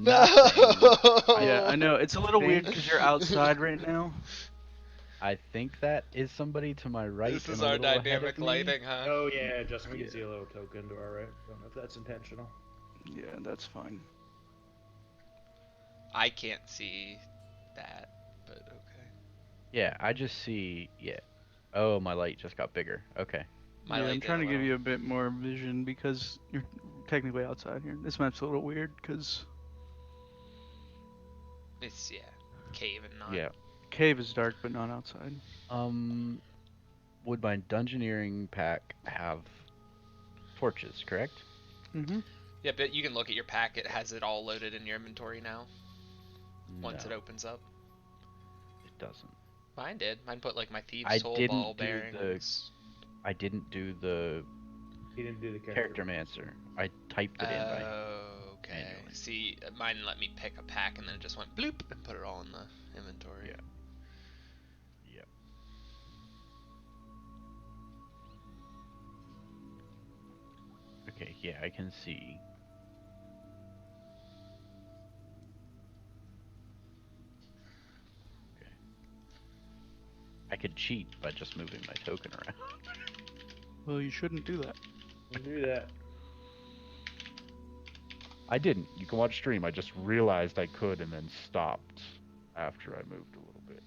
A: nothing.
B: No!
D: Yeah, I know. It's a little weird
A: think-
D: because you're outside right now.
A: I think that is somebody to my right.
B: This is
A: and a
B: our
A: little ahead
B: dynamic
A: of me.
B: lighting, huh?
C: Oh yeah, just we
D: Yeah.
C: can see a little token to our right. Don't know if that's intentional.
D: Yeah, that's fine.
B: I can't see that, but okay.
A: Yeah, I just see. Yeah. Oh, my light just got bigger. Okay.
B: My
D: Yeah,
B: light
D: I'm
B: did
D: trying to
B: a
D: give
B: little.
D: you a bit more vision because you're technically outside here. This map's a little weird because
B: It's cave and not.
A: Yeah.
D: cave is dark but not outside.
A: Would my dungeoneering pack have torches? Correct.
D: Mm-hmm.
B: Yeah, but you can look at your pack. It has it all loaded in your inventory now. Once
A: No,
B: it opens up.
A: it doesn't.
B: Mine did. Mine put like my thieves'
A: I
B: tool,
A: didn't
B: ball
A: do the-
B: bearings.
A: I didn't do the
C: He didn't do the character.
A: character mancer. I typed it in by.
B: Okay.
A: manually.
B: See, mine let me pick a pack and then it just went bloop and put it all in the inventory.
A: Yeah. Yep. Okay, yeah, I can see. Okay. I could cheat by just moving my token around.
D: Well, you shouldn't do that.
C: Don't do that.
F: I didn't. You can watch stream. I just realized I could and then stopped after I moved a little bit.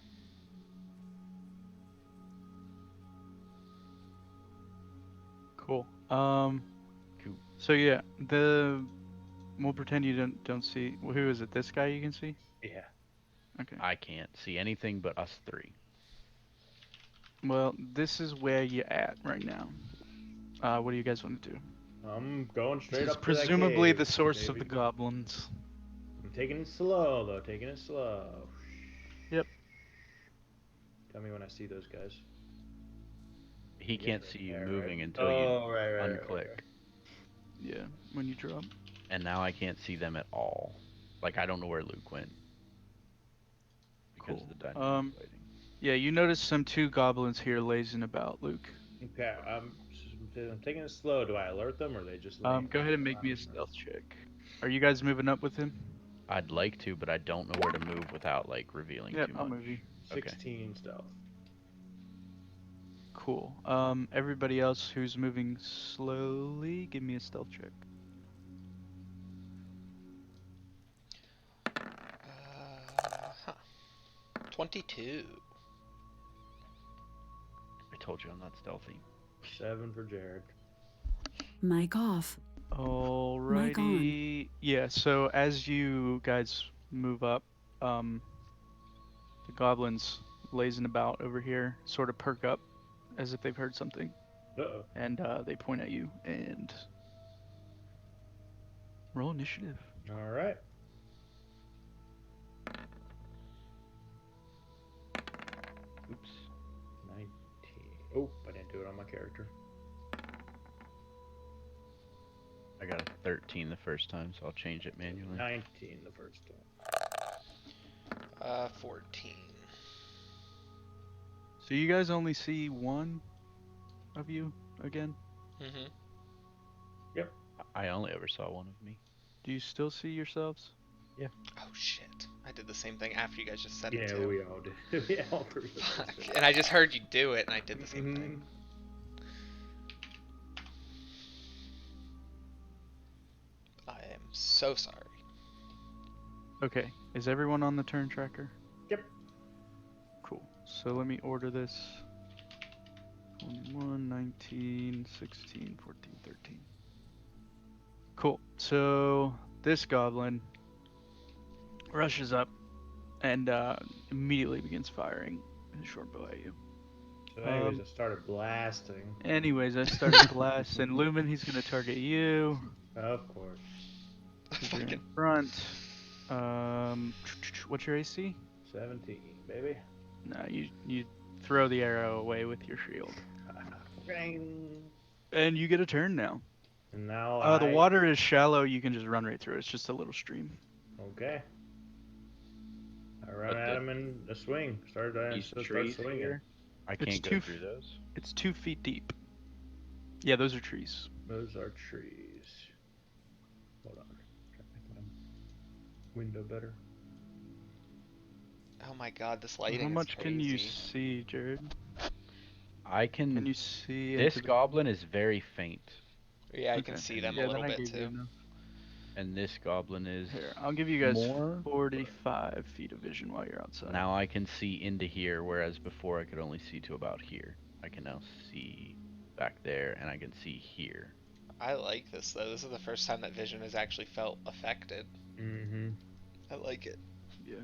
D: Cool.
A: Cool.
D: So yeah, we'll pretend you don't see. Who is it? This guy you can see?
C: Yeah.
D: Okay.
A: I can't see anything but us three.
D: Well, this is where you're at right now. What do you guys want to do?
C: I'm going straight
D: This is
C: up to that
D: presumably
C: cave,
D: the source of
C: baby.
D: the goblins.
C: I'm taking it slow, though. Taking it slow.
D: Yep.
C: Tell me when I see those guys.
A: He
C: I guess
A: can't
C: they're
A: see you
C: there,
A: moving
C: right?
A: until
C: Oh,
A: you
C: right,
A: unclick.
C: right.
D: Yeah, when you drop.
A: And now I can't see them at all. Like, I don't know where Luke went. Because
D: Cool.
A: of the dynamic lighting.
D: Yeah, you notice some 2 goblins here lazing about, Luke.
C: Okay, I'm taking it slow. Do I alert them or are they just
D: Go ahead and make me a stealth check. Are you guys moving up with him?
A: I'd like to, but I don't know where to move without, like, revealing
D: Yep,
A: too
D: I'll
A: much.
D: move you.
A: Okay.
C: 16 stealth.
D: Cool. Everybody else who's moving slowly, give me a stealth check.
B: 22.
A: I told you I'm not stealthy.
C: 7 for Jared.
E: Mic off.
D: Alrighty. Yeah, so as you guys move up, the goblins lazing about over here sort of perk up as if they've heard something.
C: Uh-oh.
D: And they point at you and roll initiative.
C: All right.
A: Oops.
C: 19. Oh, I didn't do it on my character.
A: I got a 13 the first time, so I'll change it manually.
C: 19 the first time.
B: 14.
D: So you guys only see one of you again?
B: Mm-hmm.
A: I only ever saw one of me.
D: Do you still see yourselves?
B: Oh shit! I did the same thing after you guys just said it
C: Yeah,
B: too.
C: we all did. Yeah, all 3 of us
B: Fuck.
C: did.
B: And I just heard you do it, and I did the same thing. I am so sorry.
D: Okay, is everyone on the turn tracker?
C: Yep.
D: Cool. So let me order this. 21, 19, 16, 14, 13. Cool. So this goblin rushes up and immediately begins firing a short bow at you.
C: So anyways, I started blasting.
D: Anyways, I started blasting. Lumen, he's gonna target you.
C: Of course.
D: 'Cause you're in
B: Fucking.
D: front. What's your AC?
C: 17, baby.
D: No, you throw the arrow away with your shield.
C: Bang.
D: And you get a turn now.
C: And now
D: The water is shallow. You can just run right through it. It's just a little stream.
C: Okay. I ran
A: But
C: at
A: the-
C: him in a swing. Started
A: These
C: start
A: trees
C: swinging.
A: here, I
D: It's
A: can't go
D: too
A: through those.
D: It's 2 feet deep. Yeah, those are trees.
C: Those are trees. Hold on. Try to make my window better.
B: Oh my god, this lighting
D: How
B: is
D: much can you
B: crazy.
D: see, Jared?
A: I can.
D: Can you see
A: This
D: into the...
A: goblin is very faint,
B: Yeah, I
D: Okay.
B: can see them
D: Yeah,
B: a little
D: then I
B: bit
D: gave you
B: too.
D: enough.
A: and this goblin is.
D: Here, I'll give you guys
A: more?
D: 45 feet of vision while you're outside.
A: Now I can see into here, whereas before I could only see to about here. I can now see back there, and I can see here.
B: I like this though. This is the first time that vision has actually felt affected.
C: Mm-hmm.
B: I like it.
D: Yeah.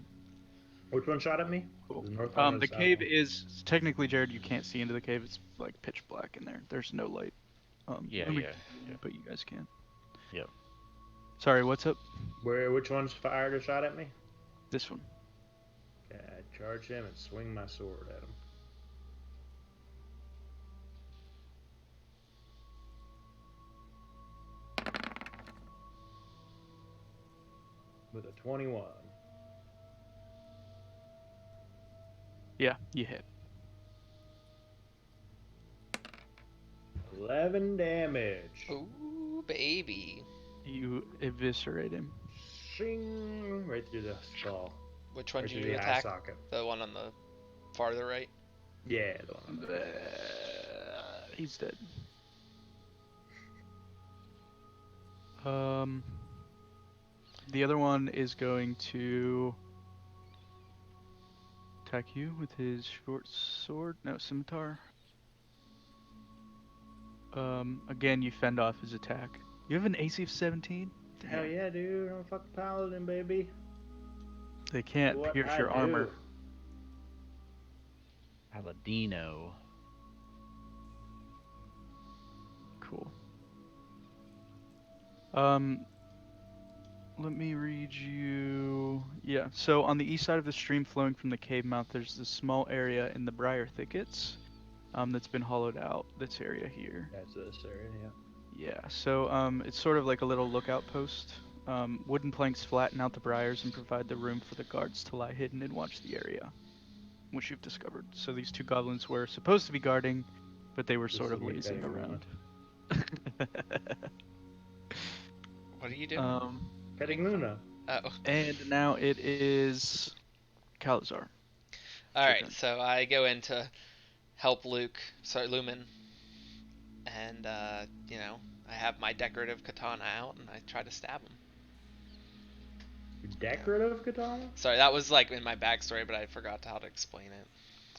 C: Which one shot at me?
D: Cool.
C: The north one or
D: The
C: south
D: cave
C: one?
D: is technically, Jared. You can't see into the cave. It's like pitch black in there. There's no light.
A: Yeah,
D: Lumen
A: yeah,
D: can,
A: yeah.
D: but you guys can.
A: Yep.
D: Sorry, what's up?
C: Which one's fired or shot at me?
D: This one.
C: Okay, I charge him and swing my sword at him. with a 21.
D: Yeah, you hit.
C: 11 damage.
B: Ooh, baby.
D: You eviscerate him.
C: Shing! Right through the skull.
B: Which one
C: Right
B: did
C: through
B: you
C: the eye
B: attack?
C: socket.
B: The one on the farther right?
C: Yeah, the one on the right.
D: He's dead. Um, the other one is going to attack you with his short sword. No, scimitar. Again, you fend off his attack. You have an AC of 17?
C: Hell yeah, dude. I'm a fucking paladin, baby.
D: They can't
C: What
D: pierce
C: I
D: your armor.
C: do.
A: Paladino.
D: Cool. Let me read you. Yeah, so on the east side of the stream flowing from the cave mouth, there's this small area in the briar thickets that's been hollowed out. This area here.
C: That's this area, yeah.
D: Yeah, so it's sort of like a little lookout post. Wooden planks flatten out the briars and provide the room for the guards to lie hidden and watch the area, which you've discovered. So these two goblins were supposed to be guarding, but they were
C: This
D: sort
C: is
D: of
C: me
D: lazing
C: petting
D: around.
B: What are you doing?
C: Petting Luna.
B: Oh.
D: And now it is Calazar.
B: Alright,
D: turn.
B: so I go in to help Lumen. And, you know, I have my decorative katana out and I try to stab him.
C: Decorative katana?
B: Sorry, that was like in my backstory, but I forgot how to explain it.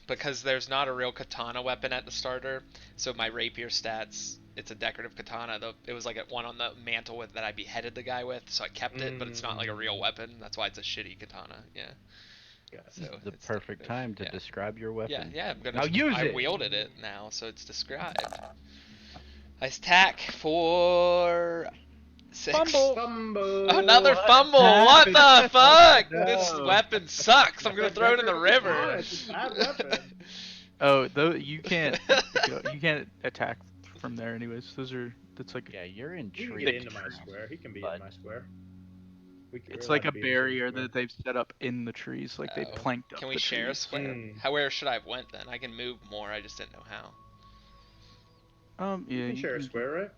B: Because there's not a real katana weapon at the starter, so my rapier stats, it's a decorative katana. It was like one on the mantle that I beheaded the guy with, so I kept it, but it's not like a real weapon. That's why it's a shitty katana. Yeah.
A: This is the
B: it's
A: perfect
B: decorative.
A: time to
B: Yeah.
A: describe your weapon.
B: Yeah, I'm gonna.
A: Now use
B: I
A: it!
B: wielded it now, so it's described. I attack for 6.
C: Fumble!
B: Another
D: What
B: fumble! What the
D: happened?
B: fuck?
C: No.
B: This weapon sucks. I'm gonna throw it in the
C: Decorative
B: river.
C: katana, it's a bad weapon.
D: Oh, though you can't you can't attack from there anyways. That's like
A: Yeah, you're in
C: He can
A: tree.
C: get into my square. He can be
A: but-
C: in my square.
D: it's
C: We're
D: like
C: allowed
D: a
C: to be in the same
D: barrier
C: square.
D: that they've set up in the trees, like they
B: Oh.
D: planked up
B: Can we
D: the
B: share a
D: trees.
B: square? Where should I have went then? I can move more. I just didn't know how.
D: Yeah,
C: You can share a square, right?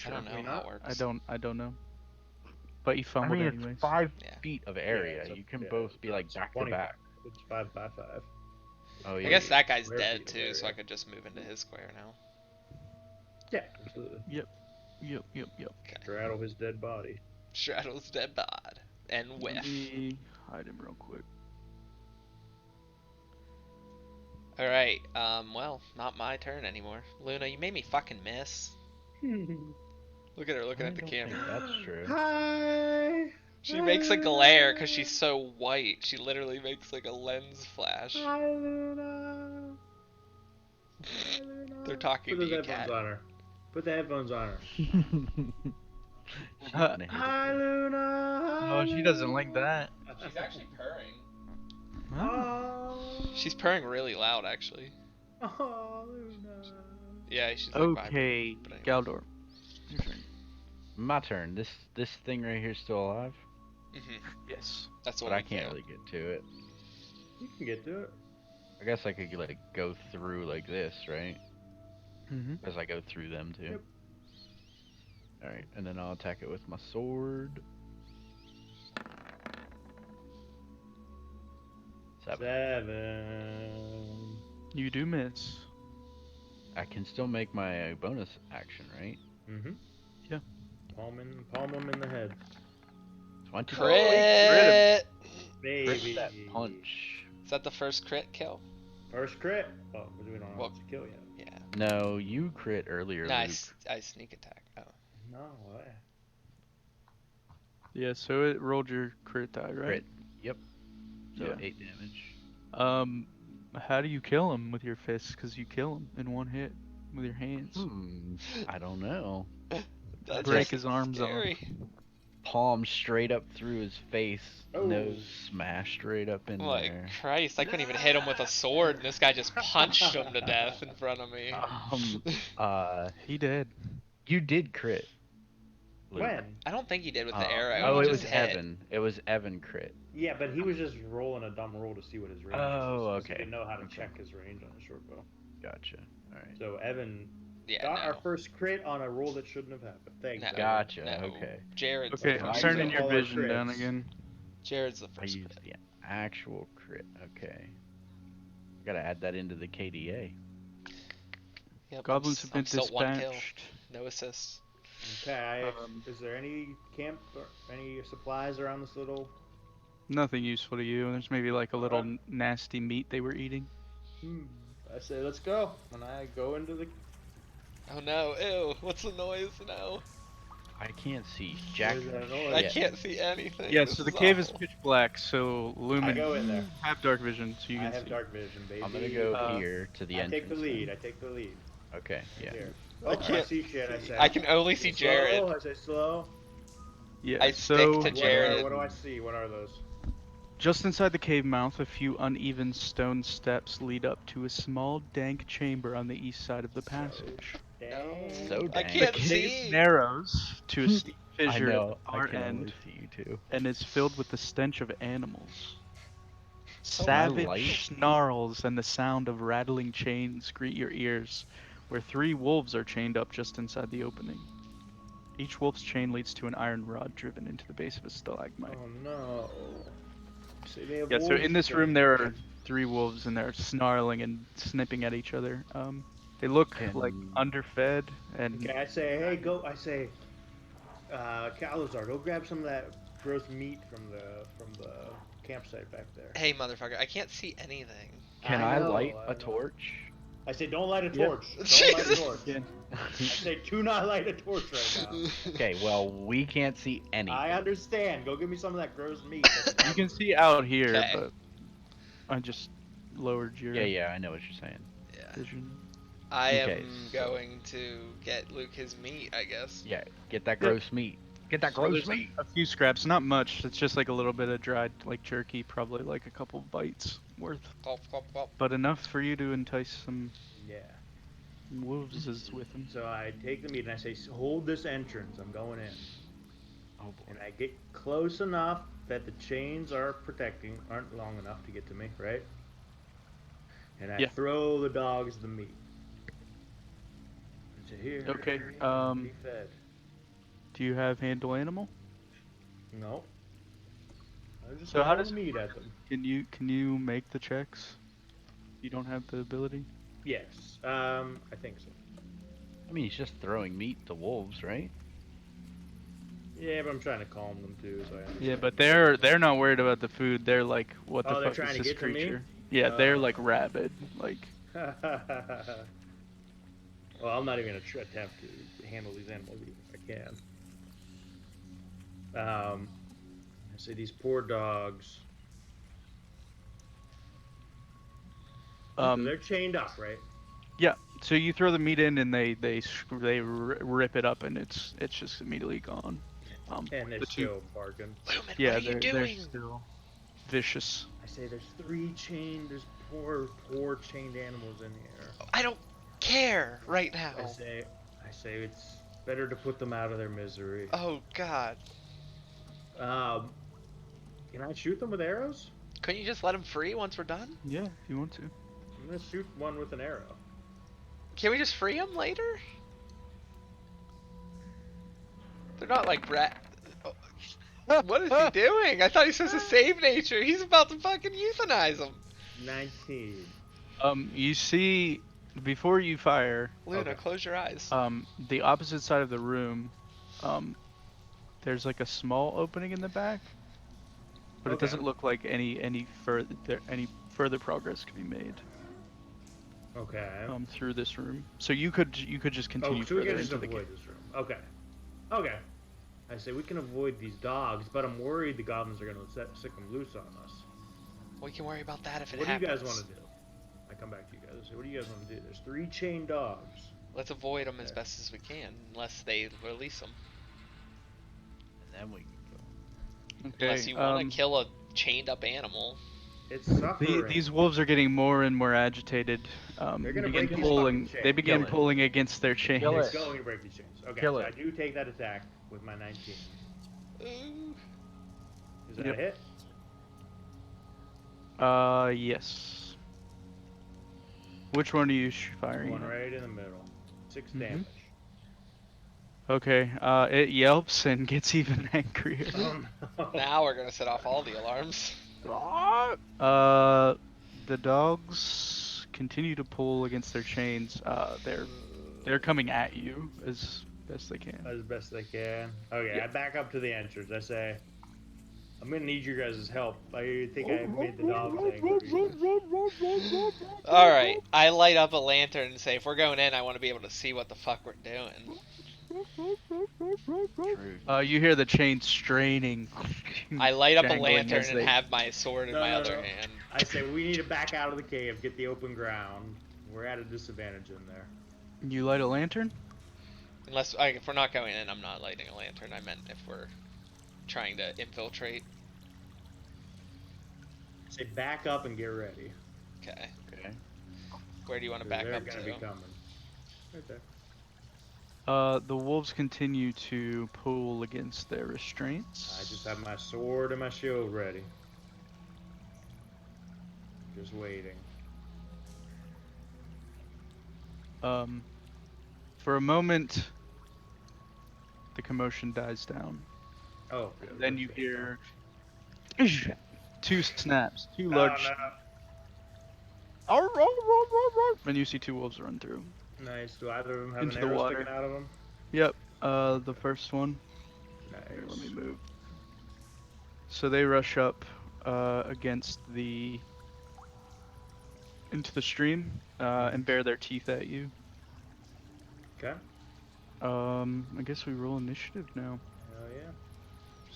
B: I don't know
C: Why
B: how
C: not?
B: it works.
D: I don't know. But you
F: I
D: fumbled
F: mean,
D: anyways.
F: it's 5
B: Yeah.
F: feet of area.
C: it's a-
F: You can
C: yeah,
F: both be like
C: it's
F: back to
C: 20
F: back.
C: It's 5 by 5.
A: Oh,
B: I
A: yeah.
B: guess that guy's
C: Square
B: dead
C: feet of
B: too, so I
C: area.
B: could just move into his square now.
C: Yeah, absolutely.
D: Yep.
C: Straddle his dead body.
B: Straddle's dead bod and
D: Let
B: whiff.
D: me hide him real quick.
B: Alright, well, not my turn anymore. Luna, you made me fucking miss. Look at her looking
A: I
B: at the
A: don't
B: camera.
A: think that's true.
C: Hi.
B: She makes a glare because she's so white. She literally makes like a lens flash.
C: Hi, Luna. Hi, Luna.
B: They're talking
C: Put
B: to
C: those
B: you,
C: headphones
B: cat.
C: on her. Put the headphones on her.
A: She's gonna hate it.
C: Hi, Luna.
D: Oh, she doesn't like that.
B: She's actually purring.
C: Oh.
B: She's purring really loud, actually.
C: Oh, Luna.
B: Yeah, she's like vibing.
D: Okay,
B: But anyways.
D: Galdor. Your turn.
A: My turn. This thing right here is still alive,
D: Yes.
B: That's the
A: but
B: one
A: I
B: we
A: can't
B: killed.
A: really get to it.
C: You can get to it.
A: I guess I could like go through like this, right?
D: Mm-hmm.
A: As I go through them too.
C: Yep.
A: All right, and then I'll attack it with my sword. 7.
C: 7.
D: You do miss.
A: I can still make my bonus action, right?
C: Mm-hmm.
D: Yeah.
C: Palm him in the head.
A: 20.
B: Crit!
C: Baby.
A: That punch.
B: Is that the first crit kill?
C: First crit. Oh, we don't have
B: Well-
C: to kill yet.
B: Yeah.
A: No, you crit earlier. Luke.
B: Nice. I sneak attack. Oh.
C: No way.
D: Yeah, so it rolled your crit die, right?
A: Crit. Yep. So
D: Yeah.
A: 8 damage.
D: How do you kill him with your fists? Because you kill him in one hit with your hands.
A: I don't know.
B: That's
D: Break
B: just
D: his arms
B: scary.
A: Palm straight up through his face.
C: Oh.
A: Nose smashed right up in
B: My
A: there.
B: Christ, I couldn't even hit him with a sword, and this guy just punched him to death in front of me.
A: Um.
D: He did.
A: You did crit. Luke.
C: When?
B: I don't think he did with the
A: Oh.
B: arrow.
A: Oh,
B: he
A: it
B: just
A: was
B: hit.
A: Evan. It was Evan crit.
C: Yeah, but he was just rolling a dumb roll to see what his range
A: Oh,
C: was. 'Cause
A: okay.
C: He didn't know how to
A: Okay.
C: check his range on a short bow.
A: Gotcha. All right.
C: So Evan
B: Yeah,
C: got our
B: no.
C: first crit on a roll that shouldn't have happened. Thanks.
B: No.
C: Evan.
A: Gotcha.
B: No.
A: Okay.
B: Jared's
D: Okay,
B: the
D: I'm
A: I
B: first
D: turning
C: used
B: crit.
C: all
D: your
C: our
D: vision down
C: crits.
D: again.
B: Jared's the
A: I
B: first
A: used
B: crit.
A: the actual crit. Okay. Gotta add that into the KDA.
B: Yep,
D: Goblins have
B: I'm
D: been
B: still at 1 kill.
D: dispatched.
B: No assists.
C: Okay.
D: Um,
C: Is there any camp or any supplies around this little?
D: Nothing useful to you. There's maybe like a little
C: Alright.
D: nasty meat they were eating.
C: I say let's go. And I go into the.
B: Oh no, ew, what's the noise? No.
A: I can't see jack
C: What is that noise?
B: I
A: shit.
B: can't see anything.
D: Yeah,
B: This
D: so the
B: is
D: cave is
B: awful.
D: pitch black, so
C: I
D: Lumen
C: go in there.
D: have dark vision, so you
C: I
D: can
C: have
D: see.
C: dark vision, baby.
A: I'm gonna go
D: Uh,
A: here to the
C: I
A: entrance.
C: take the lead.
A: then.
C: I take the lead.
A: Okay. Yeah.
C: Here.
B: I
C: Oh, I
B: can't
C: see shit. I say.
B: I can only see
C: slow.
B: Jared.
C: I say slow.
D: Yeah,
B: I
D: so
B: stick to
C: What,
B: Jared.
C: what do I see? What are those?
D: just inside the cave mouth, a few uneven stone steps lead up to a small, dank chamber on the east side of the passage.
C: Dang.
A: So
B: I
A: dang.
B: can't
D: The cave
B: see.
D: narrows to a steep
A: I
D: fissure at
A: know.
D: the
A: I
D: far
A: can only
D: end
A: see you too.
D: and is filled with the stench of animals.
B: Oh,
D: Savage
A: light?
D: snarls and the sound of rattling chains greet your ears, where 3 wolves are chained up just inside the opening. Each wolf's chain leads to an iron rod driven into the base of a stalagmite.
C: Oh no. See, they have
D: Yeah, so
C: wolves
D: in this room
C: chained.
D: there are 3 wolves and they're snarling and snipping at each other. They look like
A: Can-
D: underfed and
C: Okay, I say, hey, go. I say, Calazar, go grab some of that gross meat from the campsite back there.
B: Hey, motherfucker, I can't see anything.
A: Can
C: I
A: I,
C: know,
A: light
C: I
A: a
C: know.
A: torch?
C: I say, don't light a
D: Yeah.
C: torch. Don't light a torch.
D: yeah.
C: I say, do not light a torch right now.
A: Okay. Well, we can't see anything.
C: I understand. Go give me some of that gross meat. That's
D: You can see out here,
B: Okay.
D: but I just lowered your
A: Yeah. Yeah. I know what you're saying.
B: Yeah.
D: vision.
B: I
A: Okay,
B: am
A: so-
B: going to get Luke his meat, I guess.
A: Yeah. Get that
D: Yeah.
A: gross meat. Get that
D: So
A: gross
D: there's
A: meat.
D: a few scraps, not much. It's just like a little bit of dried like jerky, probably like a couple bites worth,
B: Gulp, gulp, gulp.
D: but enough for you to entice some
C: Yeah.
D: wolves is with him.
C: So I take the meat and I say, hold this entrance. I'm going in.
A: Oh boy.
C: And I get close enough that the chains aren't long enough to get to me, right? And I
D: Yeah.
C: throw the dogs the meat. And say, here.
D: Okay,
C: Be fed.
D: Do you have handle animal?
C: No. I just
D: So how
C: throw
D: does-
C: meat at them.
D: Can you make the checks? You don't have the ability.
C: Yes. I think so.
A: I mean, he's just throwing meat to wolves, right?
C: Yeah, but I'm trying to calm them too, so I understand.
D: Yeah, but they're not worried about the food. They're like, what the
C: Oh, they're
D: fuck
C: trying
D: is
C: to
D: this
C: get to me?
D: creature? Yeah, they're
C: Oh.
D: like rabid. Like
C: Well, I'm not even gonna attempt to handle these animals even if I can. I say these poor dogs. So they're chained up, right?
D: yeah. So you throw the meat in and they rip it up and it's just immediately gone.
C: And they're
D: the two-
C: still barking.
B: Lumen,
D: Yeah,
B: what are you
D: they're
B: doing?
D: still vicious.
C: I say there's there's poor chained animals in here.
B: I don't care right now.
C: I say it's better to put them out of their misery.
B: Oh god.
C: Can I shoot them with arrows?
B: Couldn't you just let him free once we're done?
D: Yeah, if you want to.
C: I'm gonna shoot one with an arrow.
B: Can we just free him later? They're not like rat. Oh. What is he doing? I thought he was supposed to save nature. He's about to fucking euthanize him.
C: 19.
D: You see, before you fire,
B: Luna,
C: Okay.
B: close your eyes.
D: the opposite side of the room, there's like a small opening in the back, but it
C: Okay.
D: doesn't look like any further progress could be made
C: Okay.
D: through this room. So you could just continue
C: so we
D: further
C: can just
D: into the
C: avoid
D: cave.
C: this room. Okay. Okay. I say we can avoid these dogs, but I'm worried the goblins are gonna sick them loose on us.
B: We can worry about that if it
C: What do you
B: happens.
C: guys want to do? I come back to you guys. I say, what do you guys want to do? There's 3 chained dogs.
B: Let's avoid them as
C: Okay.
B: best as we can, unless they release them.
A: And then we can go.
D: Okay.
B: Unless you want to kill a chained up animal.
C: It's suffering.
D: These wolves are getting more and more agitated.
C: They're
D: They
C: gonna
D: begin
C: break these
D: pulling.
C: fucking
D: They
C: chains.
D: begin
A: Kill it.
D: pulling against their chains.
A: Kill
C: It's
A: it.
C: going to break these chains. Okay,
A: Kill
C: so
A: it.
C: I do take that attack. with my 19.
B: Ooh.
C: Is that
D: Yep.
C: a hit?
D: Yes. Which one are you firing
C: One
D: at?
C: right in the middle. 6
D: Mhm.
C: damage.
D: Okay, it yelps and gets even angrier.
C: Oh no.
B: Now we're gonna set off all the alarms.
D: The dogs continue to pull against their chains. They're coming at you as best they can.
C: As best I can. Okay,
D: Yep.
C: I back up to the entrance. I say, I'm gonna need your guys' help. I think I made the dogs angry.
B: All right, I light up a lantern and say, if we're going in, I want to be able to see what the fuck we're doing.
A: Truth.
D: You hear the chain straining.
B: I light up a
D: jangling
B: lantern
D: as
B: and
D: they-
B: have my sword in my other
C: No.
B: hand.
C: I say we need to back out of the cave, get the open ground. We're at a disadvantage in there.
D: You light a lantern?
B: Unless, if we're not going in, I'm not lighting a lantern. I meant if we're trying to infiltrate.
C: Say back up and get ready.
B: Okay.
A: Okay.
B: Where do you want to
C: 'Cause
B: back
C: they're
B: up
C: gonna
B: to?
C: be coming. Right there.
D: The wolves continue to pull against their restraints.
C: I just have my sword and my shield ready. Just waiting.
D: For a moment, the commotion dies down.
C: Oh.
D: Then you hear two snaps, two
C: Oh
D: large.
C: no.
D: And you see two wolves run through.
C: Nice. Do either of them have
D: Into
C: an
D: the
C: arrow
D: water.
C: sticking out of them?
D: Yep. The first one. Here, let me
C: Nice.
D: move. So they rush up against into the stream and bare their teeth at you.
C: Okay.
D: I guess we roll initiative now.
C: Hell yeah.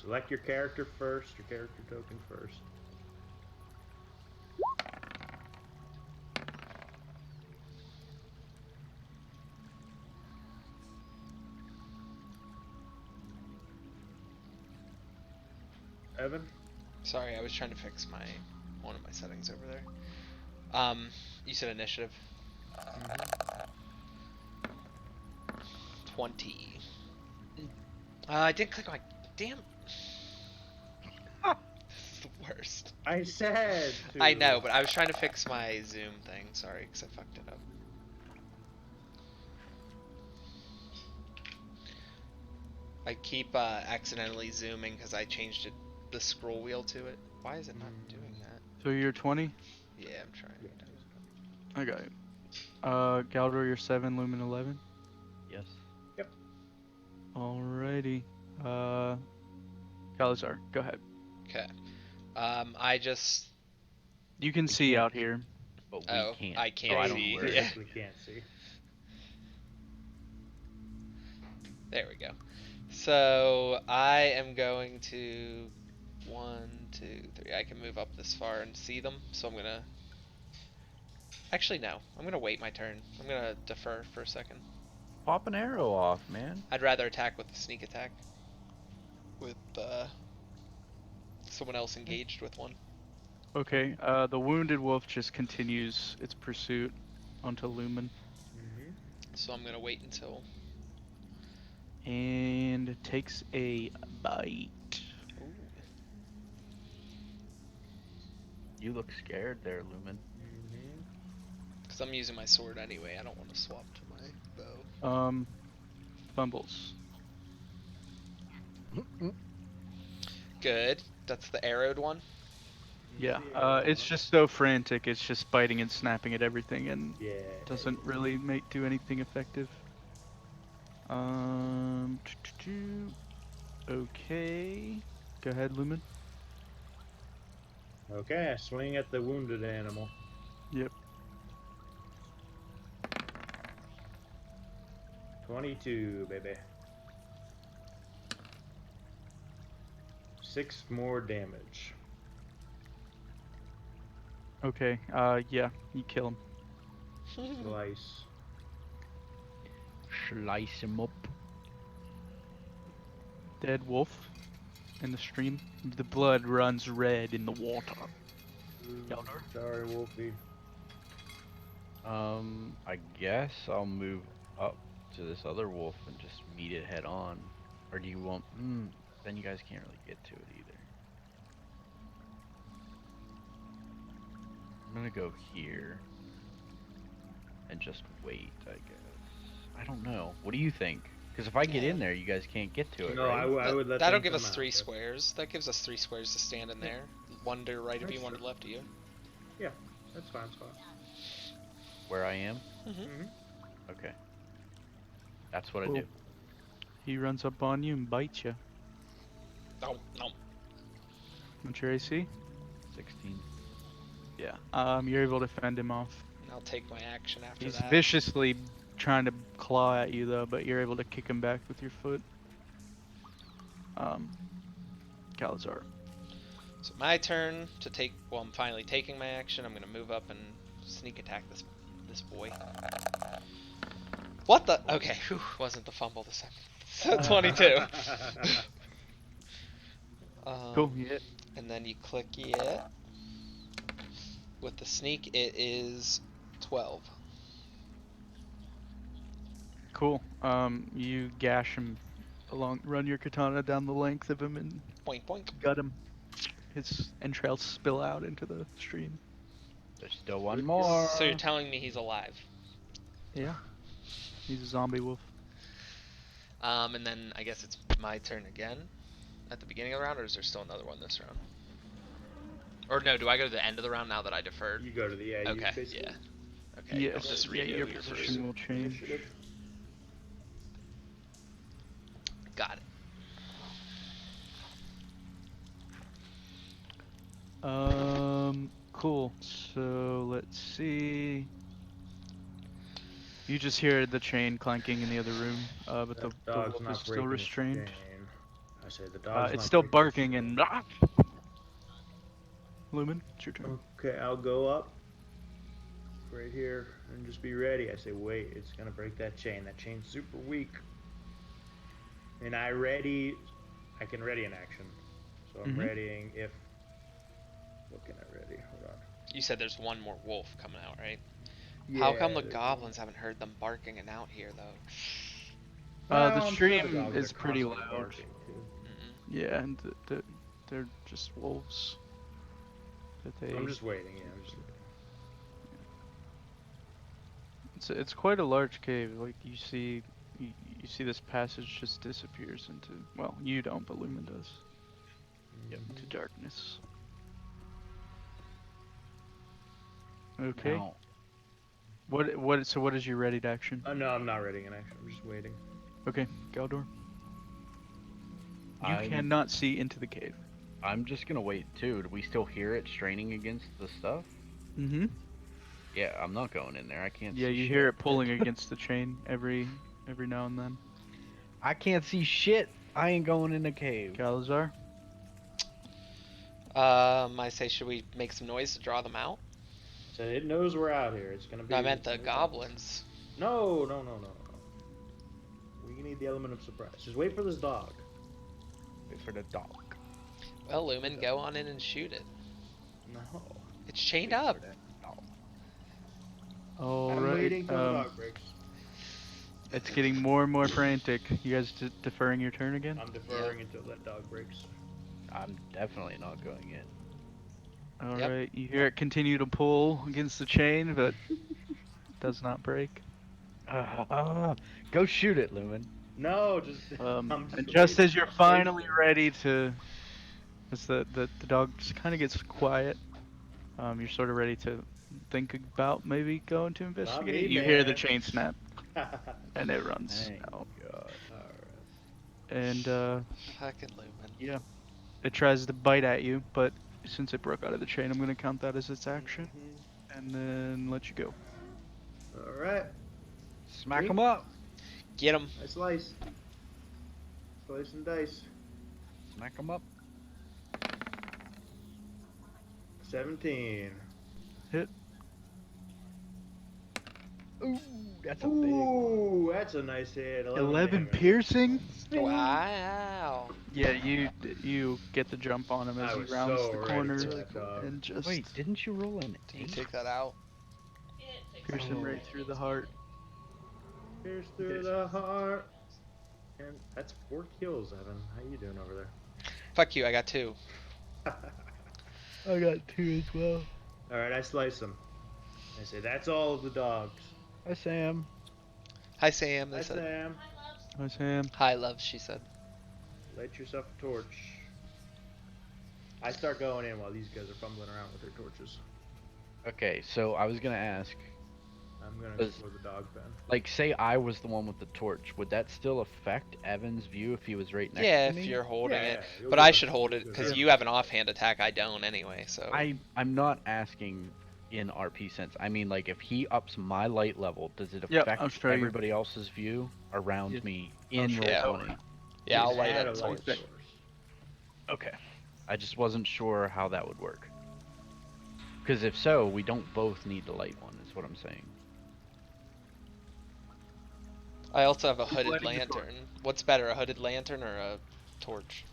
C: Select your character first, your character token first. Evan?
B: Sorry, I was trying to fix one of my settings over there. You said initiative. 20. I didn't click my damn. This is the worst.
C: I said to.
B: I know, but I was trying to fix my Zoom thing. Sorry, because I fucked it up. I keep accidentally zooming because I changed the scroll wheel to it. Why is it not doing that?
D: So you're 20?
B: Yeah, I'm trying.
D: I got it. Galdor, you're 7, Lumen 11.
A: Yes.
C: Yep.
D: Alrighty. Calazar, go ahead.
B: Okay. I just.
D: You can see
A: can't.
D: out here.
A: But we
B: Oh,
A: can't.
B: I
A: so
B: can't
A: I don't
B: see.
A: know where it
B: Yeah.
A: is.
C: Physically can't see.
B: There we go. So I am going to 1, 2, 3. I can move up this far and see them. So I'm gonna. Actually, no. I'm gonna wait my turn. I'm gonna defer for a second.
A: Pop an arrow off, man.
B: I'd rather attack with the sneak attack. With someone else engaged with one.
D: Okay, the wounded wolf just continues its pursuit onto Lumen.
B: So I'm gonna wait until.
D: And takes a bite.
B: Ooh.
A: You look scared there, Lumen.
B: Because I'm using my sword anyway. I don't want to swap to my bow.
D: Fumbles.
B: Good. That's the arrowed one.
D: Yeah, it's just so frantic, it's just biting and snapping at everything and
C: Yeah.
D: doesn't really do anything effective. Okay. Go ahead, Lumen.
C: Okay, I swing at the wounded animal.
D: Yep.
C: 22, baby. 6 more damage.
D: Okay, yeah, you kill him.
C: Slice.
A: Slice him up.
D: Dead wolf in the stream. The blood runs red in the water. Galdor?
C: Sorry, Wolfie.
A: I guess I'll move up to this other wolf and just meet it head on. Or do you want? Then you guys can't really get to it either. I'm gonna go here and just wait, I guess. I don't know. What do you think? Because if I get in there, you guys can't get to it,
C: No,
A: right?
C: I would let
B: That'll
C: them
B: give us
C: come out,
B: 3
C: but-
B: squares. That gives us 3 squares to stand in there. One to right of you,
C: That's
B: one to
C: true.
B: left of you.
C: Yeah, that's fine. It's fine.
A: Where I am?
C: Mm-hmm.
A: Okay. That's what I
D: Cool.
A: do.
D: He runs up on you and bites you.
B: No, no.
D: What's your AC?
A: 16.
D: Yeah. You're able to fend him off.
B: And I'll take my action after
D: He's
B: that.
D: viciously trying to claw at you though, but you're able to kick him back with your foot. Calazar.
B: So my turn to take. Well, I'm finally taking my action. I'm gonna move up and sneak attack this boy. What the? Okay, whew, wasn't the fumble this time. So 22.
D: Cool, you hit.
B: And then you click it. With the sneak, it is 12.
D: Cool. You gash him run your katana down the length of him and
B: Boink, boink.
D: gut him. His entrails spill out into the stream.
A: There's still one more.
B: So you're telling me he's alive?
D: Yeah. He's a zombie wolf.
B: And then I guess it's my turn again at the beginning of the round, or is there still another one this round? Or no, do I go to the end of the round now that I deferred?
C: You go to the
B: Okay,
C: basically-
B: yeah. Okay,
D: Yes,
B: I'll just
D: yeah,
B: redo
D: your
B: your
D: position
B: first.
D: will change.
C: Initiative.
B: Got it.
D: Cool. So let's see. You just hear the chain clanking in the other room, but the
C: That dog's
D: wolf
C: not
D: is still
C: breaking the
D: restrained.
C: chain. I say the dog's
D: It's
C: not
D: still
C: breaking the
D: barking
C: chain.
D: and. Lumen, it's your turn.
C: Okay, I'll go up right here and just be ready. I say, wait, it's gonna break that chain. That chain's super weak. And I can ready an action. So I'm
D: Mhm.
C: readying if. What can I ready? Hold on.
B: You said there's one more wolf coming out, right? How come the
C: there's
B: goblins haven't heard them barking and out here though?
C: Well,
D: The
C: I'm sure
D: stream
C: goblins
D: is
C: are
D: pretty
C: constantly
D: loud.
C: barking, too.
D: Yeah, and they're just wolves. That they.
C: I'm just waiting. Yeah, I'm just.
D: It's quite a large cave. Like you see this passage just disappears into. Well, you don't, but Lumen does.
C: Yep.
D: Into darkness. Okay.
A: Now,
D: So what is your readied action?
C: No, I'm not readying an action. I'm just waiting.
D: Okay, Galdor. You
A: I'm-
D: cannot see into the cave.
A: I'm just gonna wait too. Do we still hear it straining against the stuff?
D: Mm-hmm.
A: Yeah, I'm not going in there. I can't.
D: Yeah,
A: see
D: you
A: shit.
D: hear it pulling against the chain every now and then.
A: I can't see shit. I ain't going in the cave.
D: Galazar.
B: I say, should we make some noise to draw them out?
C: So it knows we're out here. It's gonna be.
B: No, I meant
C: it's
B: the
C: gonna be-
B: goblins.
C: No. We need the element of surprise. Just wait for this dog.
A: Wait for the dog.
B: Well, Lumen, go on in and shoot it.
C: No.
B: It's chained
A: Wait
B: up.
A: for that dog.
C: I'm
D: Alright.
C: waiting till the dog breaks.
D: It's getting more and more frantic. You guys deferring your turn again?
C: I'm deferring until that dog breaks.
A: I'm definitely not going in.
D: Alright, you hear it continue to pull against the chain, but does not break.
A: Go shoot it, Lumen.
C: No, just. I'm
D: And just
C: waiting.
D: as you're finally ready to, as the dog just kind of gets quiet, you're sort of ready to think about maybe going to investigate.
C: me,
D: You hear the
C: man.
D: chain snap, and it runs
A: Thank
D: out.
A: God.
D: And
B: Fucking Lumen.
D: yeah, it tries to bite at you, but since it broke out of the chain, I'm gonna count that as its action, and then let you go.
C: Alright.
A: Smack him up.
B: Get him.
C: I slice. Slice and dice.
A: Smack him up.
C: 17.
D: Hit.
A: Ooh, that's a big.
C: Ooh, that's a nice hit.
D: 11
C: damage.
D: piercing.
B: Wow.
D: Yeah, you get the jump on him as
C: I
D: he
C: was
D: rounds
C: so
D: the
C: ready
D: corner
C: for that dog.
D: and just
A: Wait, didn't you roll an
B: Can you
A: 8?
B: take that out?
D: pierce him right through the heart.
C: Pierce through the heart. And that's 4 kills, Evan. How you doing over there?
B: Fuck you, I got 2.
D: I got 2 as well.
C: Alright, I slice them. I say, that's all of the dogs.
F: Hi, Sam.
B: Hi, Sam, they
C: Hi,
B: said.
C: Sam.
D: Hi, Sam.
B: Hi, love, she said.
C: Light yourself a torch. I start going in while these guys are fumbling around with their torches.
A: Okay, so I was gonna ask,
C: I'm gonna
A: Does-
C: explore the dog pen.
A: like, say I was the one with the torch, would that still affect Evan's view if he was right next
B: Yeah,
A: to me?
B: if you're holding it.
C: you'll
B: But
C: get
B: I
C: a-
B: should hold it,
C: you'll
B: because
C: get a-
B: you have an offhand attack, I don't anyway, so...
A: I'm not asking in RP sense. I mean, like, if he ups my light level, does it
D: Yep,
A: affect
D: I'll show you.
A: everybody else's view around
D: Yeah,
A: me
D: I'll
A: in
D: show
A: roll
B: you.
A: 20?
B: Yeah, I'll
C: Just
B: light
C: add
B: a
C: a light
B: torch.
C: source.
A: Okay. I just wasn't sure how that would work. Because if so, we don't both need to light one, is what I'm saying.
B: I also have a
D: Who's
B: hooded
D: lighting the torch?
B: lantern. What's better, a hooded lantern or a torch?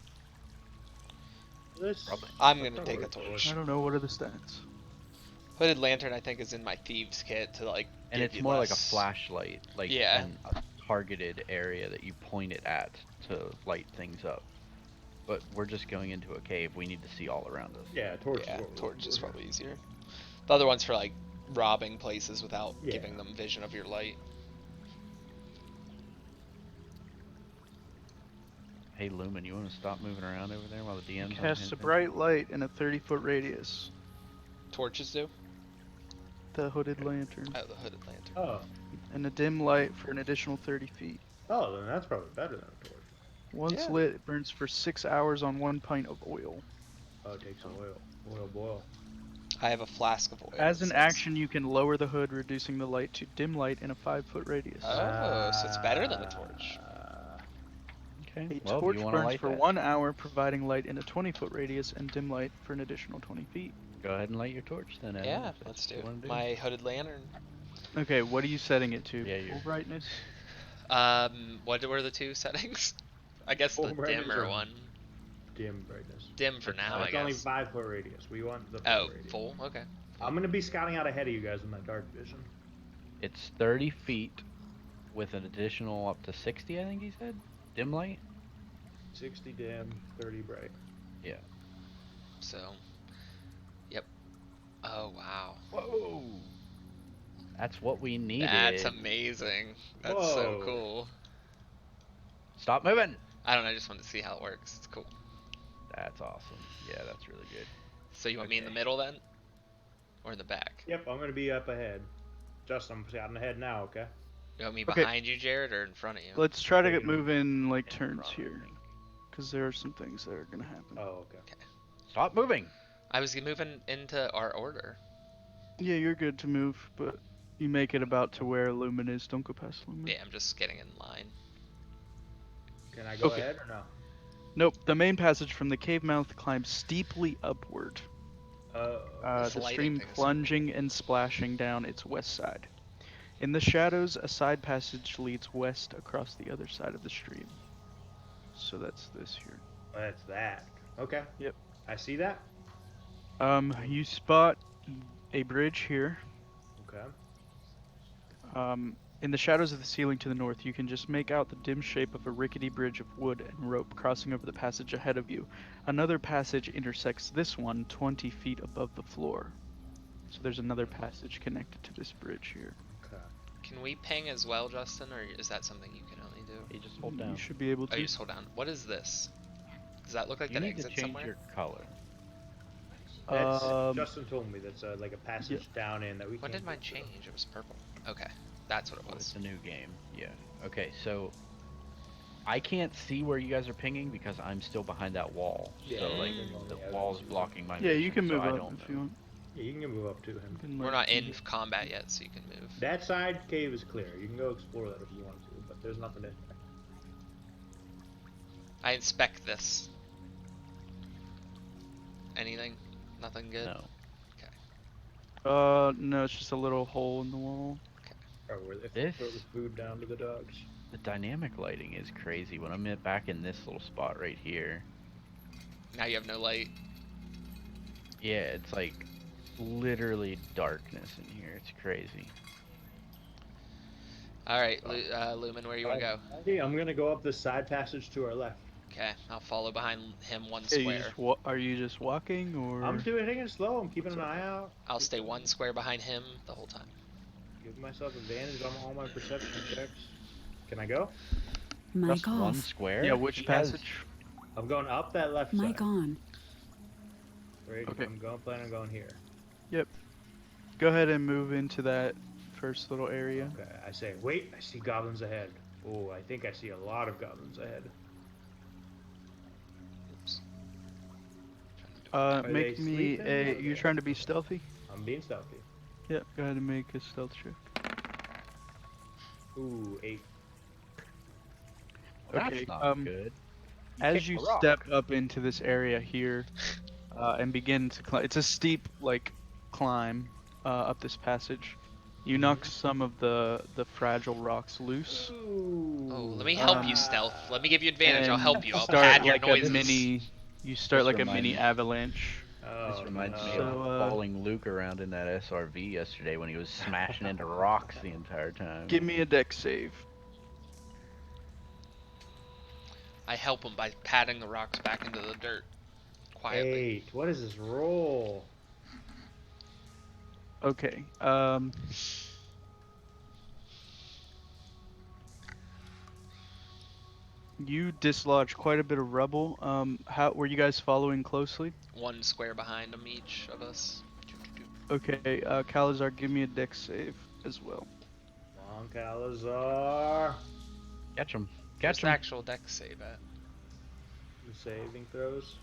C: This,
A: Probably.
B: I'm
C: I'll
B: gonna
C: probably
B: take a
C: work for
B: torch.
C: it.
D: I don't know, what are the stats?
B: Hooded lantern, I think, is in my thieves kit to like.
A: And
B: give
A: it's
B: you
A: more like a
B: less-
A: flashlight, like
B: Yeah.
A: and a targeted area that you point it at to light things up. But we're just going into a cave. We need to see all around us.
C: Yeah, torch.
B: Yeah,
C: is what we're
B: torch
C: looking
B: is
C: for.
B: probably easier. The other one's for like robbing places without
C: Yeah.
B: giving them vision of your light.
A: Hey Lumen, you want to stop moving around over there while the DM's
D: Casts a bright light in a 30-foot radius.
B: Torches do?
D: The hooded lantern.
B: Oh, the hooded lantern.
C: Oh,
D: And a dim light for an additional 30 feet.
C: oh, then that's probably better than a torch.
D: Once
B: Yeah.
D: lit, it burns for 6 hours on 1 pint of oil.
C: Oh, it takes oil. Boil.
B: I have a flask of oil.
D: As
B: it
D: an
B: says.
D: action, you can lower the hood, reducing the light to dim light in a 5-foot radius.
B: Oh, so it's better than a torch.
A: Okay.
D: A
A: Well,
D: torch
A: if you want to
D: burns
A: light
D: for
A: that,
D: 1 hour, providing light in a 20-foot radius, and dim light for an additional 20 feet.
A: go ahead and light your torch then. Evan,
B: Yeah,
A: if that's
B: let's
A: what
B: do
A: you wanna
B: my hooded lantern.
D: Okay, what are you setting it to?
A: Yeah,
D: Full
A: you're-
D: brightness?
B: What were the 2 settings? I guess
C: Full
B: the
C: brightness
B: dimmer
C: or
B: one.
C: Dim brightness.
B: Dim for now, I
C: It's only
B: guess.
C: 5-foot radius. We want the full
B: Oh,
C: radius.
B: full? Okay.
C: I'm gonna be scouting out ahead of you guys with my dark vision.
A: It's 30 feet with an additional up to 60, I think he said. Dim light?
C: 60 dim, 30 bright.
A: Yeah.
B: So, yep. Oh, wow.
A: Whoa! That's what we needed.
B: That's amazing. That's so
C: Whoa.
B: cool.
A: Stop moving!
B: I don't know, I just wanted to see how it works. It's cool.
A: That's awesome. Yeah, that's really good.
B: So you want me in the
C: Okay.
B: middle then? Or in the back?
C: Yep, I'm gonna be up ahead. Justin, I'm scouting ahead now, okay?
B: You want me
D: Okay.
B: behind you, Jared, or in front of you?
D: Let's try to
C: Taking
D: get moving like
A: in
D: turns
A: front of
D: here.
A: me.
D: Because there are some things that are going to happen.
C: Oh, okay.
A: Stop moving!
B: I was moving into our order.
D: Yeah, you're good to move, but you make it about to where Lumen is. Don't go past Lumen.
B: Yeah, I'm just getting in line.
C: Can I go
D: Okay.
C: ahead or no?
D: Nope, the main passage from the cave mouth climbs steeply upward.
B: This
D: The
B: lighting
D: stream
B: thing is-
D: plunging and splashing down its west side. In the shadows, a side passage leads west across the other side of the stream. So that's this here.
C: That's that. Okay.
D: Yep.
C: I see that.
D: You spot a bridge here.
C: Okay.
D: In the shadows of the ceiling to the north, you can just make out the dim shape of a rickety bridge of wood and rope crossing over the passage ahead of you. Another passage intersects this one 20 feet above the floor. So there's another passage connected to this bridge here.
C: Okay.
B: Can we ping as well, Justin, or is that something you can only do?
A: Hey, just hold down.
D: You should be able
B: Oh,
D: to.
B: you just hold down. What is this? Does that look like
A: You
B: an
A: need to
B: exit
A: change
B: somewhere?
A: your color.
C: That's,
D: Um,
C: Justin told me that's like a passage down in that we
B: When
C: can't
B: did mine
C: get to.
B: change? It was purple. Okay, that's what it
A: Oh,
B: was.
A: it's a new game. Yeah. Okay, so I can't see where you guys are pinging because I'm still behind that wall.
C: Yeah,
A: So like
B: Mm.
A: the
C: yeah,
A: wall's
C: that's-
A: blocking my
D: Yeah, you
A: vision,
D: can
A: so
D: move
A: I
D: up
A: don't
D: if
A: know.
D: you want.
C: Yeah, you can move up to him.
D: You can,
B: We're
D: like,
B: not in
D: move-
B: combat yet, so you can move.
C: That side cave is clear. You can go explore that if you want to, but there's nothing in there.
B: I inspect this. Anything? Nothing good?
A: No.
D: No, it's just a little hole in the wall.
C: Or if
A: This-
C: throw the food down to the dogs.
A: The dynamic lighting is crazy. When I'm back in this little spot right here,
B: Now you have no light.
A: yeah, it's like literally darkness in here. It's crazy.
B: All right, Lumen, where you want to go?
C: Hey, I'm gonna go up the side passage to our left.
B: Okay, I'll follow behind him one
D: Okay, you
B: square.
D: just are you just walking or?
C: I'm taking it slow. I'm keeping
D: What's
C: an
D: up?
C: eye out.
B: I'll stay one square behind him the whole time.
C: Give myself advantage on all my perception checks. Can I go?
E: Mic
A: Just one
E: off.
A: square?
D: Yeah, which
A: He has-
D: passage?
C: I'm going up that left
E: Mic
C: side.
E: on.
C: Right.
D: Okay.
C: I'm planning on going here.
D: Go ahead and move into that first little area.
C: Okay. I say, wait. I see goblins ahead. Oh, I think I see a lot of goblins ahead.
B: Oops.
D: Make
C: they
D: me
C: sleeping?
D: a.
C: Or
D: You're
C: they-
D: trying to be stealthy.
C: I'm being stealthy.
D: Yep. Go ahead and make a stealth check.
C: Ooh, 8.
A: That's
D: Okay,
A: not good.
D: As
A: kicked
D: you
A: a rock.
D: step up into this area here, and begin to climb, it's a steep climb up this passage. You knock some of the fragile rocks loose.
C: Ooh.
B: Oh, let me help you, Stealth. Let me give you advantage. I'll
D: and
B: help you. I'll
D: start
B: pad your
D: like
B: noises.
D: a mini. You start
A: This
D: like a
A: reminds
D: mini
A: me-
D: avalanche.
C: Oh,
A: This reminds me
D: So,
A: of following Luke around in that SRV yesterday when he was smashing into rocks the entire time.
D: Give me a dex save.
B: I help him by patting the rocks back into the dirt quietly.
C: 8. What is this roll?
D: Okay. You dislodge quite a bit of rubble. How were you guys following closely?
B: One square behind him each of us.
D: Okay. Calazar, give me a dex save as well.
C: Long Calazar.
A: Catch him.
B: What's
A: Catch
B: the
A: him.
B: actual deck save at?
C: The saving throws.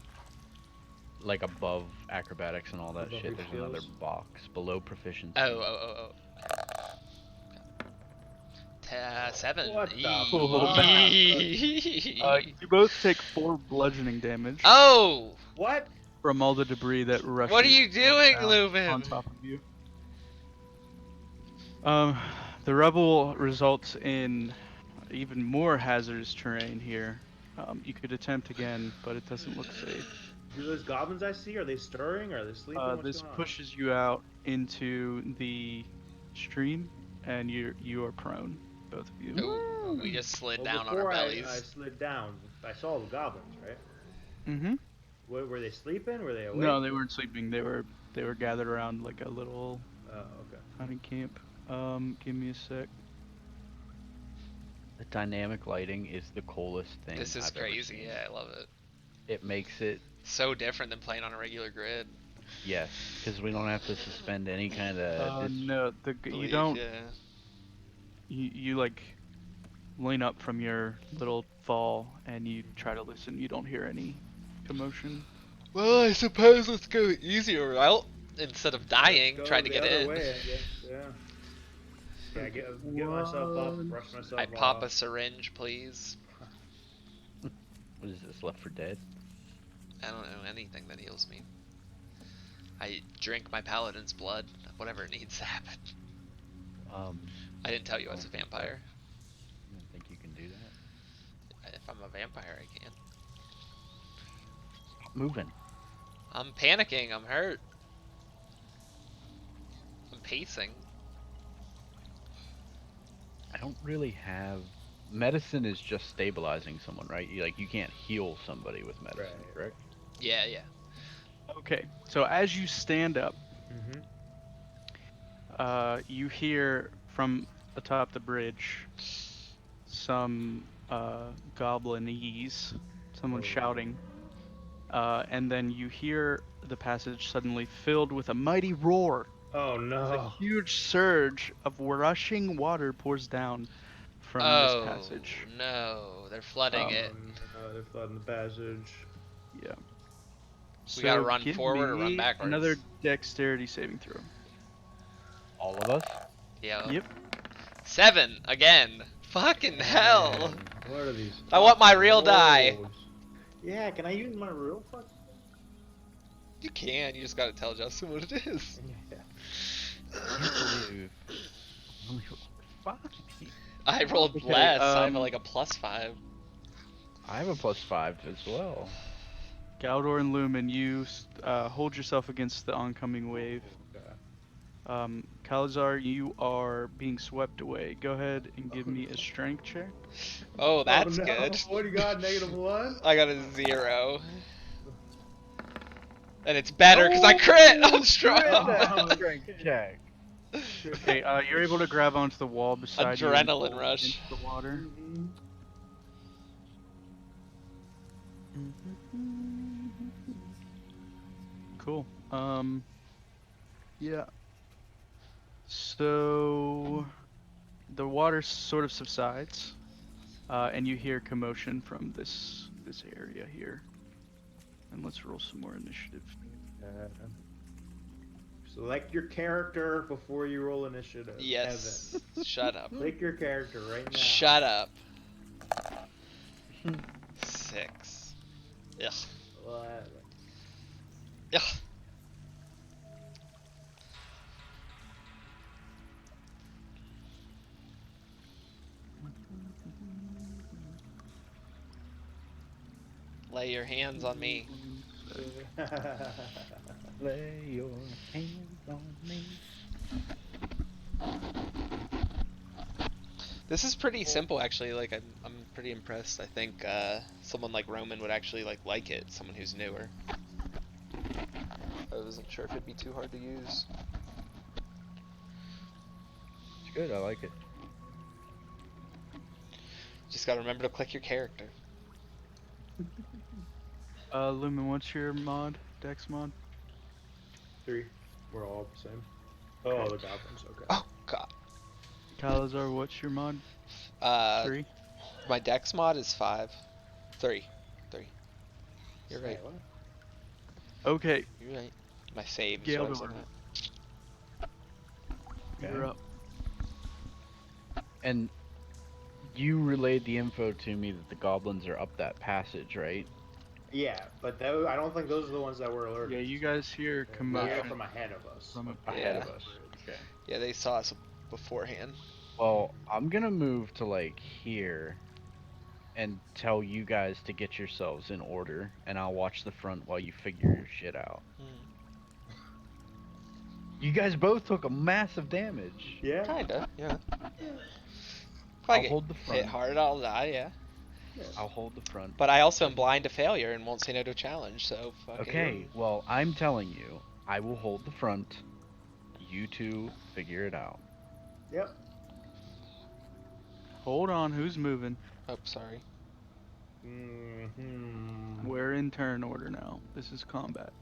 A: Like above acrobatics and all that
C: Above
A: shit,
C: your
A: there's another
C: skills?
A: box below proficiency.
B: Oh. 7.
C: What the
B: Eee.
D: You both take 4 bludgeoning damage
B: Oh!
C: What?
D: from all the debris that rushes.
B: What are you doing,
D: down
B: Lumen?
D: on top of you. The rubble results in even more hazardous terrain here. You could attempt again, but it doesn't look safe.
C: Do those goblins I see, are they stirring? Are they sleeping? What's
D: This
C: going on?
D: pushes you out into the stream, and you are prone, both of you.
B: Ooh, we just slid
C: Well,
B: down on our
C: before
B: bellies.
C: I slid down, I saw the goblins, right?
D: Mm-hmm.
C: Were they sleeping? Were they awake?
D: No, they weren't sleeping. They were gathered around like a little
C: Oh, okay.
D: hunting camp. Give me a sec.
A: The dynamic lighting is the coolest thing.
B: This is
A: I've ever
B: crazy.
A: seen.
B: Yeah, I love it.
A: It makes it,
B: So different than playing on a regular grid.
A: yes, because we don't have to suspend any kind of.
D: No, you
B: Believe,
D: don't.
B: Yeah.
D: You like lean up from your little fall and you try to listen. You don't hear any commotion.
B: Well, I suppose let's go the easier route instead of dying
C: Let's go
B: trying to
C: the
B: get
C: other
B: in.
C: Way, I guess. Yeah. Yeah, get myself up, brush myself
B: I
C: off.
B: pop a syringe, please.
A: What is this, Left for Dead?
B: I don't know, anything that heals me. I drink my paladin's blood, whatever needs to happen. I didn't tell you I was a vampire.
A: I don't think you can do that.
B: If I'm a vampire, I can.
A: Stop moving.
B: I'm panicking, I'm hurt. I'm pacing.
A: I don't really have. Medicine is just stabilizing someone, right? You can't heal somebody with medicine,
C: Right.
A: correct?
B: Yeah.
D: Okay, so as you stand up,
C: Mm-hmm.
D: you hear from atop the bridge some goblinese, someone
C: Oh.
D: shouting, and then you hear the passage suddenly filled with a mighty roar.
C: Oh
D: A
C: no.
D: huge surge of rushing water pours down from
B: Oh,
D: this passage.
B: no, they're flooding it.
C: No, they're flooding the passage.
D: Yeah.
B: We gotta
D: So
B: run
D: give
B: forward or run
D: me
B: backwards?
D: Another dexterity saving throw.
A: All of us?
B: Yeah.
D: Yep.
B: 7 again. Fucking hell.
C: Man, what are these?
B: I want my
C: fucking
B: real die.
C: rolls? Yeah, can I use my real fucking?
B: You can. You just gotta tell Justin what it is.
C: Yeah.
A: I can't believe. Only 5.
B: I rolled
D: Okay,
B: less. I have like a +5.
A: I have a +5 as well.
D: Galdor and Lumen, you hold yourself against the oncoming wave.
C: Okay.
D: Calazar, you are being swept away. Go ahead and give me a strength check.
B: Oh, that's
C: oh, no.
B: good.
C: What do you got? -1?
B: I got a 0. And it's better because I crit! I'm strong!
C: Oh,
F: Strength check.
D: Okay, you're able to grab onto the wall beside you. And
B: Adrenaline
D: pull
B: rush.
D: into the water.
C: Mhm.
D: Cool. Yeah. So the water sort of subsides, and you hear commotion from this area here. And let's roll some more initiative.
C: Select your character before you roll initiative.
B: Yes. Shut up.
C: Evan. Pick your character right now.
B: Shut up. 6. Ugh.
C: 11.
B: Ugh. Lay your hands on me.
F: Lay your hands on me.
B: This is pretty simple, actually. Like, I'm pretty impressed. I think someone like Roman would actually like it. Someone who's newer. I wasn't sure if it'd be too hard to use.
F: It's good. I like it.
B: Just gotta remember to click your character.
D: Lumen, what's your mod? Dex mod?
C: 3. We're all the same. Oh, the goblins. Okay.
B: Oh God.
D: Calazar, what's your mod? 3?
B: My Dex mod is 5. 3. You're right.
C: What?
D: Okay,
B: You're right. My save. is
D: Gale
B: what I was
D: Door.
B: looking at.
D: You're up.
A: And you relayed the info to me that the goblins are up that passage, right?
C: Yeah, but those, I don't think those are the ones that were alerted.
D: Yeah, you guys hear
C: They're
D: commotion
C: from ahead of us.
D: from
F: Ahead
B: Yeah.
F: of us. Okay.
B: Yeah, they saw us beforehand.
A: Well, I'm gonna move to like here and tell you guys to get yourselves in order, and I'll watch the front while you figure your shit out. You guys both took a massive damage.
C: Yeah.
B: Kinda. Yeah. If
A: I'll
B: I get
A: hold the
B: hit
A: front.
B: hard, I'll die. Yeah.
A: I'll hold the front.
B: But I also am blind to failure and won't say no to a challenge. So fuck it.
A: Okay, well, I'm telling you, I will hold the front. You two figure it out.
C: Yep.
D: Hold on, who's moving?
B: Oh, sorry.
C: Mm-hmm.
D: We're in turn order now. This is combat.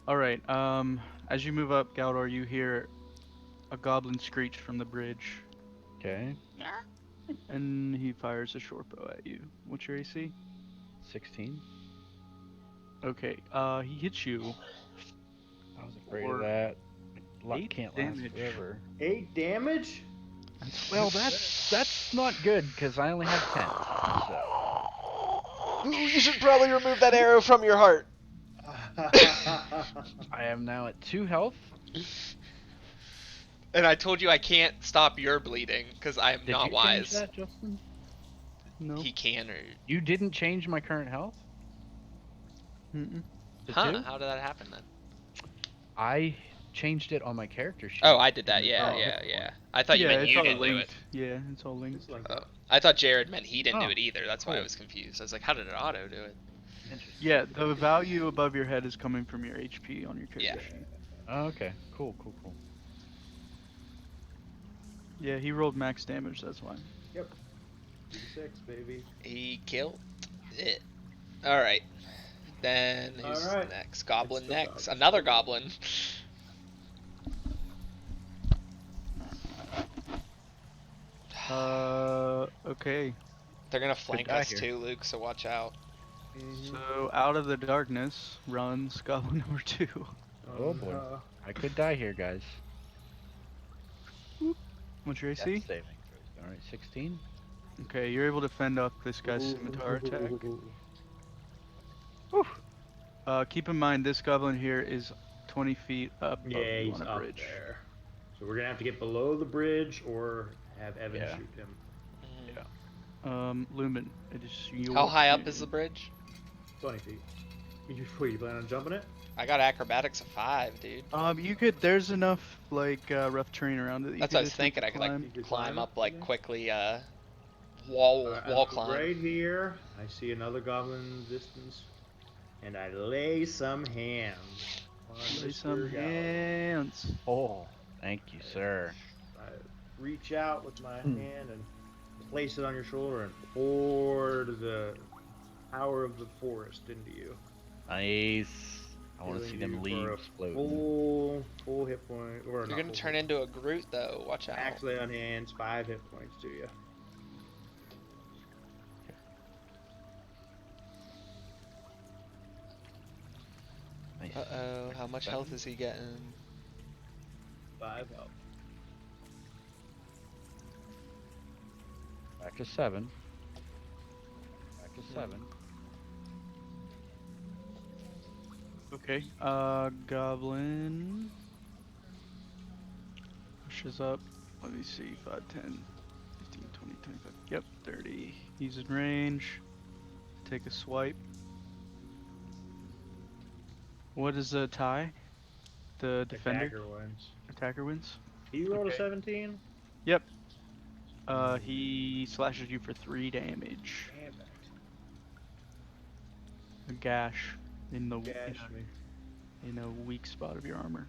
D: Alright, as you move up, Galdor, you hear a goblin screech from the bridge,
A: Okay,
D: and he fires a short bow at you. What's your AC?
A: 16.
D: Okay, he hits you.
A: I was afraid
D: Or
A: of that. Luck
D: 8
A: can't last
D: damage.
A: forever.
C: 8 damage?
A: Well, that's not good because I only have 10. So
B: Ooh, you should probably remove that arrow from your heart.
A: I am now at 2 health.
B: And I told you I can't stop your bleeding because I am
A: Did
B: not
A: you
B: wise.
A: change that, Justin?
D: No.
B: He can or
A: You didn't change my current health?
D: Mm-mm.
A: To
B: huh?
A: 2?
B: How did that happen then?
A: I changed it on my character sheet.
B: Oh, I did that.
A: And
B: Yeah,
A: oh,
B: yeah,
A: hit
B: yeah.
A: point.
B: I thought you
D: Yeah,
B: meant
D: it's
B: you
D: all
B: didn't do it.
D: linked. Yeah, it's all linked.
C: Just like
B: Oh,
C: that.
B: I thought Jared meant he didn't do
A: Oh,
B: it either. That's why I
A: cool.
B: was confused. I was like, how did it auto do it?
A: Interesting.
D: Yeah, the value above your head is coming from your HP on your character
B: Yeah.
D: sheet.
A: Oh, okay, cool.
D: Yeah, he rolled max damage, that's why.
C: Yep. 6, baby.
B: He killed it. All right. Then who's
C: Alright.
B: next? Goblin
C: It's the
B: next.
C: dog.
B: Another goblin.
D: Okay.
B: They're gonna flank
A: die
B: us
A: here.
B: too, Luke. So watch out.
D: So out of the darkness runs goblin number 2.
A: Oh, boy. I could die here, guys.
D: What's your
A: Death
D: AC?
A: saving throws. All right, 16.
D: Okay, you're able to fend off this guy's scimitar attack. Keep in mind, this goblin here is 20 feet up above
C: Yeah,
D: you
C: he's
D: on a
C: up
D: bridge.
C: there. So we're gonna have to get below the bridge or have Evan
A: Yeah.
C: shoot him.
D: Lumen, it is your
B: How high up
D: turn.
B: is the bridge?
C: 20 feet. You plan on jumping it?
B: I got acrobatics of 5, dude.
D: You could. There's enough like rough terrain around it that you
B: That's
D: could
B: what I was
D: attempt
B: thinking.
D: to
B: I could
D: climb.
B: like
C: You could
B: climb
C: climb it?
B: up like
C: Okay.
B: quickly.
C: Alright, I
B: Wall
C: move
B: climb.
C: right here. I see another goblin in the distance, and I lay some hands on
D: Lay
C: Mr.
D: some
C: Goblin.
D: hands.
A: Oh, thank you, sir.
C: I reach out with my hand and place it on your shoulder and pour the power of the forest into you.
A: Nice. I want to
C: Healing
A: see them
C: you for
A: leaves
C: a
A: floating.
C: full hit point. Or
B: You're
C: not
B: gonna
C: full
B: turn
C: hit
B: into a Groot though. Watch out.
C: Actually, on hands, 5 hit points to you.
A: Nice.
B: Uh-oh, how much health is he getting?
C: 5 health.
A: Back to 7. Back to 7.
D: Okay. Goblin pushes up. Let me see. 5, 10, 15, 20, 25. Yep, 30. He's in range. Take a swipe. What is the tie? The defender?
C: Attacker wins.
D: Attacker wins?
C: He rolled a
D: Okay.
C: 17?
D: Yep. He slashes you for 3 damage.
C: Damn it.
D: A gash in the
C: Gash me.
D: in a weak spot of your armor.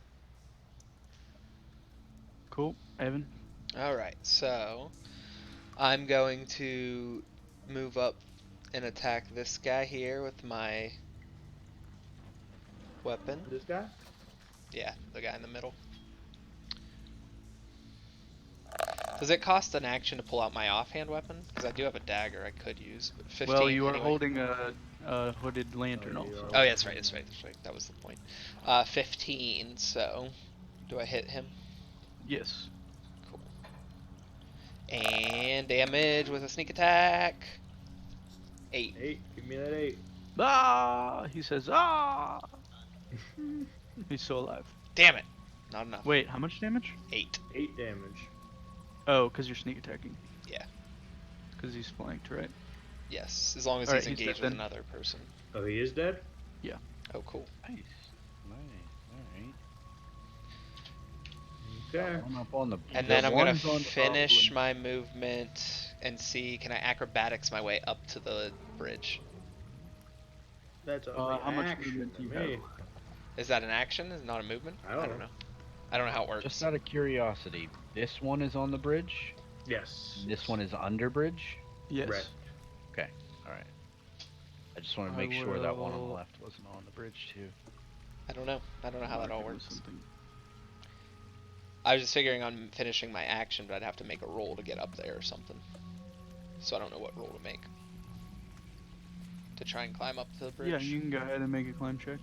D: Cool. Evan?
B: Alright, so I'm going to move up and attack this guy here with my weapon.
C: This guy?
B: Yeah, the guy in the middle. Does it cost an action to pull out my offhand weapon? Because I do have a dagger I could use. But 15
D: Well, you are
B: anyway.
D: holding a hooded lantern
C: Oh, you
D: also.
C: are.
B: Oh, yeah, that's right, that's right, that's right. That was the point. 15, so do I hit him?
D: Yes.
B: Cool. And damage with a sneak attack. 8.
C: 8. Give me that 8.
D: Ah! He says, ah! He's still alive.
B: Damn it. Not enough.
D: Wait, how much damage?
B: 8.
C: 8 damage.
D: Oh, because you're sneak attacking.
B: Yeah.
D: Because he's flanked, right?
B: Yes, as long as
D: Alright,
B: he's
D: he's
B: engaged
D: dead
B: with
D: then.
B: another person.
C: Oh, he is dead?
B: Oh, cool.
A: Nice. Nice.
C: Okay.
A: Alright. One up on the.
B: And
A: the
B: then I'm gonna
A: one's on the
B: finish
A: goblin.
B: my movement and see, can I acrobatics my way up to the bridge?
C: That's only
D: how much
C: action
D: movement
C: to
D: do you
C: me.
D: have?
B: Is that an action? Is it not a movement?
C: I don't know.
B: I don't know how it works.
A: Just out of curiosity, this one is on the bridge.
C: Yes.
A: This one is under bridge.
D: Yes.
C: Red.
A: Okay. All right. I just want to
D: I
A: make sure that one on the
D: will-
A: left wasn't on the bridge too.
B: I don't know. I don't know how that all
D: Mark it with
B: works.
D: something.
B: I was just figuring on finishing my action, but I'd have to make a roll to get up there or something. So I don't know what roll to make. To try and climb up to the bridge.
D: Yeah, you can go ahead and make a climb check.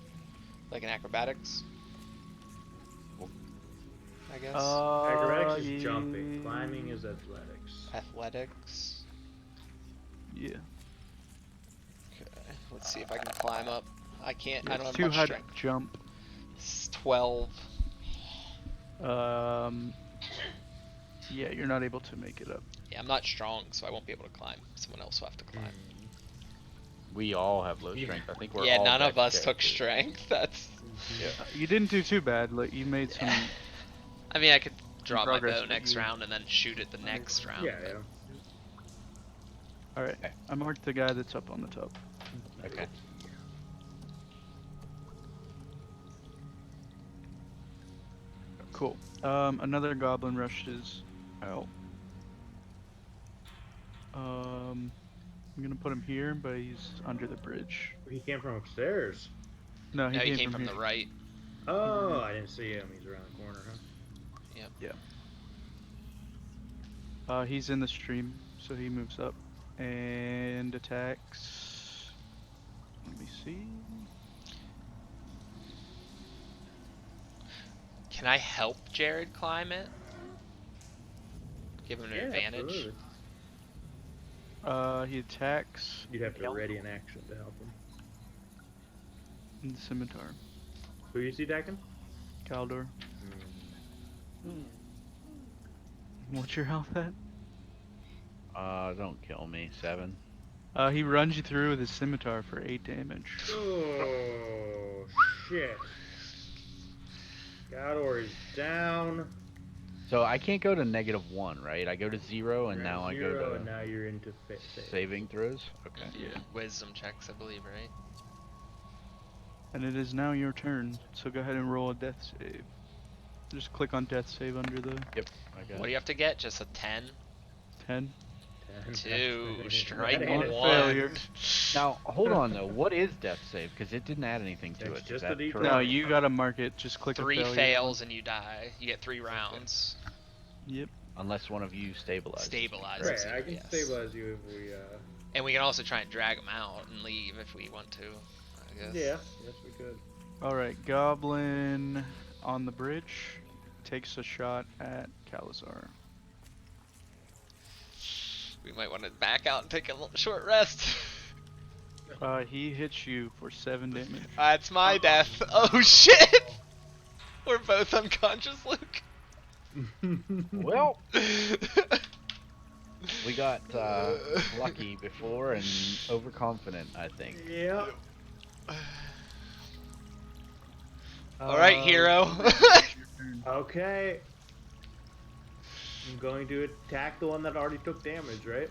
B: Like an acrobatics. I guess.
C: Acrobatics is jumping. Climbing is athletics.
B: Athletics.
D: Yeah.
B: Okay. Let's see if I can climb up. I can't. I
D: It's
B: don't have
D: too
B: much
D: high
B: strength.
D: to jump.
B: It's 12.
D: Yeah, you're not able to make it up.
B: Yeah, I'm not strong, so I won't be able to climb. Someone else will have to climb.
A: We all have low strength. I think we're
B: Yeah,
A: all
B: none of
A: dex
B: us took
A: characters.
B: strength. That's.
D: You didn't do too bad. Like you made some.
B: I mean, I could draw my
D: progress,
B: bow
D: but
B: next
D: you-
B: round and then shoot it the next round.
C: Yeah,
B: but-
C: yeah.
D: All right. I marked the guy that's up on the top.
A: Okay.
D: Cool. Another goblin rushes out. I'm gonna put him here, but he's under the bridge.
C: He came from upstairs.
D: No,
B: No, he came from
D: here.
B: the right.
C: Oh, I didn't see him. He's around the corner, huh?
D: He's in the stream, so he moves up and attacks. Let me see.
B: Can I help Jared climb it? Give him an advantage.
C: Absolutely.
D: He attacks
C: You'd have to ready an action to help him.
D: in the scimitar.
C: Who you see attacking?
D: Kaldor. What's your health at?
A: Don't kill me. 7.
D: He runs you through with his scimitar for 8 damage.
C: Oh, shit. Galdor is down.
A: So I can't go to -1, right? I go to 0, and
C: You're at
A: now I go
C: 0,
A: to
C: and now you're into
A: saving throws. Okay.
D: Yeah.
B: Wisdom checks, I believe, right?
D: And it is now your turn, so go ahead and roll a death save. Just click on death save under the
A: Yep. I got
B: What do
A: it.
B: you have to get? Just a 10?
D: 10.
B: 2.
C: That
B: Strike
C: ain't
D: One
C: it.
B: 1.
D: failure.
A: Now hold on though. What is death save? Because it didn't add anything to
C: It's
A: it. Is
C: just a
A: that
C: D20.
A: correct?
D: No, you gotta mark it. Just click a
B: 3
D: failure.
B: fails and you die. You get 3 rounds.
D: Yep.
A: Unless one of you stabilizes.
B: Stabilizes
C: Right,
B: you,
C: I can
B: yes.
C: stabilize you if we,
B: And we can also try and drag them out and leave if we want to, I guess.
C: Yeah, yes we could.
D: Alright, Goblin on the bridge takes a shot at Calazar.
B: We might want to back out and take a short rest.
D: He hits you for 7 damage.
B: That's my death. Oh shit! We're both unconscious, Luke.
A: Well, we got lucky before and overconfident, I think.
C: Yeah.
B: Alright, hero.
D: your turn.
C: Okay. I'm going to attack the one that already took damage, right?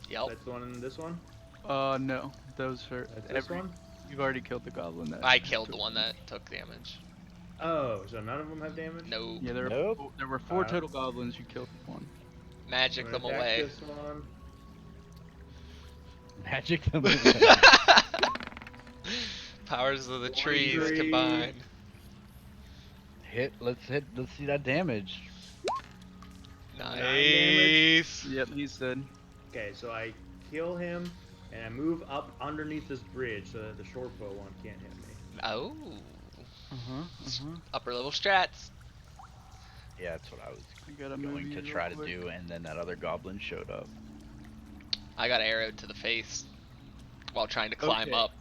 B: Yep.
C: That's the one in this one?
D: No, those are
C: That's this one?
D: You've already killed the goblin. That
B: I killed the one that took damage.
C: Oh, so none of them have damage?
B: No.
D: Yeah, there
A: Nope.
D: were 4 total goblins. You killed one.
C: I'm
B: Magic
C: gonna
B: them
C: attack
B: away.
C: this one.
A: Magic them.
B: Powers of the trees
C: 23.
B: combined.
A: Let's see that damage.
B: Nice.
D: Yep, he's dead.
C: Okay, so I kill him, and I move up underneath this bridge so that the short bow one can't hit me.
B: Oh.
D: Uh-huh.
B: Upper level strats.
A: Yeah, that's what I was
D: I gotta move
A: going
D: you
A: to
D: real
A: try to
D: quick.
A: do, and then that other goblin showed up.
B: I got arrowed to the face while trying to climb
C: Okay.
B: up.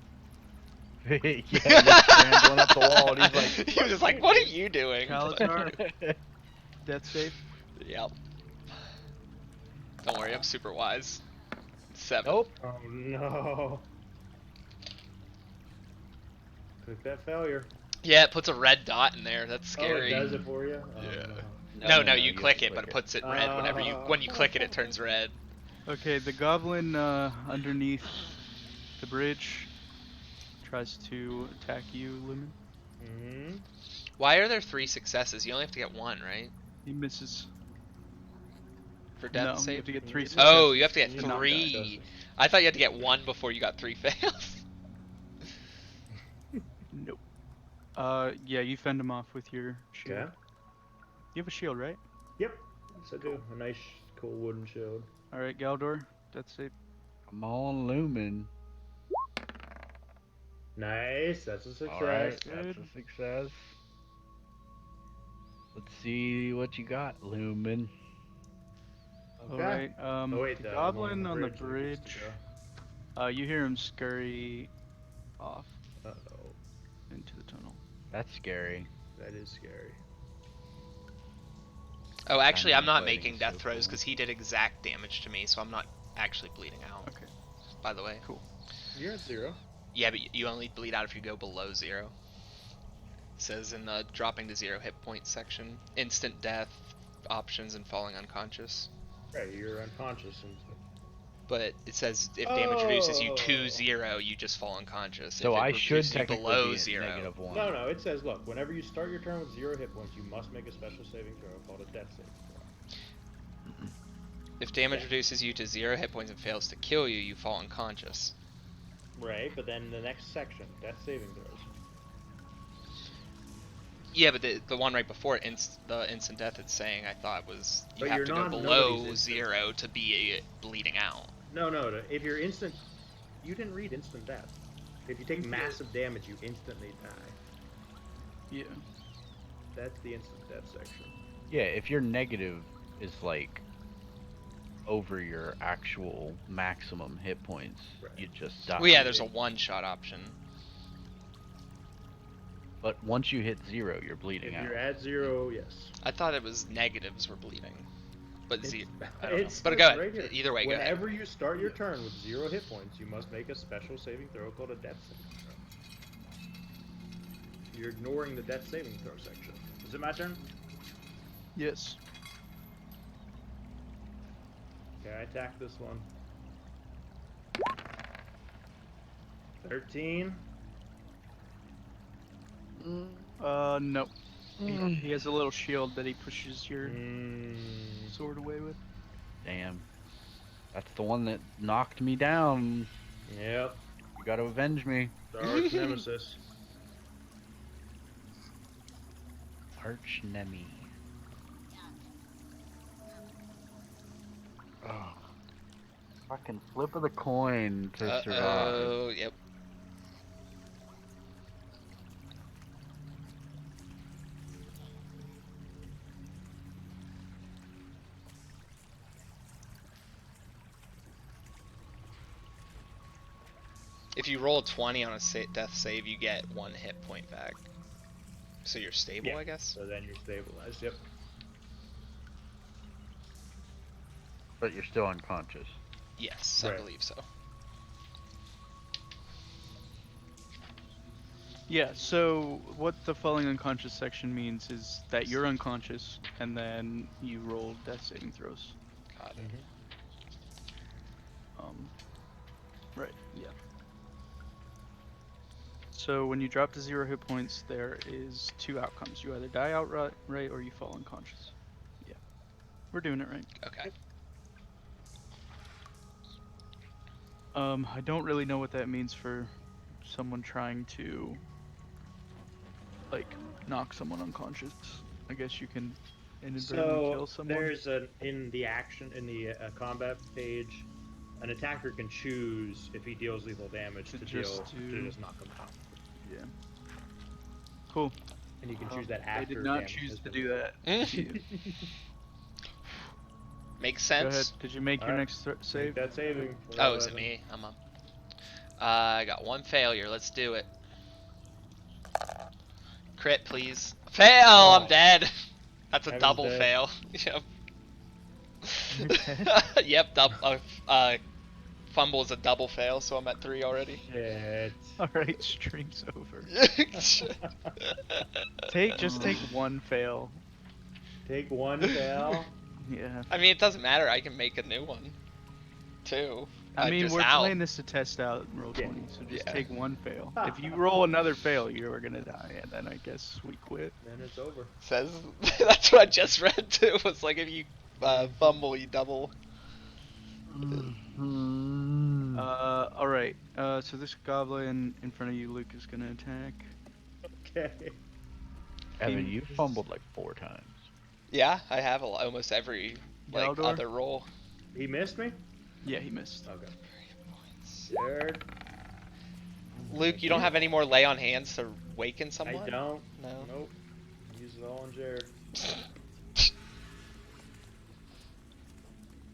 A: Yeah, he's scrambling up the wall, and he's like,
B: he was just like, "What are you doing?"
D: Calazar, death save.
B: Yep. Don't worry, I'm super wise. 7.
A: Nope.
C: Oh no. Click that failure.
B: Yeah, it puts a red dot in there. That's scary.
C: Oh, it does it for you? Oh,
B: Yeah.
C: no.
B: No, you
A: have to
B: click it, but it puts it red whenever when you click it, it turns red.
D: Okay, the goblin underneath the bridge tries to attack you, Lumen.
C: Mm-hmm.
B: Why are there 3 successes? You only have to get 1, right?
D: He misses.
B: For death
D: No, you
B: save?
D: have to get 3 successes.
B: Oh, you have to get
C: You knocked out
B: 3. I thought you had to get 1 before you got 3 fails.
D: Nope. Yeah, you fend him off with your shield.
C: Okay.
D: You have a shield, right?
C: Yep. Yes, I do. A nice, cool wooden shield.
D: Alright, Galdor, death save.
A: Come on, Lumen.
C: Nice. That's a success.
A: Alright, that's
D: Good.
A: a success. Let's see what you got, Lumen.
C: Okay.
D: Alright,
C: Oh wait,
D: the
C: the
D: goblin
C: one
D: on the
C: that gets to
D: bridge, you hear him scurry off
C: go. Uh-oh.
D: into the tunnel.
A: That's scary.
C: That is scary.
B: Oh, actually, I'm not
A: Dynamite
B: making
A: fighting
B: death
A: is so
B: throws
A: cool.
B: because he did exact damage to me, so I'm not actually bleeding out.
D: Okay.
B: By the way.
D: Cool.
C: You're at 0.
B: Yeah, but you only bleed out if you go below 0. It says in the dropping to 0 hit points section, instant death, options, and falling unconscious.
C: Right, you're unconscious. And...
B: But it says if damage reduces you
C: Oh.
B: to 0, you just fall unconscious.
A: So
B: if it
A: I should
B: reduces you
A: technically
B: below
A: be at
B: 0.
A: -1.
C: No, it says, look, whenever you start your turn with 0 hit points, you must make a special saving throw called a death saving throw.
B: If damage reduces you to 0 hit points and fails to kill you, you fall unconscious.
C: Right, but then the next section, death saving throws.
B: Yeah, but the one right before it, the instant death it's saying, I thought was you
C: But
B: have
C: you're
B: to go
C: not-
B: below
C: nobody's instant.
B: 0 to be bleeding out.
C: No, if you're instant... You didn't read instant death. If you take massive damage, you instantly die.
D: Yeah.
C: That's the instant death section.
A: Yeah, if your negative is like over your actual maximum hit points,
C: Right.
A: you just die.
B: Well, yeah, there's a one-shot option.
A: But once you hit 0, you're bleeding
C: If
A: out.
C: you're at 0, yes.
B: I thought it was negatives were bleeding. But
C: It's-
B: I don't know.
C: it's
B: But go ahead.
C: right here.
B: Either way, go ahead.
C: Whenever you start your turn with 0 hit points, you must make a special saving throw called a death saving throw. You're ignoring the death saving throw section. Is it my turn?
D: Yes.
C: Okay, I attack this one. 13.
D: No. He has a little shield that he pushes your sword away with.
A: Damn. That's the one that knocked me down.
C: Yep.
A: You gotta avenge me.
C: The arch nemesis.
A: Arch Nemi. Oh. Fucking flip of the coin to survive.
B: Oh, yep. If you roll a 20 on a death save, you get 1 hit point back. So you're stable,
C: Yeah.
B: I guess?
C: So then you're stabilized. Yep.
A: But you're still unconscious.
B: Yes, I
C: Right.
B: believe so.
D: Yeah, so what the falling unconscious section means is that you're unconscious, and then you roll death saving throws.
B: Got it.
D: Right, yeah. So when you drop to 0 hit points, there is 2 outcomes. You either die outright, right, or you fall unconscious. Yeah. We're doing it right.
B: Okay.
D: I don't really know what that means for someone trying to, like, knock someone unconscious. I guess you can inadvertently kill
C: So
D: someone.
C: there's in the combat page, an attacker can choose if he deals lethal damage
D: To
C: to
D: just
C: knock him out,
D: Yeah. Cool.
C: and you can choose that after.
D: They did not
C: damage
D: choose
C: has
D: to
C: been
D: do
C: dealt.
D: that. You.
B: Makes
D: Go ahead.
B: sense.
D: Did you make your
C: Alright.
D: next
C: Make
D: save?
C: that saving.
B: Oh, is it me? I'm up. I got 1 failure. Let's do it. Crit, please. Fail!
C: Oh.
B: I'm dead. That's a
C: Evan's
B: double
C: dead.
B: fail. Yep.
D: You're dead?
B: Yep. Fumble is a double fail, so I'm at 3 already.
C: Shit.
D: Alright, stream's over. Just take 1 fail.
C: Take 1 fail.
D: Yeah.
B: I mean, it doesn't matter. I can make a new one, too.
D: I mean,
B: just
D: we're
B: out.
D: playing this to test out roll
C: Yeah.
D: 20, so just
B: Yeah.
D: take 1 fail. If you roll another fail, you are gonna die, and then I guess we quit.
C: Then it's over.
B: Says that's what I just read too. It's like if you fumble, you double.
D: Alright. So this goblin in front of you, Luke, is gonna attack.
C: Okay.
A: Evan, you fumbled like 4 times.
B: Yeah, I have almost every
D: Galdor?
B: other roll.
C: He missed me.
D: Yeah, he missed.
C: Okay. Jared.
B: Luke, you don't have any more lay on hands to waken someone?
C: I don't.
B: No.
C: Nope. Use it all on Jared.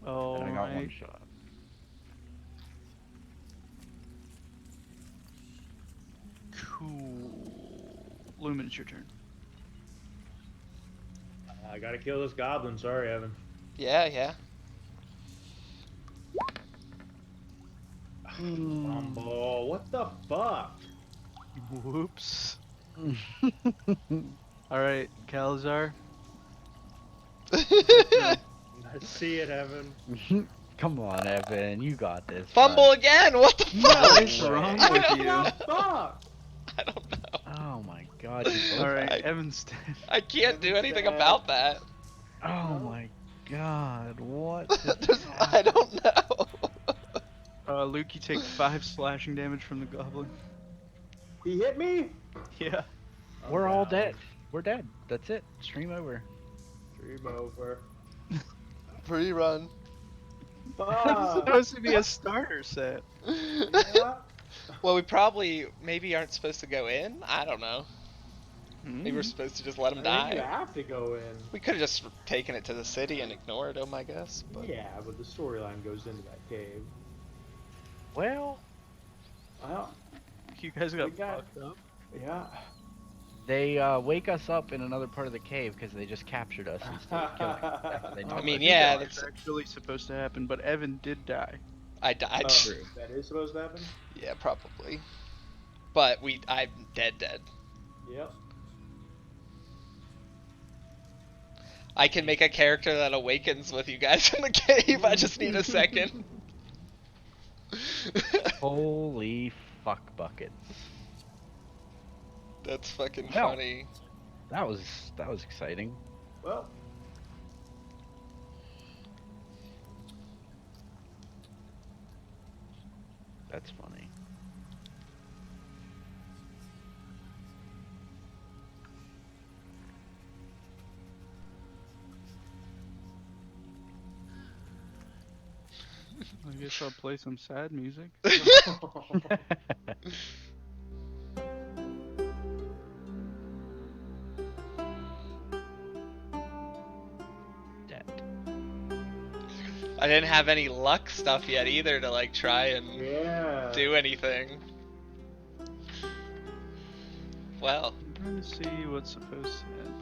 D: Oh,
A: And I got 1
D: right.
A: shot.
D: Cool. Lumen, it's your turn.
C: I gotta kill this goblin. Sorry, Evan.
B: Yeah.
C: Fumble. What the fuck?
D: Whoops. Alright, Calazar.
C: I see it, Evan.
A: Come on, Evan, you got this.
B: Fumble again! What the fuck?
D: What is wrong with you?
C: Fuck.
B: I don't know.
A: Oh my god, you both.
D: Alright,
B: I-
D: Evan's dead.
B: I can't do
C: Evan's
B: anything
C: dead.
B: about that.
A: Oh my god, what?
B: I don't know.
D: Luke, you take 5 slashing damage from the goblin.
C: He hit me.
D: Yeah.
A: We're all
C: down.
A: dead. We're dead. That's it. Stream over.
C: Stream over.
B: Pre-run.
D: It's
C: Fuck.
D: supposed to be a starter set.
C: Yeah.
B: Well, we probably maybe aren't supposed to go in. I don't know. Maybe we're
D: Mm.
B: supposed to just let him
C: I think you
B: die.
C: have to go in.
B: We could have just taken it to the city and ignored him, I guess. But
C: Yeah, but the storyline goes into that cave.
A: Well,
C: Well,
D: You guys got
C: We got-
D: fucked up.
C: yeah.
A: They wake us up in another part of the cave because they just captured us instead of killing us after they
B: I
A: knocked
B: mean,
A: us
B: yeah,
A: down.
B: that's
D: actually supposed to happen, but Evan did die.
B: I died.
C: Oh,
A: True.
C: that is supposed to happen?
B: Yeah, probably. But I'm dead.
C: Yep.
B: I can make a character that awakens with you guys in the cave. I just need a second.
A: Holy fuck buckets.
B: That's fucking
A: Well.
B: funny.
A: That was exciting.
C: Well,
A: That's funny.
D: I guess I'll play some sad music.
A: Dead.
B: I didn't have any luck stuff yet either to like try and
C: yeah.
B: do anything. Well,
D: I'm trying to see what's supposed to happen.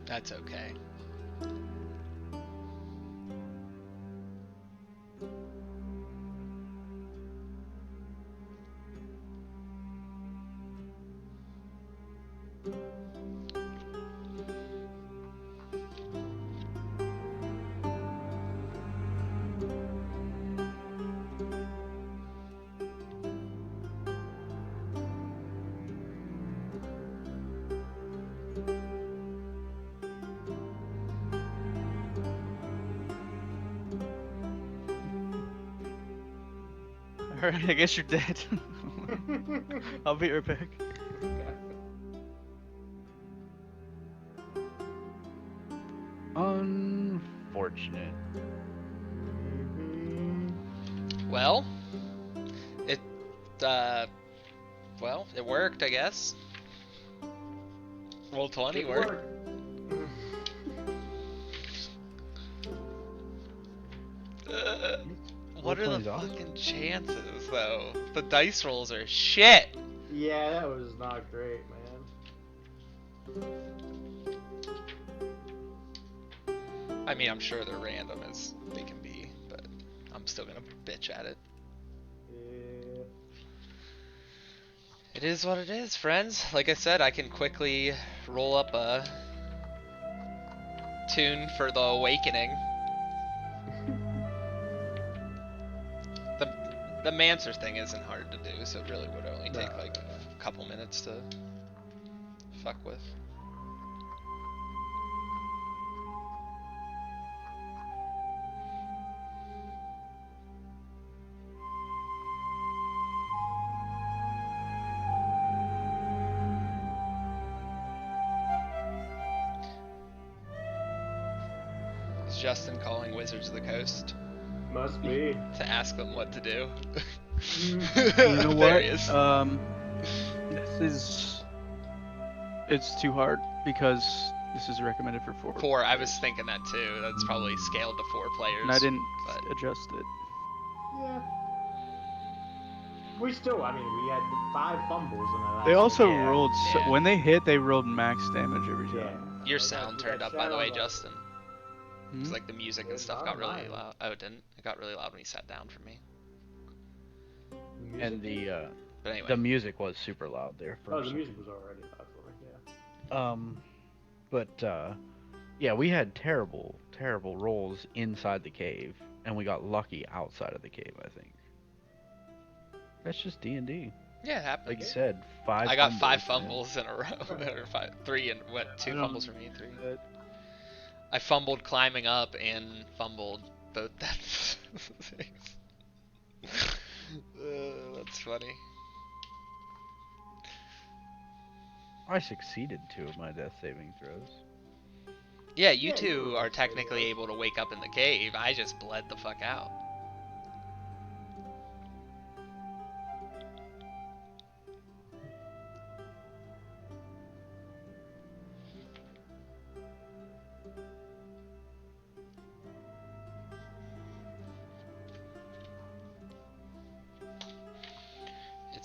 B: that's okay.
D: Alright, I guess you're dead. I'll be right back.
A: Unfortunate.
B: Well, it well, it worked, I guess. Roll 20
C: It
B: worked.
C: worked.
B: What are
A: Roll
B: the
A: 20's awesome.
B: fucking chances, though? The dice rolls are shit.
C: Yeah, that was not great, man.
B: I mean, I'm sure they're random as they can be, but I'm still gonna bitch at it.
C: Yeah.
B: It is what it is, friends. Like I said, I can quickly roll up a tune for the awakening. The Mancer thing isn't hard to do, so it really would only take
C: No,
B: like
C: no, no.
B: a couple minutes to fuck with. Is Justin calling Wizards of the Coast
C: Must be.
B: to ask them what to do?
D: You know
B: There
D: what?
B: he is.
D: It's too hard because this is recommended for 4.
B: 4, I was thinking that too. That's probably scaled to 4 players.
D: And I didn't
B: but
D: adjust it.
C: Yeah. We still, I mean, we had 5 fumbles in our last
D: They also
C: game.
D: rolled,
B: yeah.
D: when they hit, they rolled max damage every
C: Yeah.
D: time.
B: Your
C: We
B: sound
C: got
B: turned up, by the
C: shadow
B: way,
C: on.
B: Justin.
D: Hmm?
B: It's like the music and
C: It's
B: stuff
C: not
B: got really
C: mine.
B: loud. Oh, it didn't. It got really loud when he sat down for me.
A: And the
B: But anyway,
A: the music was super loud there for
C: Oh,
A: a
C: the
A: second.
C: music was already loud for me, yeah.
A: But yeah, we had terrible rolls inside the cave, and we got lucky outside of the cave. I think that's just D&D.
B: yeah, it happened.
A: Like you said, 5.
B: I got 5
A: man.
B: fumbles in a row, or 3 and what? 2
D: I don't
B: fumbles for me, 3.
D: But
B: I fumbled climbing up and fumbled both death things. That's funny.
A: I succeeded 2 of my death saving throws.
B: Yeah, you
C: Yeah,
B: two
C: you
B: are
C: were
B: technically
C: okay.
B: able to wake up in the cave. I just bled the fuck out.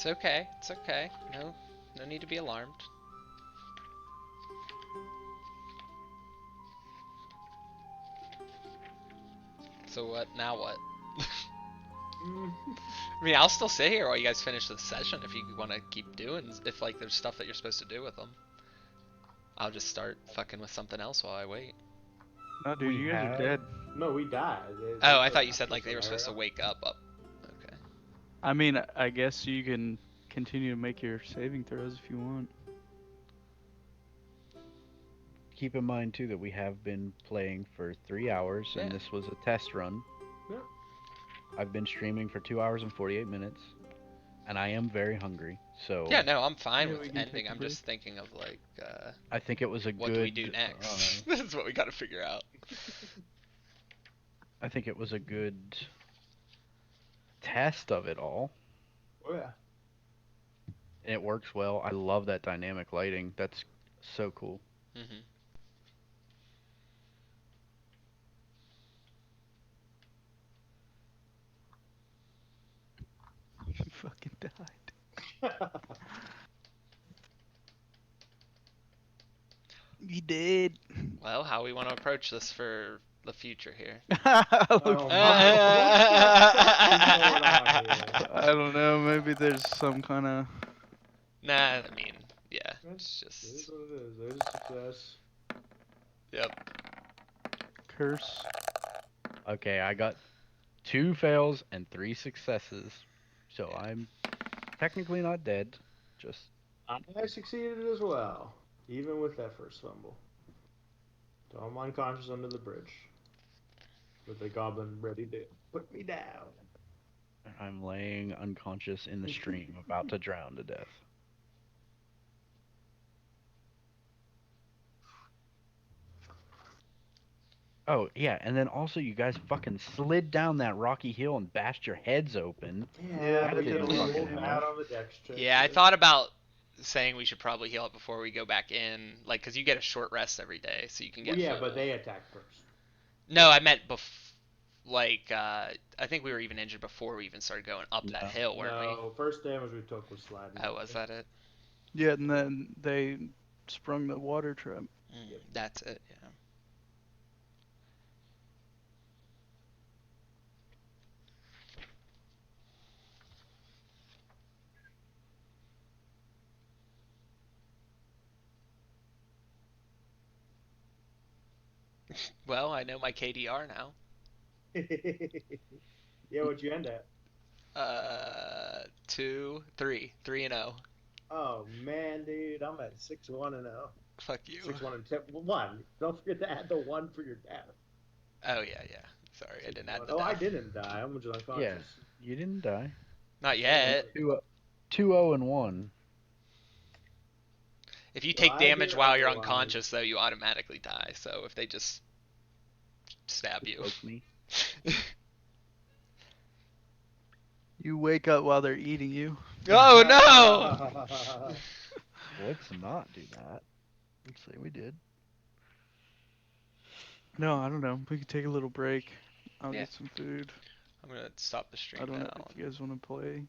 B: It's okay. It's okay. No need to be alarmed. So what? Now what? I mean, I'll still sit here while you guys finish the session if you want to keep doing. If like there's stuff that you're supposed to do with them, I'll just start fucking with something else while I wait.
D: No, dude,
F: We
D: you guys are
F: have-
D: dead.
C: No, we died.
B: Oh, I thought you said like they were supposed to wake up. Okay.
D: I mean, I guess you can continue to make your saving throws if you want.
A: Keep in mind too that we have been playing for 3 hours, and
B: Yeah.
A: this was a test run.
C: Yeah.
A: I've been streaming for 2 hours and 48 minutes, and I am very hungry. So
B: Yeah, no, I'm fine
D: Yeah, we
B: with
D: can
B: ending.
D: take a
B: I'm just thinking of like,
A: I think it was a
B: what
A: good.
B: do we do next? That's what we got to figure out.
A: I think it was a good test of it all,
C: Oh yeah.
A: and it works well. I love that dynamic lighting. That's so cool.
B: Hmm.
D: You fucking died. You did.
B: Well, how we want to approach this for the future here?
C: Oh my! What the fuck is going on here?
D: I don't know. Maybe there's some kind of.
B: Nah, I mean, yeah, it's
C: It is
B: just,
C: what it is. There's a success.
B: yep.
D: Curse.
A: Okay, I got 2 fails and 3 successes, so I'm technically not dead. Just
C: I succeeded as well, even with that first fumble. So I'm unconscious under the bridge, with the goblin ready to put me down.
A: I'm laying unconscious in the stream, about to drown to death. Oh, yeah, and then also you guys fucking slid down that rocky hill and bashed your heads open.
C: Yeah,
A: That
C: we
A: didn't
C: did a
A: fucking
C: little
A: help.
C: bad on the dex check.
B: Yeah, I thought about saying we should probably heal up before we go back in, like, cause you get a short rest every day, so you can get.
C: Well, yeah,
B: full.
C: but they attacked first.
B: No, I meant like, I think we were even injured before we even started going up that
A: No.
B: hill, weren't we?
C: No, first damage we took was sliding.
B: Oh, was that it?
D: Yeah, and then they sprung the water trap.
B: That's it. Yeah. Well, I know my KDR now.
C: Yeah, what'd you end at?
B: 2, 3, 3-0.
C: Oh man, dude, I'm at 6-1-0.
B: Fuck you.
C: 6-1-1. Don't forget to add the 1 for your death.
B: Oh yeah. Sorry, I didn't add the.
C: Oh, I
B: death.
C: didn't die. I'm just unconscious.
A: Yeah, you didn't die.
B: Not yet.
A: 2-0 and 1.
B: If you
C: Well,
B: take
C: I
B: damage
C: did
B: while you're
C: otherwise.
B: unconscious, though, you automatically die. So if they just stab you.
A: Poke me.
D: You wake up while they're eating you.
B: Oh no!
A: Let's not do that. Let's say we did.
D: No, I don't know. We could take a little break. I'll
B: Yeah.
D: get some food.
B: I'm gonna stop the stream
D: I don't know
B: now.
D: if you guys want to play.